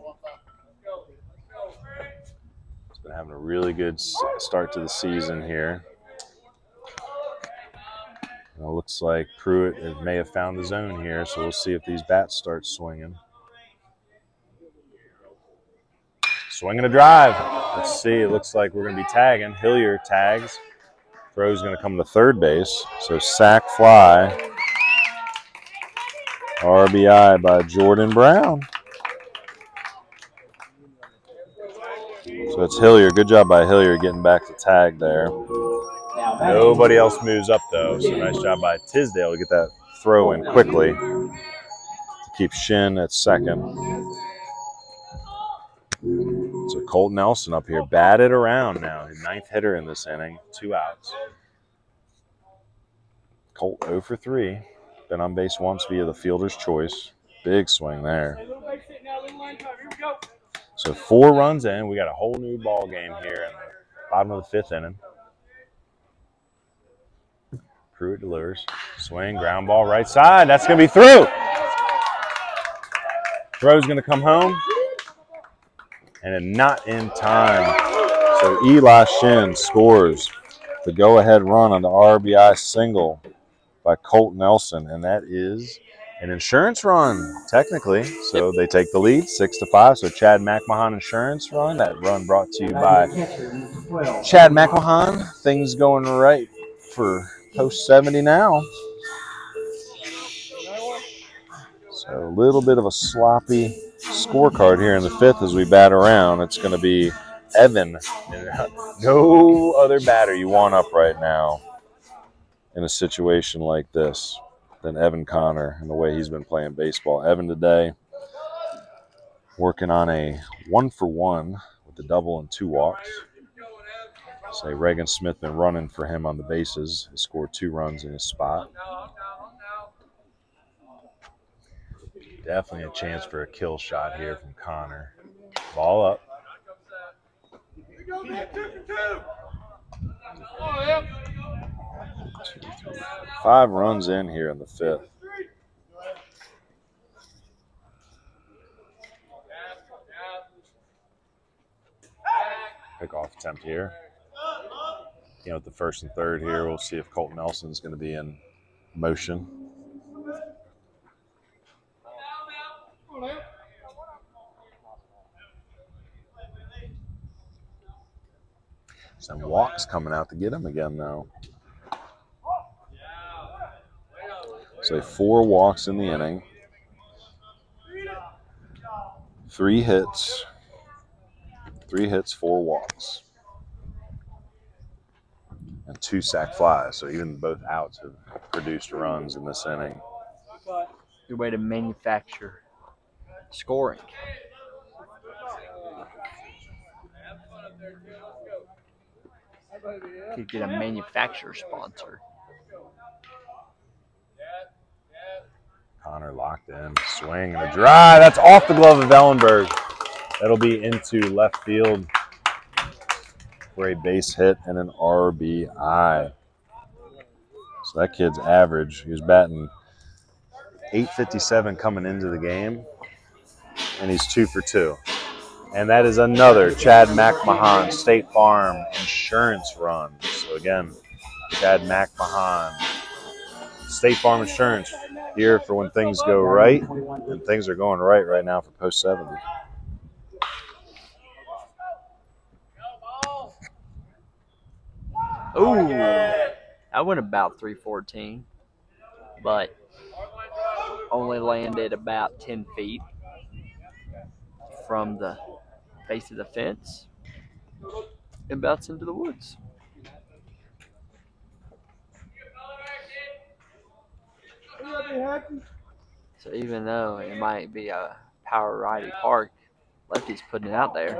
He's been having a really good start to the season here. It looks like Pruitt may have found the zone here, so we'll see if these bats start swinging. Swinging a drive. Let's see. It looks like we're going to be tagging. Hillier tags. Throw's going to come to third base. So sack fly. RBI by Jordan Brown. So it's Hillier. Good job by Hillier getting back to tag there. Nobody else moves up, though. So nice job by Tisdale to get that throw in quickly to keep Shin at second. So Colt Nelson up here, batted around now. His 9th hitter in this inning, 2 outs. Colt 0 for 3. Been on base once via the fielder's choice. Big swing there. So 4 runs in. We got a whole new ball game here in the bottom of the 5th inning. Pruitt delivers. Swing, ground ball, right side. That's going to be through. Throw's going to come home. and not in time. So Eli Shin scores the go-ahead run on the RBI single by Colt Nelson, and that is an insurance run, technically. So they take the lead, 6-5. So Chad McMahon insurance run. That run brought to you by Chad McMahon. Things going right for Post 70 now. So a little bit of a sloppy scorecard here in the 5th as we bat around. It's going to be Evan. No other batter you want up right now in a situation like this than Evan Connor and the way he's been playing baseball. Evan today working on a 1-for-1 with a double and 2 walks. Say Reagan Smith been running for him on the bases. He scored 2 runs in his spot. Definitely a chance for a kill shot here from Connor. Ball up. 2, 3, 5 runs in here in the 5th. Pick-off attempt here. With the 1st and 3rd here, we'll see if Colt Nelson's going to be in motion. Some walks coming out to get him again, though. So 4 walks in the inning. 3 hits. 3 hits, 4 walks. And 2 sac flies. So even both outs have produced runs in this inning. Good way to manufacture scoring. Could get a manufacturer sponsor. Connor locked in, swing and a drive. That's off the glove of Ellenberg. That'll be into left field for a base hit and an RBI. So that kid's average. He was batting .857 coming into the game, and he's 2 for 2. And that is another Chad McMahon State Farm insurance run. So again, Chad McMahon, State Farm Insurance, here for when things go right, and things are going right now for Post 70. Ooh, I went about 314, but only landed about 10 feet from the face of the fence and bounced into the woods. So even though it might be a power righty park, lefty's putting it out there.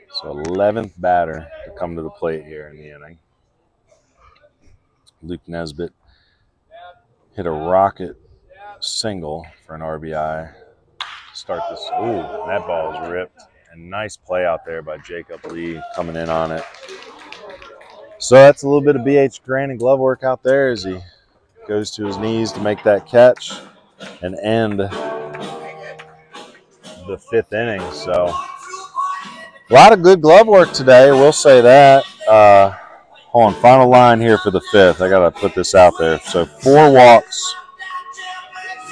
So 11th batter to come to the plate here in the inning. Luke Nesbitt hit a rocket single for an RBI. Start this. Ooh, that ball is ripped. And nice play out there by Jacob Lee coming in on it. So that's a little bit of BH Grant and glove work out there as he goes to his knees to make that catch and end the 5th inning. So a lot of good glove work today, we'll say that. Hold on, final line here for the 5th. I got to put this out there. So 4 walks.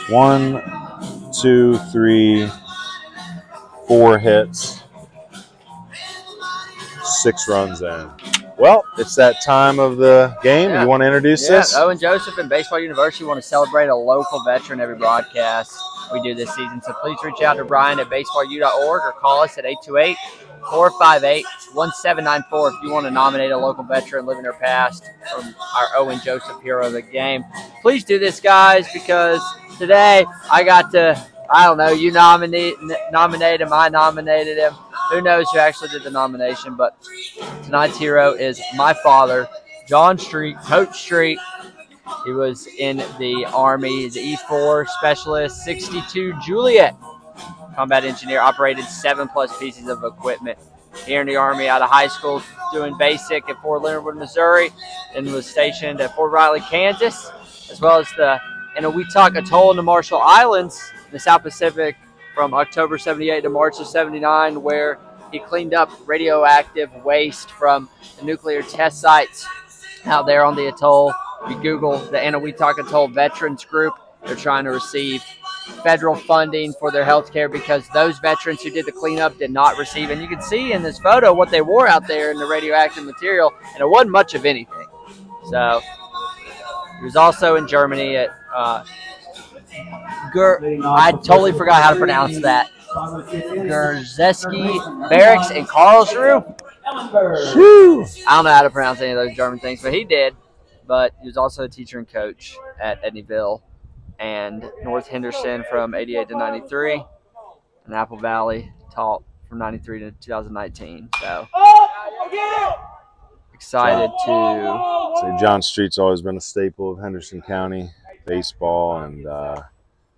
1, 2, 3, 4 hits. 6 runs in. Well, it's that time of the game. Yeah. You want to introduce this? Owen Joseph and Baseball University want to celebrate a local veteran every broadcast we do this season. So please reach out to Brian at baseballu.org or call us at 828-458-1794 if you want to nominate a local veteran living or past from our Owen Joseph Hero of the Game. Please do this, guys, because today I got to, I don't know, you nominate him, I nominated him. Who knows who actually did the nomination, but tonight's hero is my father, John Street, Coach Street. He was in the Army. He's an E4 specialist, 62 Juliet combat engineer, operated 7+ pieces of equipment here in the Army out of high school, doing basic at Fort Leonard Wood, Missouri, and was stationed at Fort Riley, Kansas, as well as the in a Weetach Atoll in the Marshall Islands, in the South Pacific, from October 78 to March of 79, where he cleaned up radioactive waste from the nuclear test sites out there on the atoll. If you Google the Eniwetok Atoll Veterans Group, they're trying to receive federal funding for their health care because those veterans who did the cleanup did not receive. And you can see in this photo what they wore out there in the radioactive material, and it wasn't much of anything. So he was also in Germany at I totally forgot how to pronounce that. Gerzeski Barracks in Karlsruhe. Whew. I don't know how to pronounce any of those German things, but he did. But he was also a teacher and coach at Edneyville and North Henderson from 88 to 93, and Apple Valley taught from 93 to 2019. So excited to. So John Street's always been a staple of Henderson County baseball, and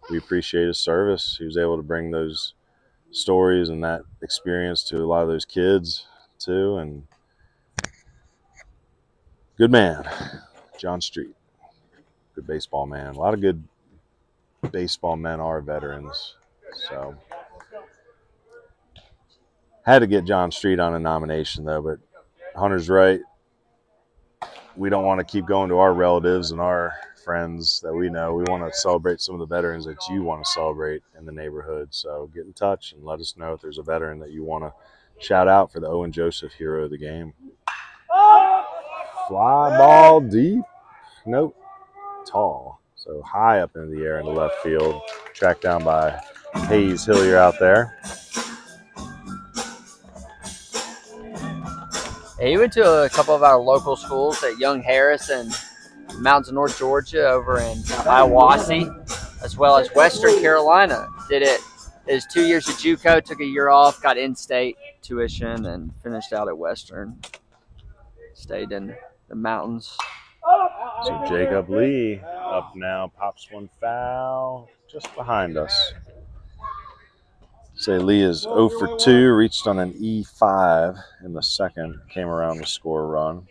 we appreciate his service. He was able to bring those stories and that experience to a lot of those kids too, and good man, John Street, good baseball man. A lot of good baseball men are veterans, so had to get John Street on a nomination though. But Hunter's right, we don't want to keep going to our relatives and our friends that we know. We want to celebrate some of the veterans that you want to celebrate in the neighborhood. So get in touch and let us know if there's a veteran that you want to shout out for the Owen Joseph Hero of the Game. Fly ball deep, nope, tall. So high up into the air in the left field. Tracked down by Hayes Hillier out there. He went to a couple of our local schools at Young Harris and Mountains of North Georgia over in Hiawassee, as well as Western Carolina. Did it his 2 years at JUCO, took a year off, got in-state tuition, and finished out at Western. Stayed in the mountains. So Jacob Lee up now, pops one foul just behind us. Say Lee is 0 for 2, reached on an E5 in the second, came around to score a run.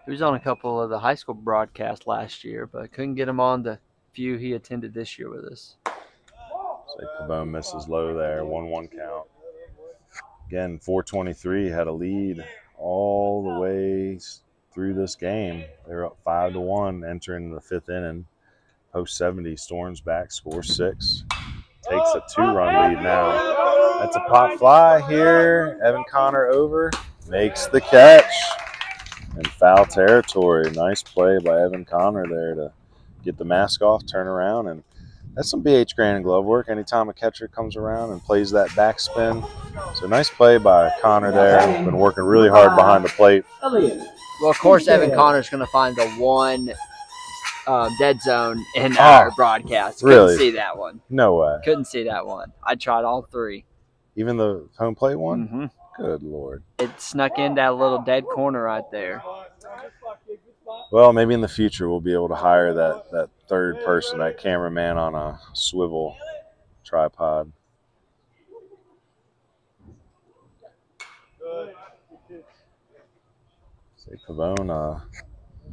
He was on a couple of the high school broadcasts last year, but couldn't get him on the few he attended this year with us. Say Pavone misses low there, 1-1 count. Again, 4:23 had a lead all the way through this game. They were up 5-1 entering the fifth inning. Post 70 storms back, scores 6. Takes a 2-run lead now. That's a pop fly here. Evan Connor over, makes the catch. In foul territory. Nice play by Evan Connor there to get the mask off, turn around, and that's some BH Grand glove work anytime a catcher comes around and plays that backspin. So nice play by Connor there. Been working really hard behind the plate. Well, of course, Evan Connor's going to find the one dead zone in our broadcast. Couldn't see that one. No way. Couldn't see that one. I tried all three. Even the home plate one? Mm-hmm. Good Lord. It snuck in that little dead corner right there. Well, maybe in the future we'll be able to hire that third person, that cameraman on a swivel tripod. Say Pavone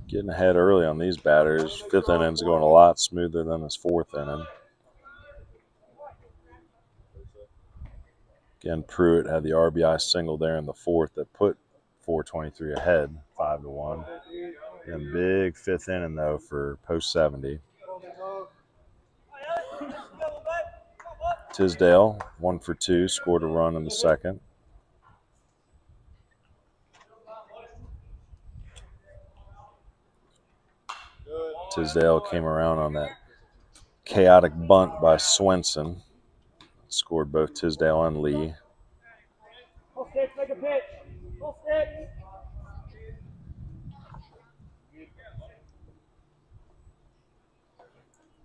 getting ahead early on these batters. Fifth inning's going a lot smoother than his fourth inning. Again, Pruitt had the RBI single there in the fourth that put 423 ahead, 5-1. And big fifth inning, though, for post 70. Tisdale, 1 for 2, scored a run in the second. Tisdale came around on that chaotic bunt by Swenson. Scored both Tisdale and Lee.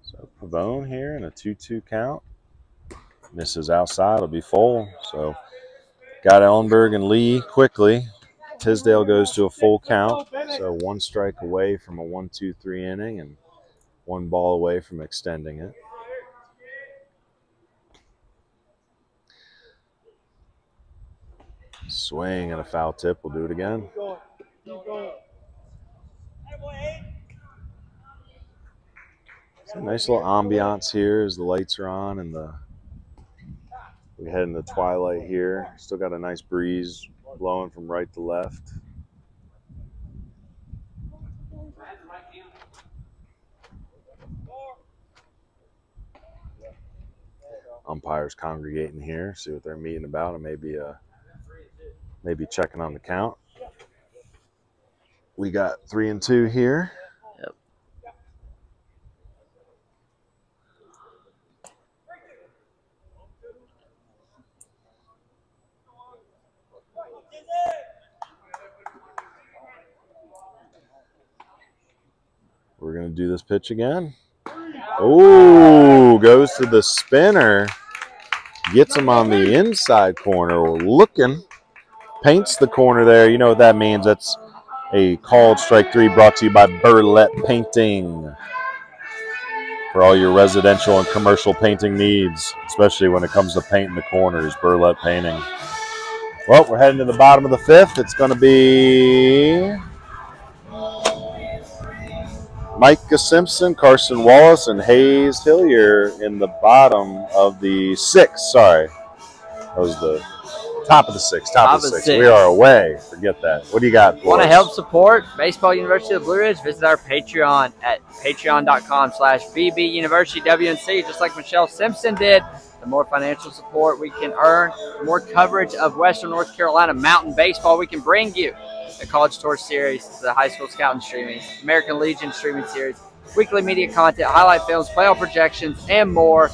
So Pavone here in a 2-2 count. Misses outside, it'll be full. So got Ellenberg and Lee quickly. Tisdale goes to a full count. So 1 strike away from a 1-2-3 inning and 1 ball away from extending it. Swing and a foul tip. We'll do it again. Nice little ambiance here as the lights are on and we head into twilight here. Still got a nice breeze blowing from right to left. Umpires congregating here, see what they're meeting about, and maybe checking on the count. We got 3 and 2 here. Yep. We're going to do this pitch again. Oh, goes to the spinner. Gets him on the inside corner. We're looking. Paints the corner there. You know what that means. That's a called strike 3 brought to you by Burlette Painting. For all your residential and commercial painting needs, especially when it comes to painting the corners, Burlette Painting. Well, we're heading to the bottom of the 5th. It's going to be Micah Simpson, Carson Wallace, and Hayes Hillier in the bottom of the 6th. Sorry. That was the top of the 6th. Top of the 6th. We are away. Forget that. What do you got for Want to us? help support Baseball University of the Blue Ridge? Visit our Patreon at patreon.com/BBUniversityWNC, just like Michelle Simpson did. The more financial support we can earn, the more coverage of Western North Carolina mountain baseball we can bring you. The College Tour Series, the High School Scouting Streaming, American Legion Streaming Series, weekly media content, highlight films, playoff projections, and more.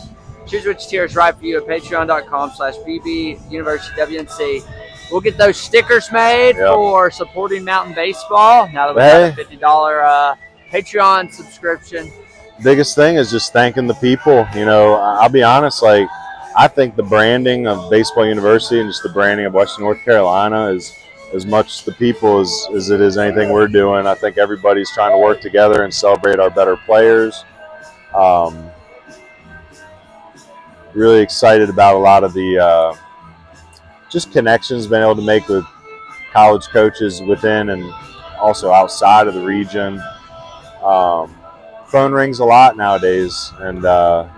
Choose which tier is right for you at patreon.com/BBUniversityWNC. We'll get those stickers made for supporting mountain baseball now that we have a $50 Patreon subscription. Biggest thing is just thanking the people. You know, I'll be honest, like, I think the branding of Baseball University and just the branding of Western North Carolina is as much the people as it is anything we're doing. I think everybody's trying to work together and celebrate our better players. Really excited about a lot of the just connections been able to make with college coaches within and also outside of the region. Phone rings a lot nowadays, and I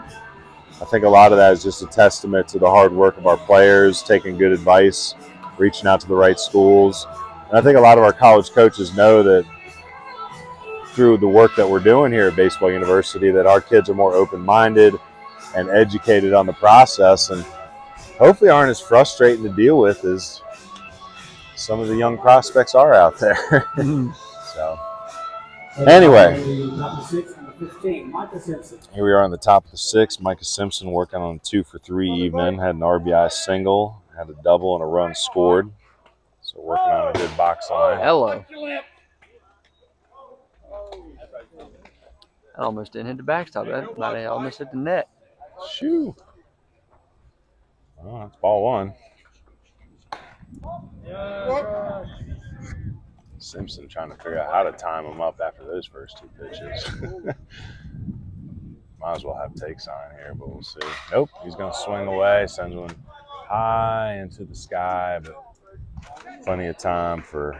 think a lot of that is just a testament to the hard work of our players, taking good advice, reaching out to the right schools. And I think a lot of our college coaches know that through the work that we're doing here at Baseball University, that our kids are more open-minded and educated on the process, and hopefully aren't as frustrating to deal with as some of the young prospects are out there. So, anyway, here we are on the top of the 6th. Micah Simpson working on a 2-for-3 evening. Had an RBI single, had a double, and a run scored. So working on a good box line. Hello. I almost didn't hit the backstop. I almost hit the net. Shoo. Oh, that's ball 1. Simpson trying to figure out how to time him up after those first 2 pitches. Might as well have takes on here, but we'll see. Nope, he's going to swing away, sends one high into the sky, but plenty of time for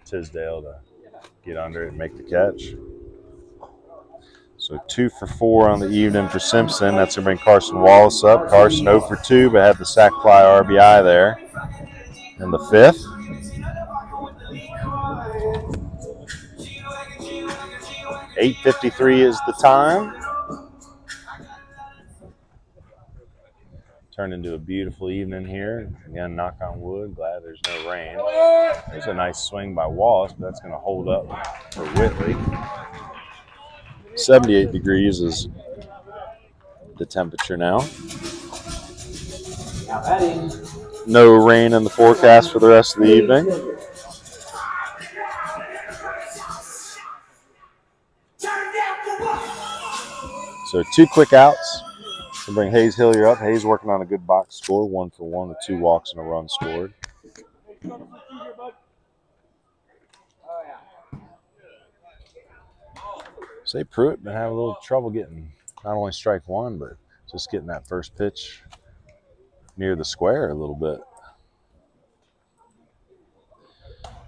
Tisdale to get under it and make the catch. So 2 for 4 on the evening for Simpson. That's going to bring Carson Wallace up. Carson 0 for 2, but had the sac fly RBI there in the 5th. .853 is the time. Turned into a beautiful evening here. Again, knock on wood. Glad there's no rain. There's a nice swing by Wallace, but that's going to hold up for Whitley. 78 degrees is the temperature now. No rain in the forecast for the rest of the evening. So 2 quick outs to bring Hayes Hillier up. Hayes working on a good box score, 1 for 1 with 2 walks and a run scored. Say Pruitt been having a little trouble getting not only strike 1, but just getting that first pitch near the square a little bit.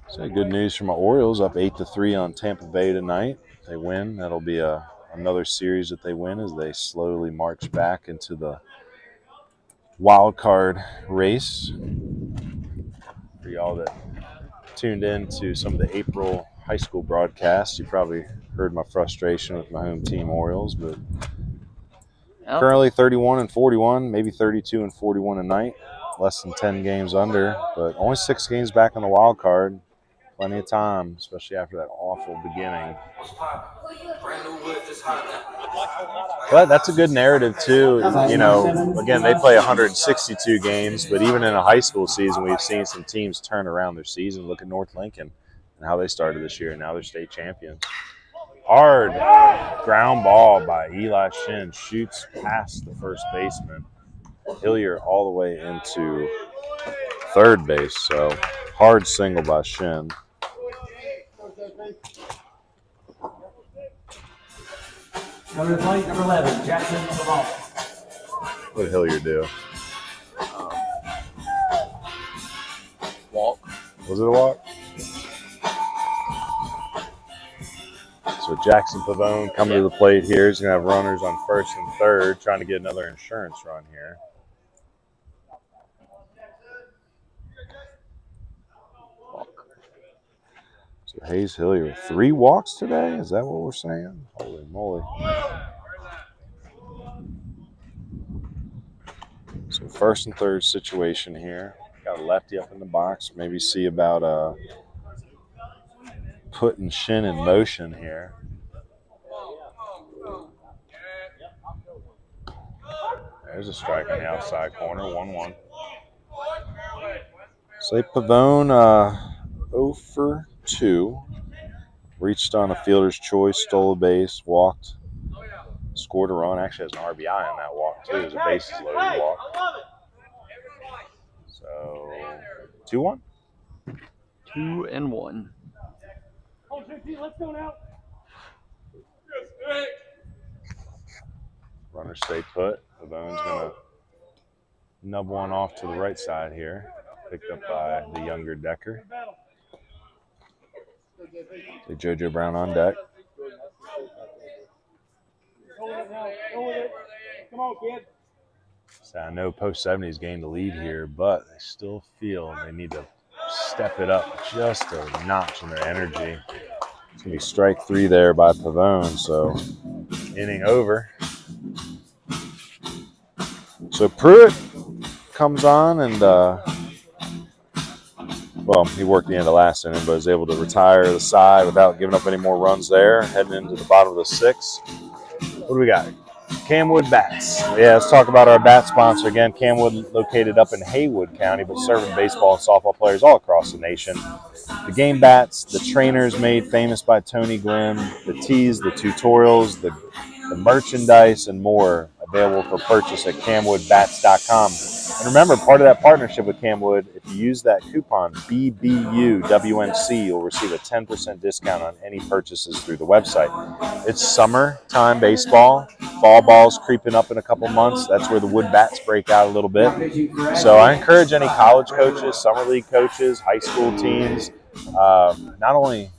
So good news from my Orioles, up 8-3 on Tampa Bay tonight. If they win, that'll be a another series that they win as they slowly march back into the wild card race. For y'all that tuned in to some of the April high school broadcasts, you probably heard my frustration with my home team Orioles, but currently 31-41, maybe 32-41 tonight. Less than 10 games under, but only 6 games back on the wild card. Plenty of time, especially after that awful beginning. But that's a good narrative too. You know, again, they play 162 games, but even in a high school season, we've seen some teams turn around their season. Look at North Lincoln and how they started this year, and now they're state champions. Hard ground ball by Eli Shin, shoots past the first baseman. Hillier all the way into third base, so hard single by Shin. Number 11, Jackson Pavone. What did Hillier do? Walk. Was it a walk? So Jackson Pavone coming to the plate here. He's going to have runners on first and third, trying to get another insurance run here. So Hayes Hillier with 3 walks today? Is that what we're saying? Holy moly. So first and third situation here. Got a lefty up in the box. Maybe see about putting Shin in motion here. There's a strike on the outside corner, 1-1. Say Pavone 0 for 2. Reached on a fielder's choice, stole a base, walked, scored a run. Actually has an RBI on that walk too. It was a bases loaded walk. So 2-1. 2-1. Let's go now. Runner stay put. Pavone's going to nub one off to the right side here. Picked up by the younger Decker. So JoJo Brown on deck. Come on, kid. So I know Post 70's gained the lead here, but they still feel they need to step it up just a notch in their energy. It's going to be strike 3 there by Pavone, so inning over. So Pruitt comes on and, well, he worked the end of last inning, but was able to retire the side without giving up any more runs there, heading into the bottom of the 6th. What do we got? Camwood Bats. Yeah, let's talk about our bat sponsor again. Camwood, located up in Haywood County, but serving baseball and softball players all across the nation. The game bats, the trainers made famous by Tony Gwynn, the tees, the tutorials, the merchandise, and more available for purchase at camwoodbats.com. And remember, part of that partnership with Camwood, if you use that coupon BBUWNC, you'll receive a 10% discount on any purchases through the website. It's summertime baseball. Fall ball's creeping up in a couple months. That's where the wood bats break out a little bit. So I encourage any college coaches, summer league coaches, high school teams, not only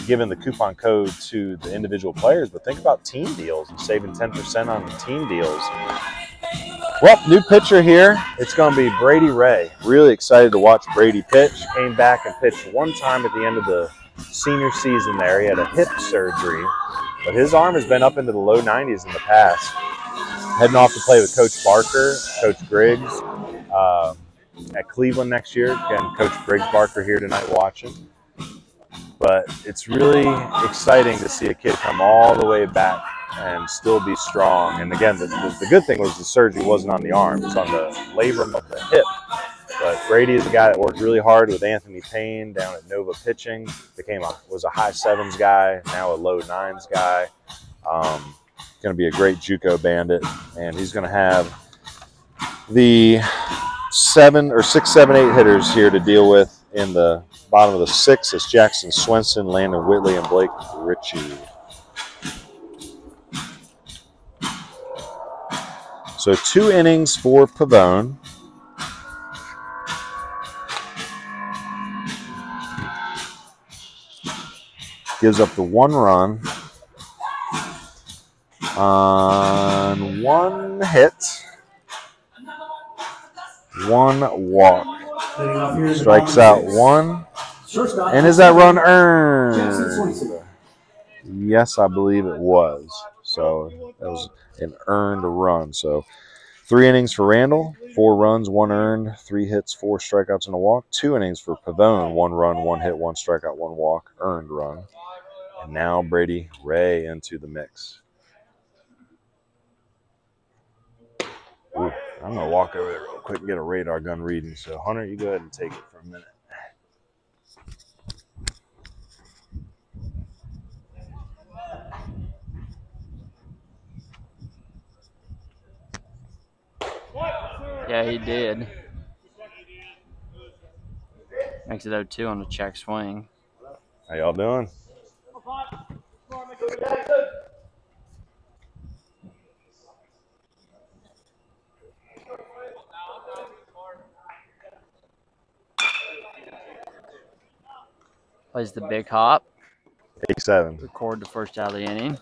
giving the coupon code to the individual players, but think about team deals and saving 10% on the team deals. Well, new pitcher here. It's going to be Brady Ray. Really excited to watch Brady pitch. Came back and pitched one time at the end of the senior season there. He had a hip surgery, but his arm has been up into the low 90s in the past. Heading off to play with Coach Barker, Coach Griggs at Cleveland next year. Again, Coach Griggs Barker here tonight watching. But it's really exciting to see a kid come all the way back and still be strong. And again, the good thing was the surgery wasn't on the arm. It was on the labrum of the hip. But Brady is a guy that worked really hard with Anthony Payne down at Nova Pitching. Was a high 7s guy, now a low 9s guy. Going to be a great JUCO bandit. And he's going to have the 6, 7, 8 hitters here to deal with in the bottom of the 6th. It's Jackson Swenson, Landon Whitley, and Blake Ritchie. So 2 innings for Pavone. Gives up the 1 run. on 1 hit, 1 walk. Strikes out 1. And is that run earned? Yes, I believe it was. So that was an earned run. So 3 innings for Randall, 4 runs, 1 earned, 3 hits, 4 strikeouts, and a walk. 2 innings for Pavone, 1 run, 1 hit, 1 strikeout, 1 walk, earned run. And now Brady Ray into the mix. Ooh, I'm going to walk over there real quick and get a radar gun reading. So, Hunter, you go ahead and take it for a minute. Yeah, he did. Makes it 0-2 on the check swing. How y'all doing? Plays the big hop. 8-7. Record the first out of the inning.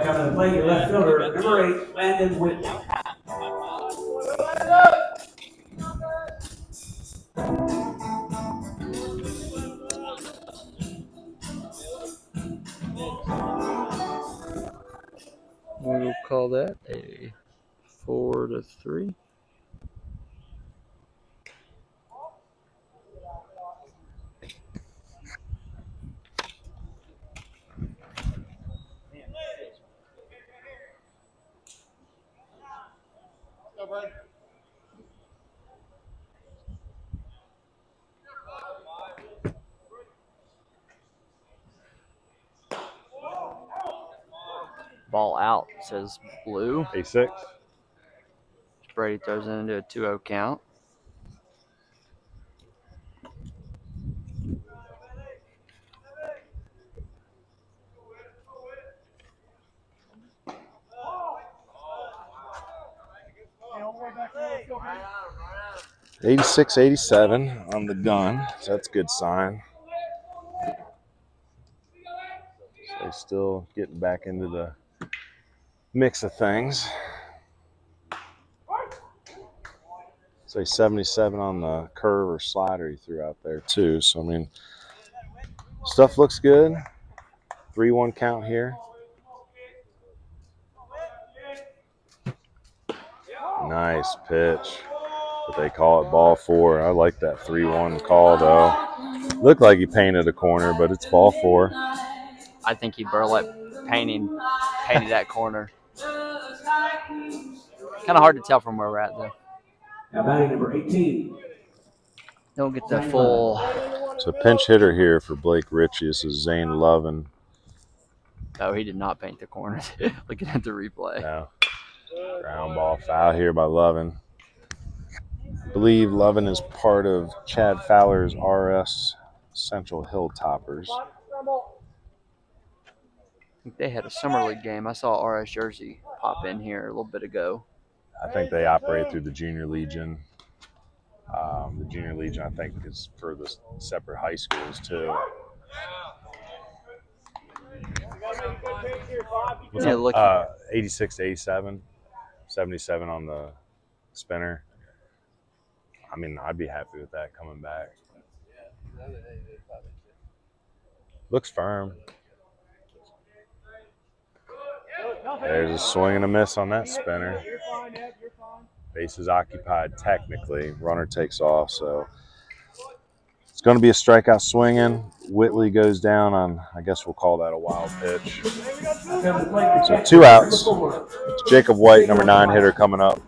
Coming to play your left fielder, number 8, Landon Whitney. We'll call that a 4-3. Ball out, says Blue. 8-6. Brady throws it into a 2-0 count. Let's go. 86-87 on the gun. So that's a good sign. So he's still getting back into the mix of things. So he's 77 on the curve or slider he threw out there too. So, I mean, stuff looks good. 3-1 count here. Nice pitch. But they call it ball 4. I like that 3-1 call, though. Looked like he painted a corner, but it's ball 4. I think he Burlap painted that corner. Kind of hard to tell from where we're at, though. Now batting number 18. Don't get the full. So pinch hitter here for Blake Ritchie. This is Zane Lovin. Oh, he did not paint the corner. Looking at the replay. No. Ground ball foul here by Lovin. I believe Lovin is part of Chad Fowler's RS Central Hilltoppers. I think they had a summer league game. I saw RS Jersey pop in here a little bit ago. I think they operate through the Junior Legion. The Junior Legion, I think, is for the separate high schools, too. Yeah, look. 86-87, 77 on the spinner. I mean, I'd be happy with that coming back. Looks firm. There's a swing and a miss on that spinner. Base is occupied technically. Runner takes off, so it's going to be a strikeout swinging. Whitley goes down on, I guess we'll call that a wild pitch. So 2 outs. It's Jacob White, number 9 hitter, coming up.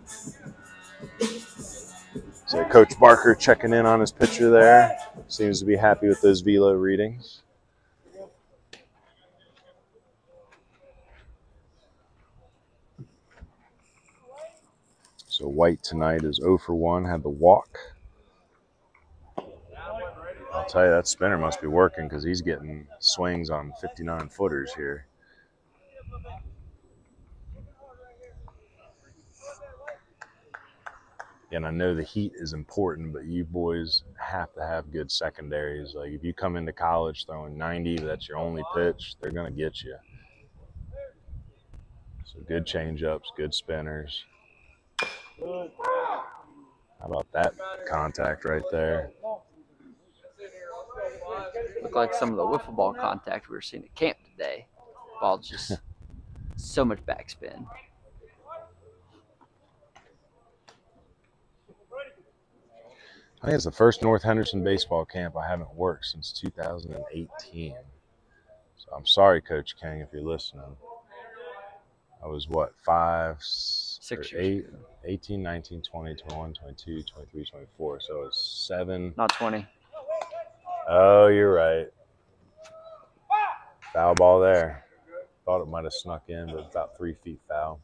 So Coach Barker checking in on his pitcher there. Seems to be happy with those velo readings. So White tonight is 0 for 1, had the walk. I'll tell you, that spinner must be working because he's getting swings on 59-footers here. And I know the heat is important, but you boys have to have good secondaries. Like if you come into college throwing 90, that's your only pitch, they're going to get you. So good change-ups, good spinners. How about that contact right there? Look like some of the wiffle ball contact we were seeing at camp today. Ball just so much backspin. I think it's the first North Henderson baseball camp I haven't worked since 2018. So I'm sorry, Coach King, if you're listening. I was what, 6 or 8, 18, 19, 20, 21, 22, 23, 24. So it's 7. Not 20. Oh, you're right. Foul ball there. Thought it might have snuck in, but about 3 feet foul.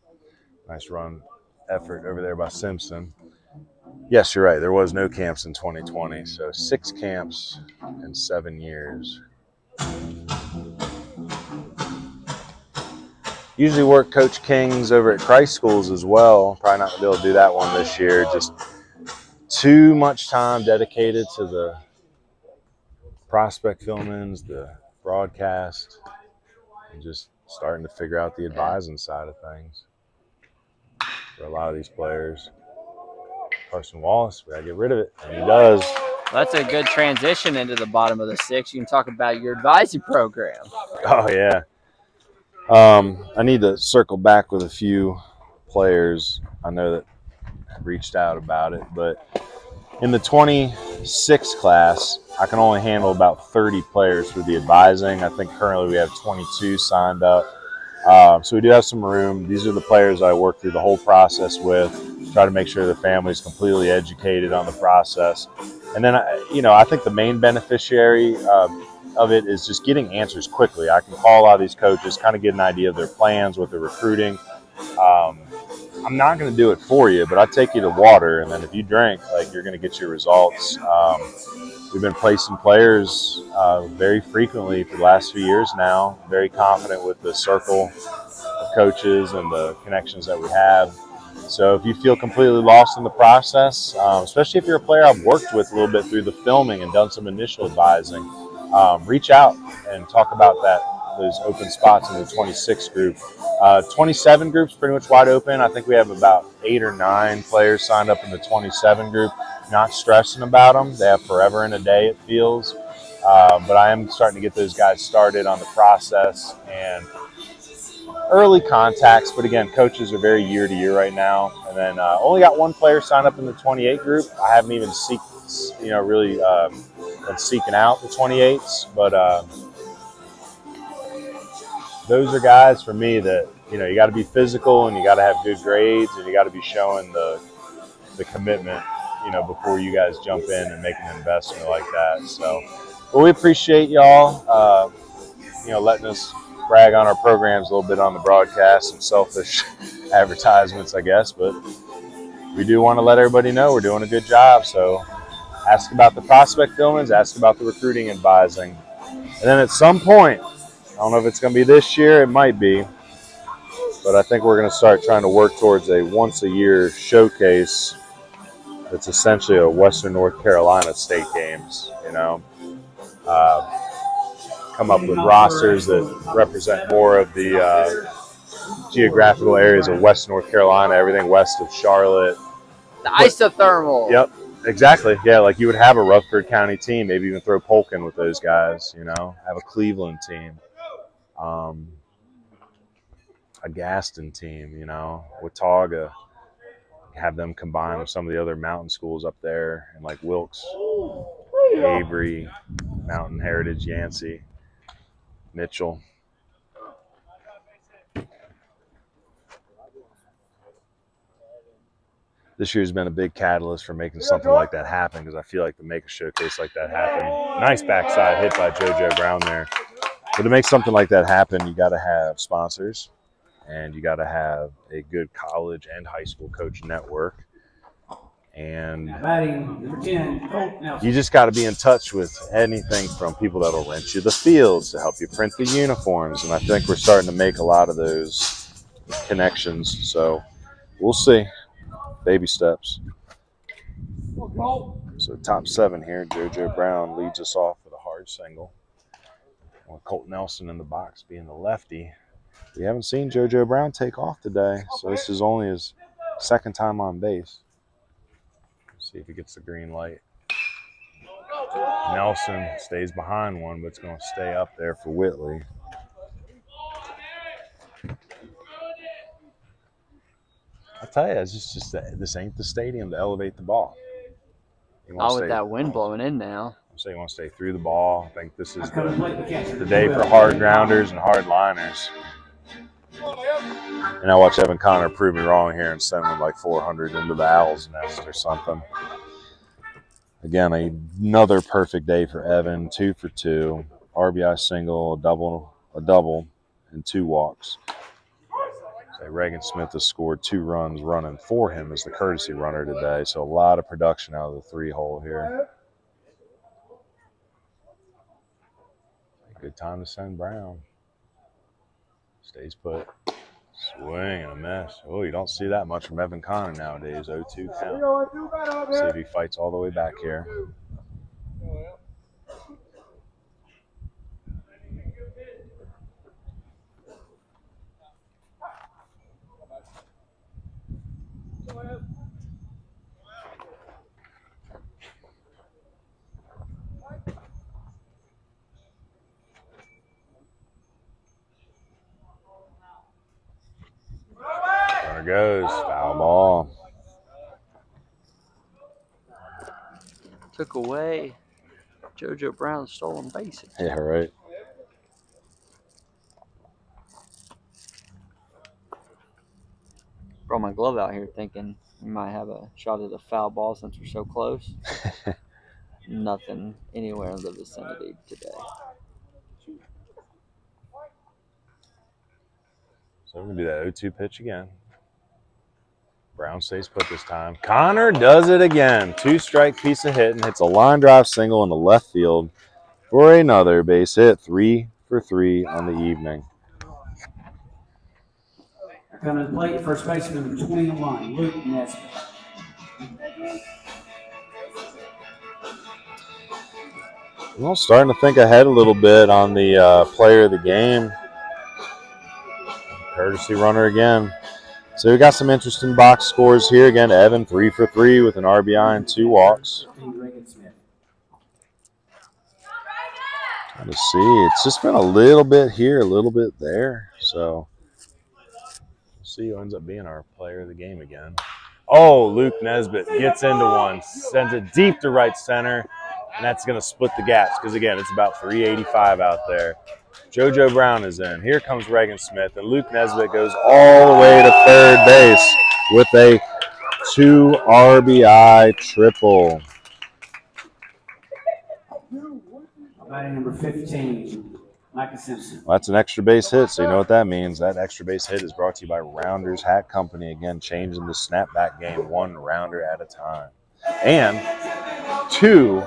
Nice run effort over there by Simpson. Yes, you're right. There was no camps in 2020. So 6 camps in 7 years. Usually work Coach King's over at Christ Schools as well. Probably not going to be able to do that one this year. Just too much time dedicated to the prospect filmings, the broadcast, and just starting to figure out the advising side of things for a lot of these players. Carson Wallace, we got to get rid of it, and he does. Well, that's a good transition into the bottom of the 6. You can talk about your advising program. Oh, yeah. I need to circle back with a few players I know that have reached out about it, but in the 26 class, I can only handle about 30 players for the advising. I think currently we have 22 signed up. So we do have some room. These are the players I work through the whole process with, try to make sure the family is completely educated on the process. And then, I think the main beneficiary of it is just getting answers quickly. I can call a lot of these coaches, kind of get an idea of their plans, what they're recruiting. I'm not going to do it for you, but I'll take you to water, and then if you drink, you're going to get your results. We've been placing players very frequently for the last few years now. Very confident with the circle of coaches and the connections that we have. So if you feel completely lost in the process, especially if you're a player I've worked with a little bit through the filming and done some initial advising, reach out and talk about those open spots in the 26 group. 27 group's pretty much wide open. I think we have about 8 or 9 players signed up in the 27 group. Not stressing about them. They have forever and a day, it feels. But I am starting to get those guys started on the process and early contacts. But again, coaches are very year to year right now. And then only got 1 player signed up in the 28 group. I haven't even really been seeking out the 28s, but those are guys for me that, you got to be physical and you got to have good grades and you got to be showing the commitment, before you guys jump in and make an investment like that. So, well, we appreciate y'all, letting us brag on our programs a little bit on the broadcast, some selfish advertisements, I guess, but we do want to let everybody know we're doing a good job. So ask about the prospect filmings, ask about the recruiting advising. And then at some point, I don't know if it's going to be this year, it might be, but I think we're going to start trying to work towards a once-a-year showcase that's essentially a Western North Carolina state games, come up with rosters that represent more of the geographical areas of West North Carolina, everything west of Charlotte. The isothermal. Yep, exactly. Yeah, like you would have a Rutherford County team, maybe even throw Polkin with those guys, have a Cleveland team, a Gaston team, Watauga, have them combine with some of the other mountain schools up there, and like Wilkes, Avery, Mountain Heritage, Yancey, Mitchell. This year's been a big catalyst for making something like that happen, because I feel like to make a showcase like that happen, nice backside hit by JoJo Brown there. But to make something like that happen, you got to have sponsors, and you got to have a good college and high school coach network. And you just got to be in touch with anything from people that'll rent you the fields to help you print the uniforms. And I think we're starting to make a lot of those connections. So we'll see. Baby steps. So top 7 here. JoJo Brown leads us off with a hard single. With Colt Nelson in the box being the lefty. We haven't seen JoJo Brown take off today, so this is only his 2nd time on base. Let's see if he gets the green light. Nelson stays behind one, but it's going to stay up there for Whitley. I tell you, it's just this ain't the stadium to elevate the ball. Not with that wind blowing in now. So you want to stay through the ball. I think this is the day for hard grounders and hard liners. And I watch Evan Connor prove me wrong here and send him like 400 into the Owl's nest or something. Again, another perfect day for Evan. 2 for 2. RBI single, a double, and 2 walks. So Reagan Smith has scored 2 runs running for him as the courtesy runner today. So a lot of production out of the 3-hole here. Good time to send Brown. Stays put. Swing and a miss. Oh, you don't see that much from Evan Connor nowadays. 0-2 count. See if he fights all the way back here. There goes. Foul ball. Took away JoJo Brown's stolen bases. Yeah, right. Brought my glove out here thinking we might have a shot at a foul ball since we're so close. Nothing anywhere in the vicinity today. So we're going to do that 0-2 pitch again. Brown stays put this time. Connor does it again. 2-strike piece of hit and hits a line drive single in the left field for another base hit. 3 for 3 on the evening. Coming to the plate, first baseman number 21, Luke Nesbitt. Well, starting to think ahead a little bit on the player of the game. Courtesy runner again. So we got some interesting box scores here. Again, Evan 3 for 3 with an RBI and 2 walks. Trying to see. It's just been a little bit here, a little bit there. So we'll see who ends up being our player of the game again. Oh, Luke Nesbitt gets into one, sends it deep to right center, and that's going to split the gaps because, again, it's about 385 out there. JoJo Brown is in. Here comes Reagan Smith, and Luke Nesbitt goes all the way to third base with a 2 RBI triple. Batting number 15, Micah Simpson. Well, that's an extra base hit, so you know what that means. That extra base hit is brought to you by Rounders Hat Company. Again, changing the snapback game 1 rounder at a time. And 2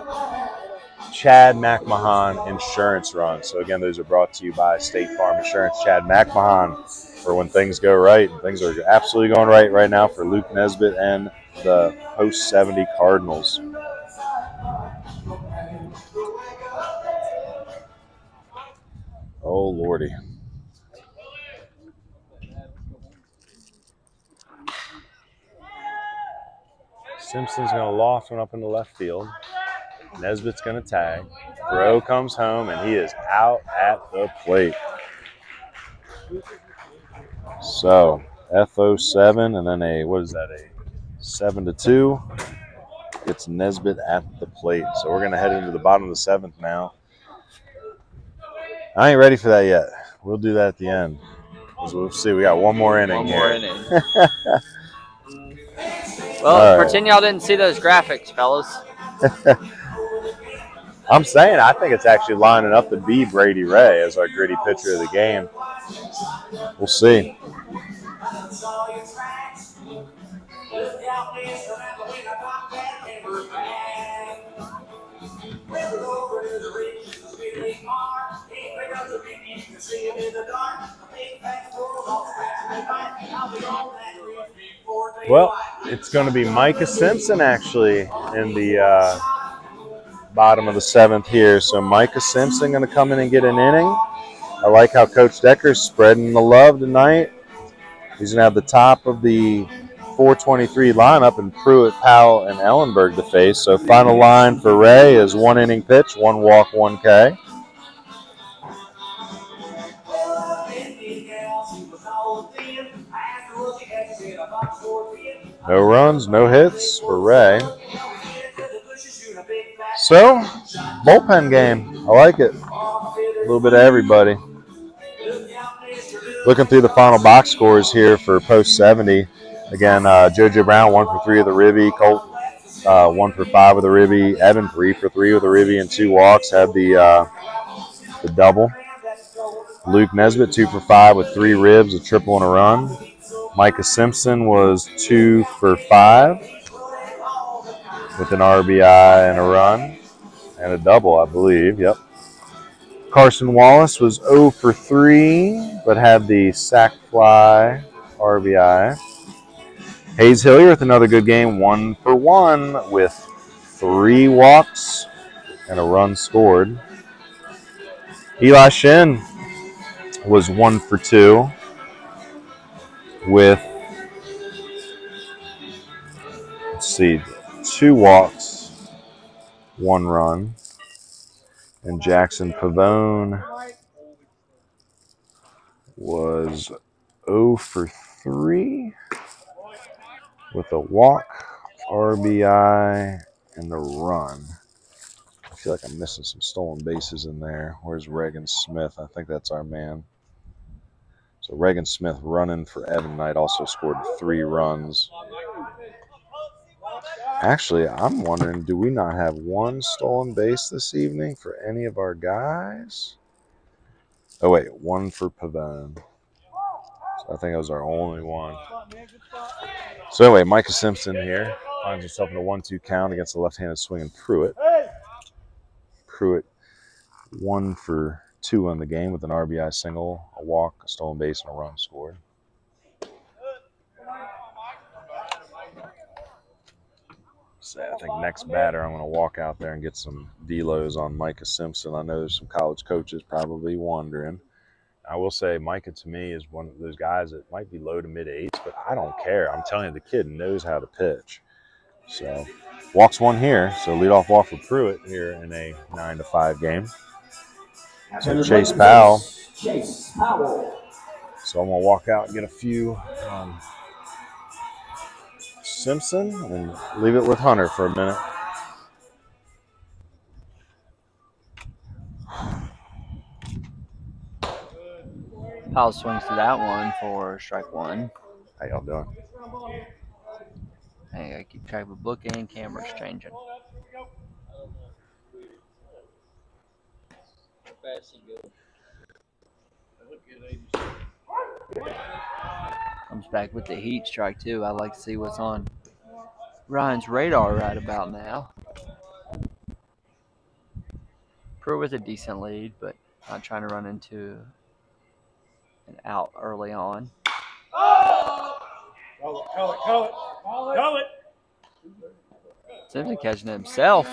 Chad McMahon insurance runs. So, again, those are brought to you by State Farm Insurance. Chad McMahon for when things go right. And things are absolutely going right now for Luke Nesbitt and the Post 70 Cardinals. Oh, Lordy. Simpson's going to loft one up in the left field. Nesbitt's going to tag. Throw comes home, and he is out at the plate. So, FO7, and then a 7-2. It's Nesbitt at the plate. So we're going to head into the bottom of the 7th now. I ain't ready for that yet. We'll do that at the end. We'll see. We got one more inning here. Well, pretend y'all didn't see those graphics, fellas. I'm saying I think it's actually lining up to be Brady Ray as our gritty pitcher of the game. We'll see. Well, it's going to be Micah Simpson actually in the bottom of the 7th here. So Micah Simpson going to come in and get an inning. I like how Coach Decker's spreading the love tonight. He's going to have the top of the 423 lineup and Pruitt, Powell, and Ellenberg to face. So final line for Ray is 1 inning pitch, 1 walk, 1 K. No runs, no hits for Ray. So, bullpen game. I like it. A little bit of everybody. Looking through the final box scores here for Post 70. Again, JoJo Brown 1 for 3 with a ribby. Colt 1 for 5 with a ribby. Evan 3 for 3 with a ribby and 2 walks. Had the double. Luke Nesbitt 2 for 5 with 3 ribs, a triple and a run. Micah Simpson was 2 for 5 with an RBI and a run and a double, I believe. Yep. Carson Wallace was 0 for 3, but had the sac fly RBI. Hayes Hillier with another good game, 1 for 1 with 3 walks and a run scored. Eli Shin was 1 for 2 with, let's see, 2 walks, 1 run. And Jackson Pavone was 0 for 3 with a walk, RBI, and a run. I feel like I'm missing some stolen bases in there. Where's Reagan Smith? I think that's our man. So Reagan Smith running for Evan Knight also scored 3 runs. Actually, I'm wondering, do we not have 1 stolen base this evening for any of our guys? Oh, wait, 1 for Pavone. So I think that was our only one. So anyway, Micah Simpson here finds himself in a 1-2 count against the left-handed swinging Pruitt. Pruitt 1 for 2 in the game with an RBI single, a walk, a stolen base, and a run scored. So I think next batter, I'm going to walk out there and get some delos on Micah Simpson. I know there's some college coaches probably wondering. I will say Micah to me is one of those guys that might be low to mid 8s, but I don't care. I'm telling you, the kid knows how to pitch. So walks 1 here. So leadoff walk for Pruitt here in a 9-5 game. So Chase Powell. So I'm going to walk out and get a few Simpson and leave it with Hunter for a minute. Powell swings to that one for strike 1. How y'all doing? Hey, I gotta keep track of the book and cameras changing. Comes back with the heat, strike 2. I like to see what's on Ryan's radar right about now. Pruitt with a decent lead, but not trying to run into an out early on. Call it. Simpson catching it himself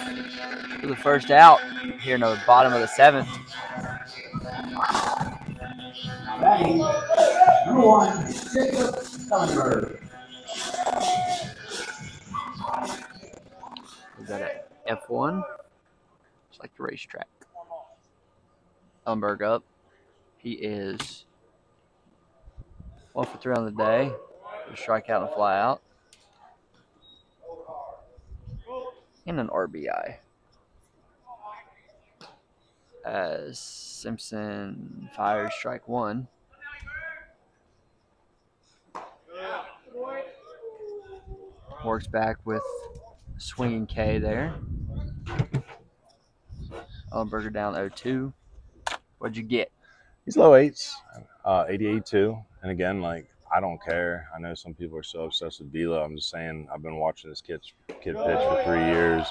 for the first out here in the bottom of the 7th. Is that an F1? It's like the racetrack. Ellenberg up. He is 1 for 3 on the day. A strikeout and a fly out. And an RBI. As Simpson fires strike 1. Works back with swinging K there. Ellenberger down 0-2. What'd you get? He's low 8s, 88-2. And again, like, I don't care. I know some people are so obsessed with D'Lo. I'm just saying, I've been watching this kid pitch for 3 years.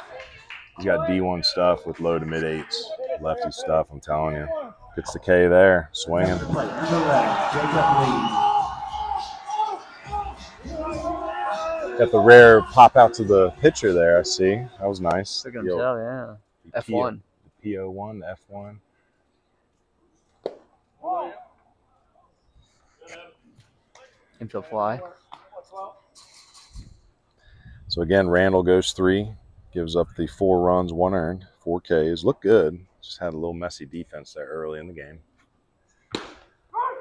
He's got D1 stuff with low to mid 8s, lefty stuff. I'm telling you, gets the K there, swinging. Got the rare pop out to the pitcher there, I see. That was nice. Took it himself, yeah. F1. The P01, the F1. Infield fly. So again, Randall goes 3, gives up the 4 runs, 1 earned, 4 Ks. Look good. Just had a little messy defense there early in the game.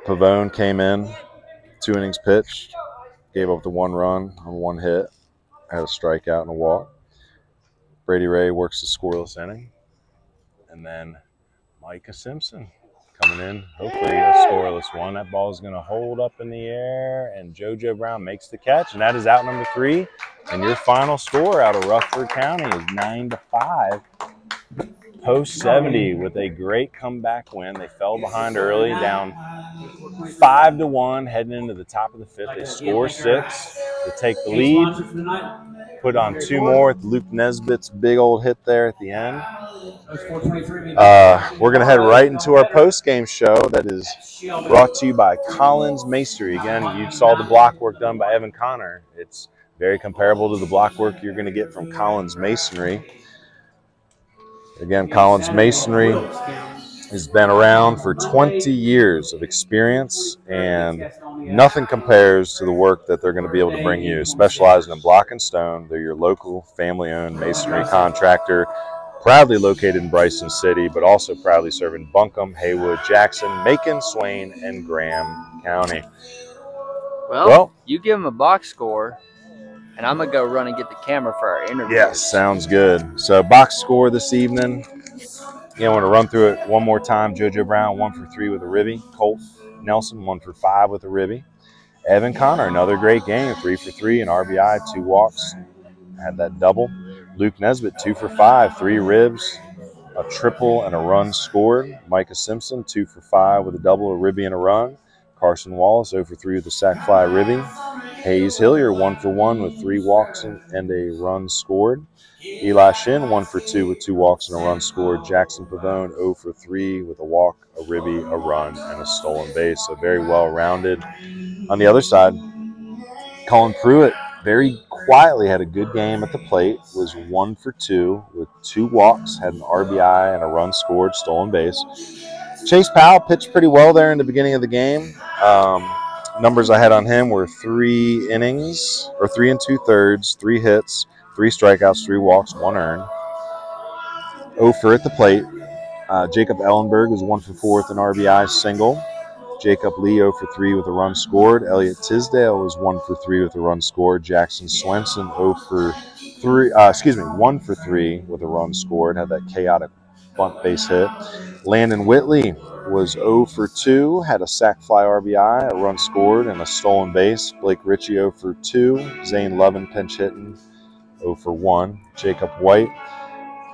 Pavone came in, 2 innings pitched, gave up the 1 run on 1 hit, had a strikeout and a walk. Brady Ray works the scoreless inning. And then Micah Simpson coming in, hopefully a scoreless one. That ball is going to hold up in the air, and JoJo Brown makes the catch, and that is out number 3. And your final score out of Rutherford County is 9-5. Post 70 with a great comeback win. They fell behind early, down 5-1, heading into the top of the 5th. They score 6 to take the lead. Put on 2 more with Luke Nesbitt's big old hit there at the end. We're going to head right into our post-game show that is brought to you by Collins Masonry. Again, you saw the block work done by Evan Connor. It's very comparable to the block work you're going to get from Collins Masonry. Again, Collins Masonry has been around for 20 years of experience, and nothing compares to the work that they're going to be able to bring you. Specializing in block and stone, they're your local family-owned masonry contractor, proudly located in Bryson City, but also proudly serving Buncombe, Haywood, Jackson, Macon, Swain, and Graham County. Well, you give them a box score, and I'm going to go run and get the camera for our interview. Yes, sounds good. So box score this evening. I want to run through it one more time. JoJo Brown, 1 for 3 with a ribby. Colt Nelson, 1 for 5 with a ribby. Evan Connor, another great game, 3 for 3, an RBI, 2 walks. Had that double. Luke Nesbitt, 2 for 5, 3 ribs, a triple, and a run scored. Micah Simpson, 2 for 5 with a double, a ribby, and a run. Carson Wallace, 0 for 3 with a sac fly ribby. Hayes Hillier, 1 for 1 with 3 walks and a run scored. Eli Shin, 1 for 2 with 2 walks and a run scored. Jackson Pavone, 0 for 3 with a walk, a ribby, a run, and a stolen base. So very well-rounded. On the other side, Colin Pruitt very quietly had a good game at the plate, was 1 for 2 with 2 walks, had an RBI and a run scored, stolen base. Chase Powell pitched pretty well there in the beginning of the game. Numbers I had on him were 3 innings, or 3 2/3, 3 hits, 3 strikeouts, 3 walks, 1 earned. 0 for at the plate. Jacob Ellenberg was 1 for 4 with an RBI single. Jacob Lee 0 for 3 with a run scored. Elliott Tisdale was 1 for 3 with a run scored. Jackson Swenson 1 for 3 with a run scored. Had that chaotic bunt base hit. Landon Whitley was 0 for 2, had a sac fly RBI, a run scored, and a stolen base. Blake Ritchie 0 for 2. Zane Lovin pinch hitting 0 for 1. Jacob White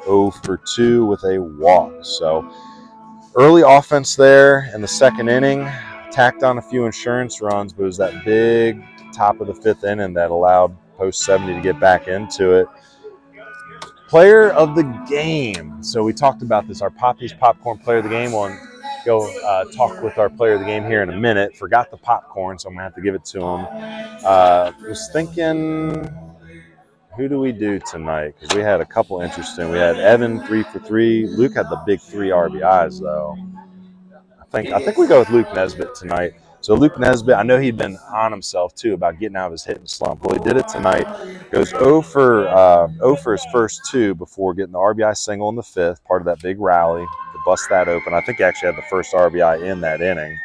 0 for 2 with a walk. So early offense there in the second inning. Tacked on a few insurance runs, but it was that big top of the 5th inning that allowed Post 70 to get back into it. Player of the game. So we talked about this, our Poppy's Popcorn Player of the Game. We'll go talk with our Player of the Game here in a minute. Forgot the popcorn, so I'm going to have to give it to him. Was thinking, who do we do tonight? Because we had a couple interesting. We had Evan 3 for 3. Luke had the big 3 RBIs, though. I think we go with Luke Nesbitt tonight. So Luke Nesbitt, I know he'd been on himself, too, about getting out of his hitting slump. Well, he did it tonight. Goes 0 for his first 2 before getting the RBI single in the 5th, part of that big rally to bust that open. I think he actually had the first RBI in that inning.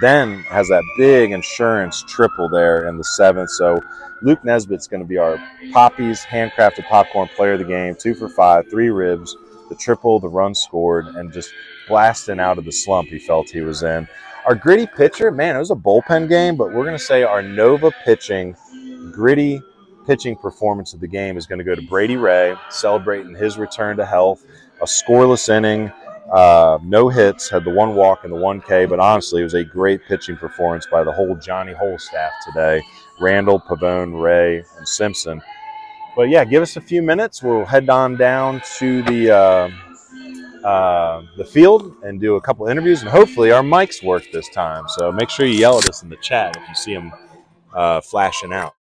Then has that big insurance triple there in the 7th. So Luke Nesbitt's going to be our Poppy's Handcrafted Popcorn Player of the Game. 2 for 5, 3 ribs, the triple, the run scored, and just blasting out of the slump he felt he was in. Our gritty pitcher, man, it was a bullpen game, but we're going to say our Nova pitching, gritty pitching performance of the game is going to go to Brady Ray, celebrating his return to health. A scoreless inning, no hits, had the 1 walk and the 1 K, but honestly, it was a great pitching performance by the whole Johnny Hole staff today. Randall, Pavone, Ray, and Simpson. But yeah, give us a few minutes. We'll head on down to the field and do a couple interviews, and hopefully our mics work this time. So make sure you yell at us in the chat if you see them flashing out.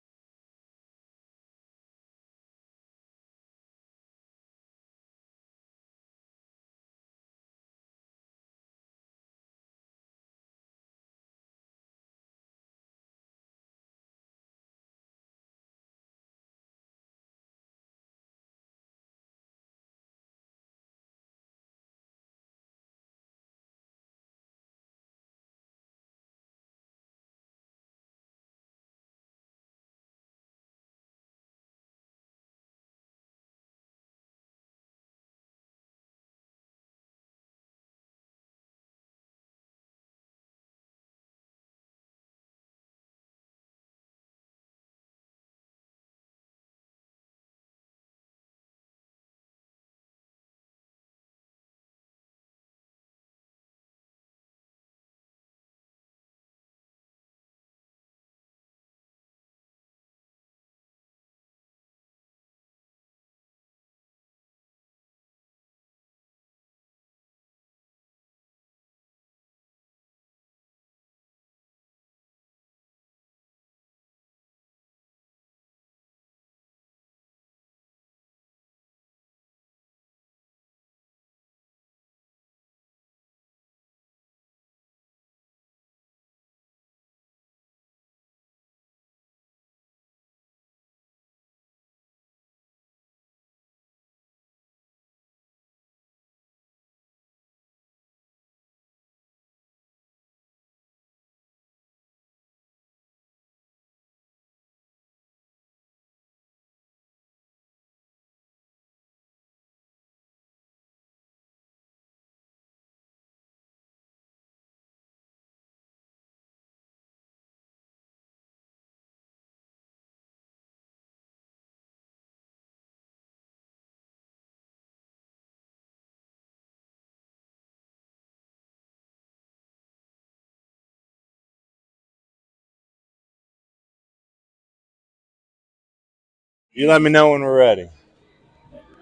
You let me know when we're ready.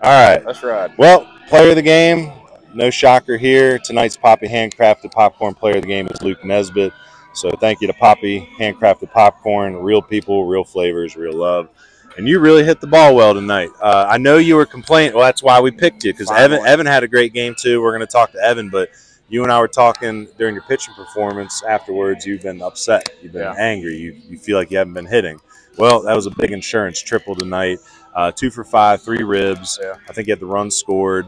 All right. That's right. Well, player of the game, no shocker here. Tonight's Poppy Handcrafted Popcorn player of the game is Luke Nesbitt. So thank you to Poppy Handcrafted Popcorn. Real people, real flavors, real love. And you really hit the ball well tonight. I know you were complaining. Well, that's why we picked you, because Evan had a great game too. We're going to talk to Evan, but you and I were talking during your pitching performance afterwards. You've been upset. You've been angry. You feel like you haven't been hitting. Well, that was a big insurance triple tonight. 2 for 5, 3 ribs. Yeah. I think you had the run scored.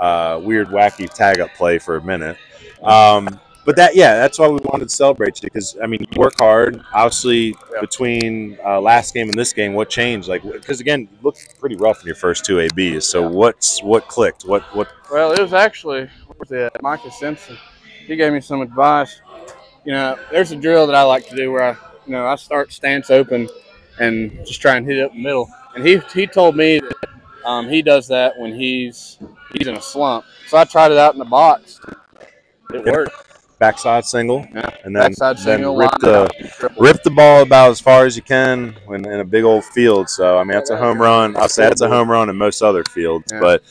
Weird, wacky tag-up play for a minute. But that's why we wanted to celebrate you, because, I mean, you work hard. Obviously, between last game and this game, what changed? Like, because, again, you looked pretty rough in your first 2 ABs. So what clicked? What? Well, it was actually Micah Simpson. He gave me some advice. You know, there's a drill that I like to do where I start stance open and just try and hit it up the middle. And he told me that he does that when he's in a slump. So I tried it out in the box. It worked. Backside single, and then rip the ball about as far as you can in a big old field. So, I mean, that's a home run. I'll say it's a home run in most other fields. Yeah. But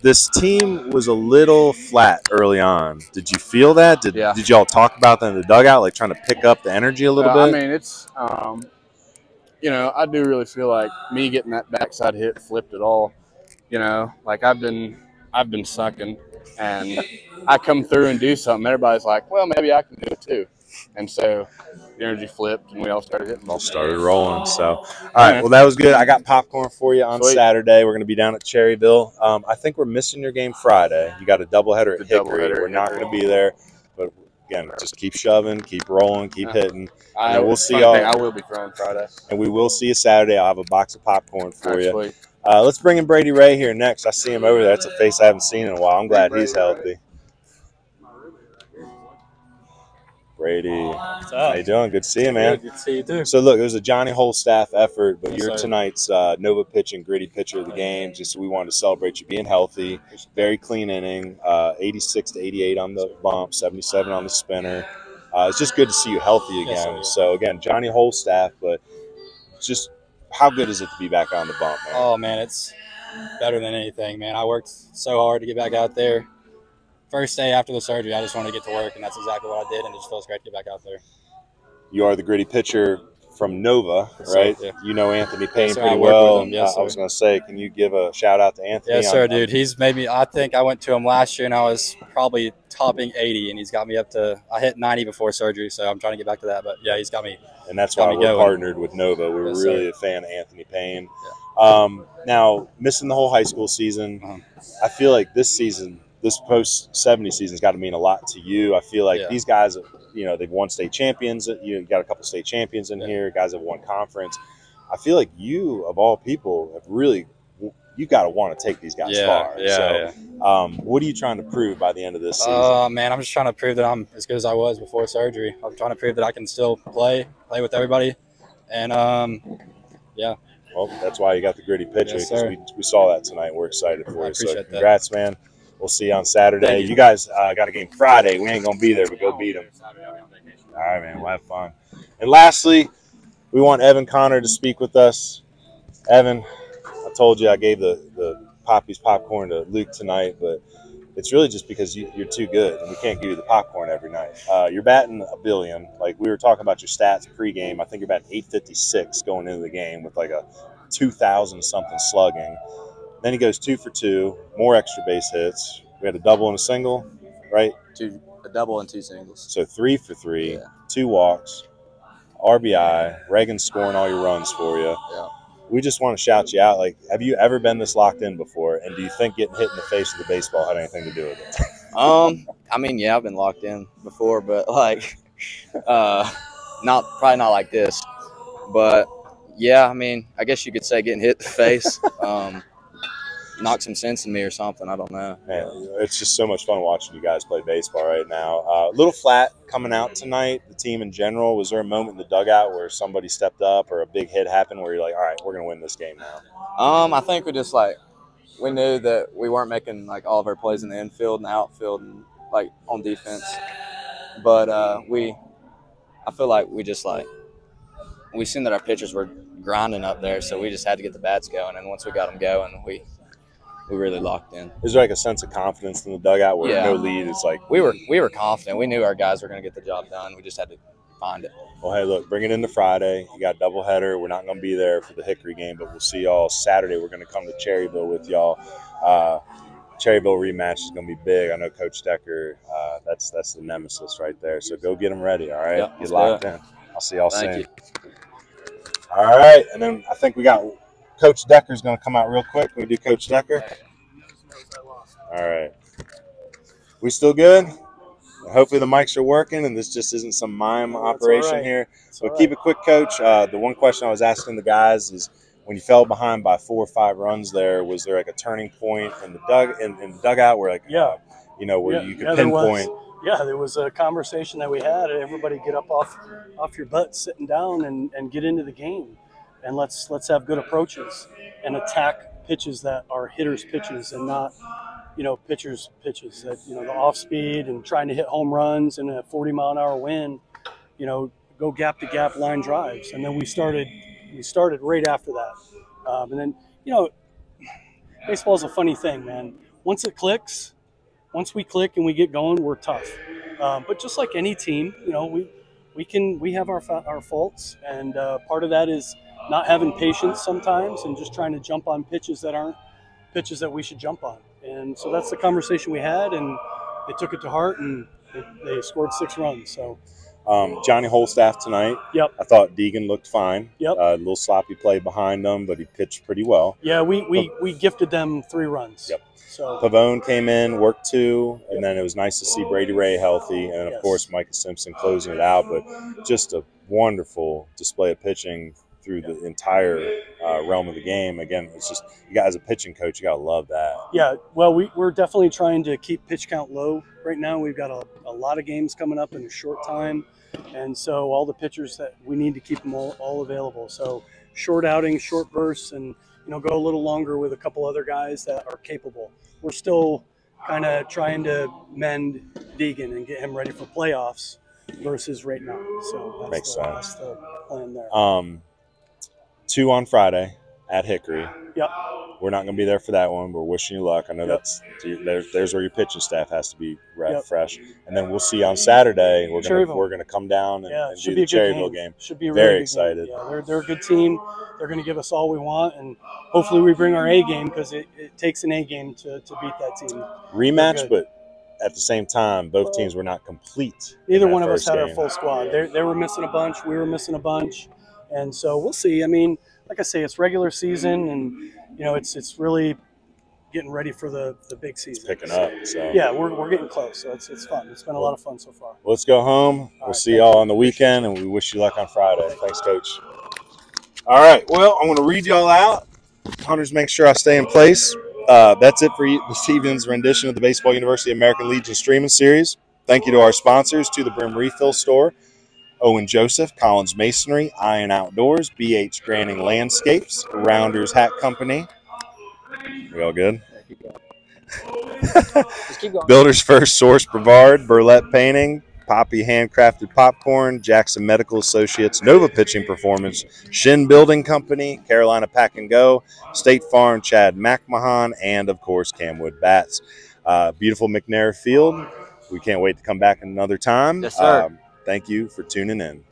this team was a little flat early on. Did you feel that? Did y'all talk about that in the dugout, like trying to pick up the energy a little bit? I mean, it's I do really feel like me getting that backside hit flipped it all. Like I've been sucking, and I come through and do something. Everybody's like, well, maybe I can do it too. And so the energy flipped, and we all started hitting balls. Started rolling. So, all right, well, that was good. I got popcorn for you on Saturday. We're going to be down at Cherryville. I think we're missing your game Friday. You got a doubleheader at Hickory. We're not going to be there. But, again, just keep shoving, keep rolling, keep hitting. We'll see y'all. I will be throwing Friday. And we will see you Saturday. I'll have a box of popcorn for you. Sweet. Let's bring in Brady Ray here next. I see him over there. That's a face I haven't seen in a while. I'm glad he's healthy. Brady, how you doing? Good to see you, man. Good to see you, too. So, look, it was a Johnny Holstaff effort, but you're tonight's Nova pitch and gritty pitcher of the game. Just we wanted to celebrate you being healthy. Very clean inning, 86 to 88 on the bump, 77 on the spinner. It's just good to see you healthy again. So, again, Johnny Holstaff, but just how good is it to be back on the bump, man? Oh, man, it's better than anything, man. I worked so hard to get back out there. First day after the surgery, I just wanted to get to work, and that's exactly what I did, and it just feels great to get back out there. You are the gritty pitcher from Nova, right? Yeah. You know Anthony Payne sir, pretty I work well. with him. Yes, I was going to say, can you give a shout out to Anthony? Yes, sir, dude. He's made me. I think I went to him last year, and I was probably topping 80, and he's got me up to. I hit 90 before surgery, so I'm trying to get back to that. But yeah, he's got me. And that's why we're partnered with Nova. We're Yes, really sir. a fan of Anthony Payne. Yeah. Now, missing the whole high school season, I feel like this season, this post-70 season's got to mean a lot to you. I feel like these guys, you know, they've won state champions. You got a couple state champions in here. Guys have won conference. I feel like you, of all people, have really – you got to want to take these guys far. What are you trying to prove by the end of this season? Man, I'm just trying to prove that I'm as good as I was before surgery. I'm trying to prove that I can still play with everybody. And, Well, that's why you got the gritty pitcher, because we saw that tonight. We're excited for you. So congrats, man. We'll see you on Saturday. You guys got a game Friday. We ain't going to be there, but go beat them. All right, man. We'll have fun. And lastly, we want Evan Connor to speak with us. Evan, I told you I gave the Poppy's popcorn to Luke tonight, but it's really just because you're too good, and we can't give you the popcorn every night. You're batting a billion. Like, we were talking about your stats pregame. I think you're batting 856 going into the game with like a 2,000-something slugging. Then he goes 2 for 2, more extra base hits. We had a double and a single, right? A double and 2 singles. So 3 for 3, 2 walks, RBI. Reagan's scoring all your runs for you. Yeah. We just want to shout you out. Like, have you ever been this locked in before? And do you think getting hit in the face with the baseball had anything to do with it? I mean, yeah, I've been locked in before, but like, probably not like this. But yeah, I mean, I guess you could say getting hit in the face knocked some sense in me or something. I don't know. Man, it's just so much fun watching you guys play baseball right now. A little flat coming out tonight, the team in general. Was there a moment in the dugout where somebody stepped up or a big hit happened where you're like, all right, we're going to win this game now? I think we knew that we weren't making like all of our plays in the infield and the outfield and like on defense. But I feel like we seen that our pitchers were grinding up there, so we just had to get the bats going. And once we got them going, we really locked in. Is there like a sense of confidence in the dugout where no lead? It's like we were confident. We knew our guys were going to get the job done. We just had to find it. Well, hey, look, bring it into Friday. You got a doubleheader. We're not going to be there for the Hickory game, but we'll see y'all Saturday. We're going to come to Cherryville with y'all. Cherryville rematch is going to be big. I know Coach Decker, that's the nemesis right there. So go get them ready, all right? Yep, get locked in. I'll see y'all soon. Thank you. All right, and then I think we got Coach Decker's going to come out real quick. Can we do Coach Decker? All right. We still good? Hopefully the mics are working and this just isn't some mime operation here. So keep it quick, Coach. The one question I was asking the guys is, when you fell behind by 4 or 5 runs there, was there like a turning point in the dugout where where you could pinpoint? There was a conversation that we had. Everybody get up off your butt, sitting down, and get into the game, and let's have good approaches and attack pitches that are hitters' pitches and not pitchers' pitches. That the off speed and trying to hit home runs in a 40-mile-an-hour wind. Go gap to gap line drives, and then we started right after that, and then baseball is a funny thing, man. Once we click and we get going, we're tough. But just like any team, we have our faults, and part of that is not having patience sometimes and just trying to jump on pitches that aren't pitches that we should jump on. And so that's the conversation we had, and they took it to heart, and they scored 6 runs. So. Johnny Holstaff tonight. Yep. I thought Deegan looked fine. Yep. A little sloppy play behind him, but he pitched pretty well. Yeah, we gifted them 3 runs. Yep. So Pavone came in, worked 2, and then it was nice to see Brady Ray healthy, and of course Micah Simpson closing it out. But just a wonderful display of pitching through the entire realm of the game. Again, it's just, you guys, as a pitching coach, you gotta love that. Yeah, well, we're definitely trying to keep pitch count low right now. We've got a lot of games coming up in a short time. And so all the pitchers that we need to keep them all available. So short outings, short bursts, and go a little longer with a couple other guys that are capable. We're still kind of trying to mend Deegan and get him ready for playoffs versus right now. So that's the plan there. 2 on Friday. at Hickory. Yep. We're not going to be there for that one. We're wishing you luck. I know Yep. there's where your pitching staff has to be Yep. fresh. And then we'll see you on Saturday. We're Cherryville. going to come down and should do be the a good Cherryville game. Should be a Very really good excited. Game. Yeah, they're a good team. They're going to give us all we want, and hopefully we bring our A game, because it takes an A game to beat that team. Rematch, but at the same time, both teams were not complete. Neither one of us had game. our full squad. They were missing a bunch. We were missing a bunch. And so we'll see. I mean, like I say, it's regular season, and, you know, it's really getting ready for the big season. It's picking up. So yeah, we're getting close. So it's fun. It's been a lot of fun so far. Let's go home. We'll see y'all on the weekend, and we wish you luck on Friday. Thanks, Coach. All right. Well, I'm going to read y'all out. Hunters, make sure I stay in place. That's it for this evening's rendition of the Baseball University American Legion streaming series. Thank you to our sponsors, to the Brim Refill Store, Owen Joseph, Collins Masonry, Iron Outdoors, BH Granning Landscapes, Rounders Hat Company. We all good? Just keep going. Builder's First Source Brevard, Burlette Painting, Poppy Handcrafted Popcorn, Jackson Medical Associates, Nova Pitching Performance, Shin Building Company, Carolina Pack and Go, State Farm, Chad McMahon, and, of course, Camwood Bats. Beautiful McNair Field. We can't wait to come back another time. Yes, sir. Thank you for tuning in.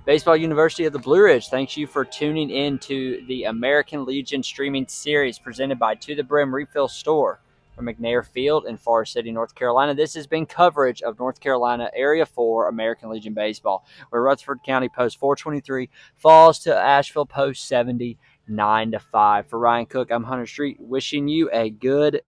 Baseball University of the Blue Ridge, thanks you for tuning in to the American Legion streaming series presented by To the Brim Refill Store from McNair Field in Forest City, North Carolina. This has been coverage of North Carolina Area 4 American Legion Baseball, where Rutherford County Post 423 falls to Asheville Post 70, 9-5. For Ryan Cook, I'm Hunter Street, wishing you a good